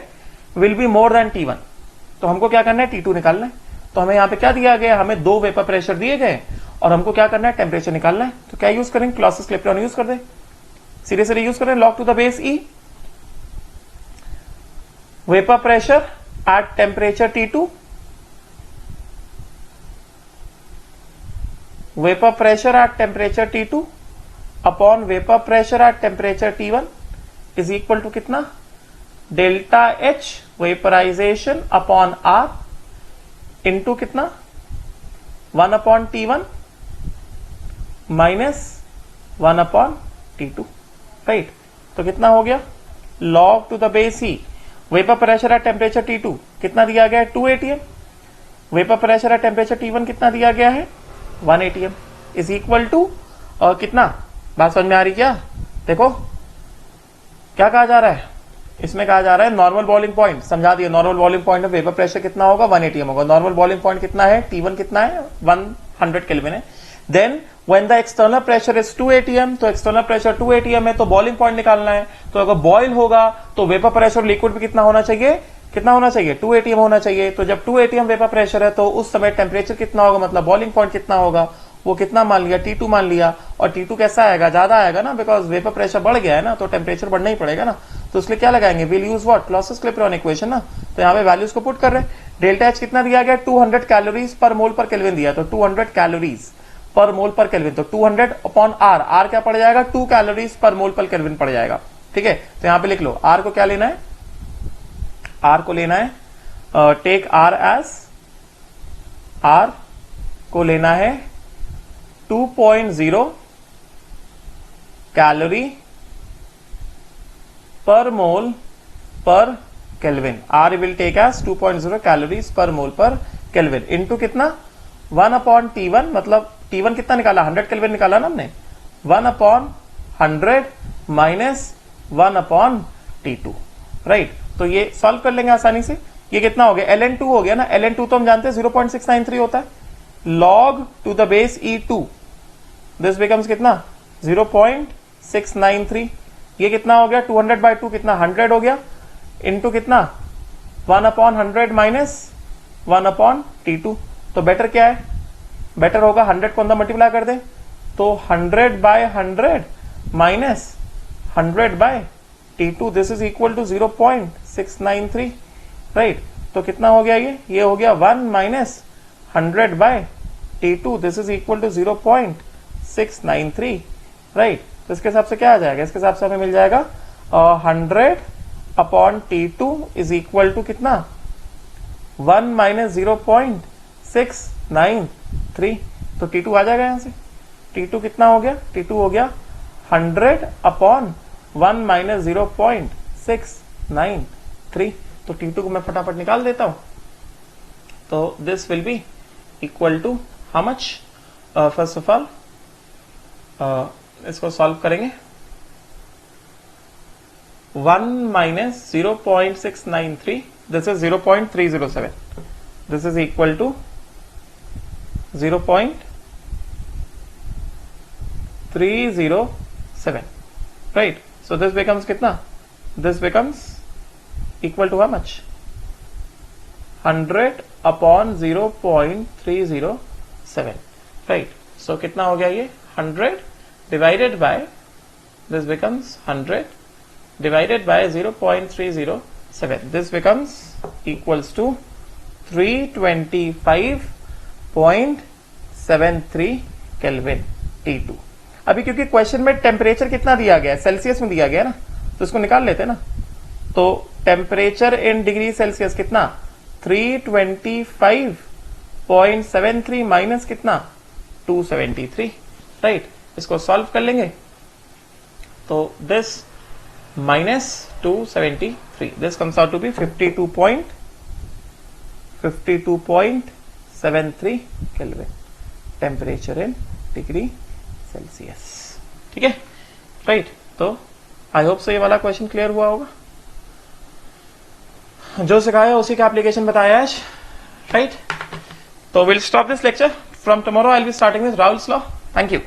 will be more than T1। तो हमको क्या करना है, T2 निकालना है। तो हमें यहां पे क्या दिया गया, हमें 2 वेपर प्रेशर दिए गए और हमको क्या करना है, टेम्परेचर निकालना है। तो क्या यूज करेंगे, क्लॉसियस क्लिप्टन यूज कर दे, सीधे सीधे यूज करें, log to the base E। Vapour pressure at temperature T2, vapour pressure at temperature T2 upon vapour pressure at temperature T1 is equal to कितना, delta H vaporisation upon R into कितना 1 upon T1 minus 1 upon T2, right. तो कितना हो गया, log to the base he vapour pressure at temperature T2 कितना दिया गया है 2 atm, vapour pressure at temperature T1 कितना दिया गया है 1 atm इज इक्वल टू कितना, बात समझ में आ रही क्या, देखो क्या कहा जा रहा है, इसमें कहा जा रहा है नॉर्मल बॉइलिंग पॉइंट, समझा दिया, normal boiling point of vapour pressure कितना होगा 1 atm होगा, नॉर्मल बॉइलिंग पॉइंट कितना है T1 कितना है 100 केल्विन है। Then when the external pressure is 2 atm, तो एक्सटर्नल प्रेशर 2 atm है तो बॉइलिंग पॉइंट निकालना है, तो अगर बॉइल होगा तो वेपर प्रेशर लिक्विड में कितना होना चाहिए, कितना होना चाहिए 2 atm होना चाहिए। तो जब 2 atm वेपर प्रेशर है तो उस समय टेम्परेचर कितना होगा, मतलब बॉइलिंग पॉइंट कितना होगा, वो कितना मान लिया T2 मान लिया, और T2 कैसा आएगा, ज्यादा आएगा ना, बिकॉज वेपर प्रेशर बढ़ गया है ना, तो टेम्परेचर बढ़ना ही पड़ेगा ना, तो इसलिए क्या लगाएंगे, will use what, Clausius-Clapeyron equation ना। तो यहाँ पे वैल्यूज को पुट कर रहे हैं, डेल्टा H कितना दिया गया 200 calories per mole per kelvin दिया, तो 200 calories per mole per kelvin, तो 200 अपॉन R, R क्या पड़ जाएगा 2 calories per mole per kelvin पड़ जाएगा, ठीक है। तो यहाँ पे लिख लो R को क्या लेना है, R को लेना है टेक R एज, R को लेना है 2.0 calorie per mole per kelvin, R will take as 2.0 calories per mole per kelvin into कितना 1 अपॉन T1, मतलब T1 कितना निकाला 100 केल्विन निकाला ना हमने, 1 upon 100 minus 1 upon T2, right. तो ये सॉल्व कर लेंगे आसानी से, ये कितना हो गया ln2 हो गया ना, ln2 तो हम जानते हैं 0.693 होता है, log to the base E2 this becomes कितना 0.693, ये कितना हो गया 200/2 कितना 100 हो गया, इनटू कितना 1 अपॉन 100 माइनस 1 अपॉन T2। तो बेटर क्या है, बेटर होगा 100 को अंदर मल्टीप्लाई कर दे, तो 100/100 minus 100/T2 this is equal to 0.693, right. तो कितना हो गया, ये हो गया 1 minus 100/T2 this is equal to 0.693, right. तो इसके हिसाब से क्या आ जाएगा, इसके हिसाब से हमें मिल जाएगा 100 upon T2 is equal to कितना 1 माइनस 0.693, तो T2 आ जाएगा यहां से, T2 कितना हो गया, T2 हो गया 100 अपॉन 1 माइनस 0.693, तो T2 को मैं फटाफट निकाल देता हूं, तो this will be equal to how much, first of all इसको सॉल्व करेंगे, 1 minus 0.693 this is 0.307, this is equal to 0.307, right. So this becomes कितना, this becomes equal to how much 100 upon 0.307, right. So कितना हो गया ये 100 divided by, this becomes 100 divided by 0.307, this becomes equals to 325.73 kelvin T2। अभी क्योंकि question में temperature कितना दिया गया है, सेल्सियस में दिया गया ना, तो इसको निकाल लेते हैं ना, तो टेम्परेचर इन डिग्री सेल्सियस कितना 325.73 माइनस कितना 273, राइट। इसको सॉल्व कर लेंगे, तो this minus 273, this comes out to be 52.73 kelvin temperature in degree Celsius, ठीक है, राइट। तो आई होप सो ये वाला क्वेश्चन क्लियर हुआ होगा, जो सिखाया उसी का एप्लीकेशन बताया आज, राइट। तो will stop this lecture, from tomorrow I will be starting with Rahul's law, thank you.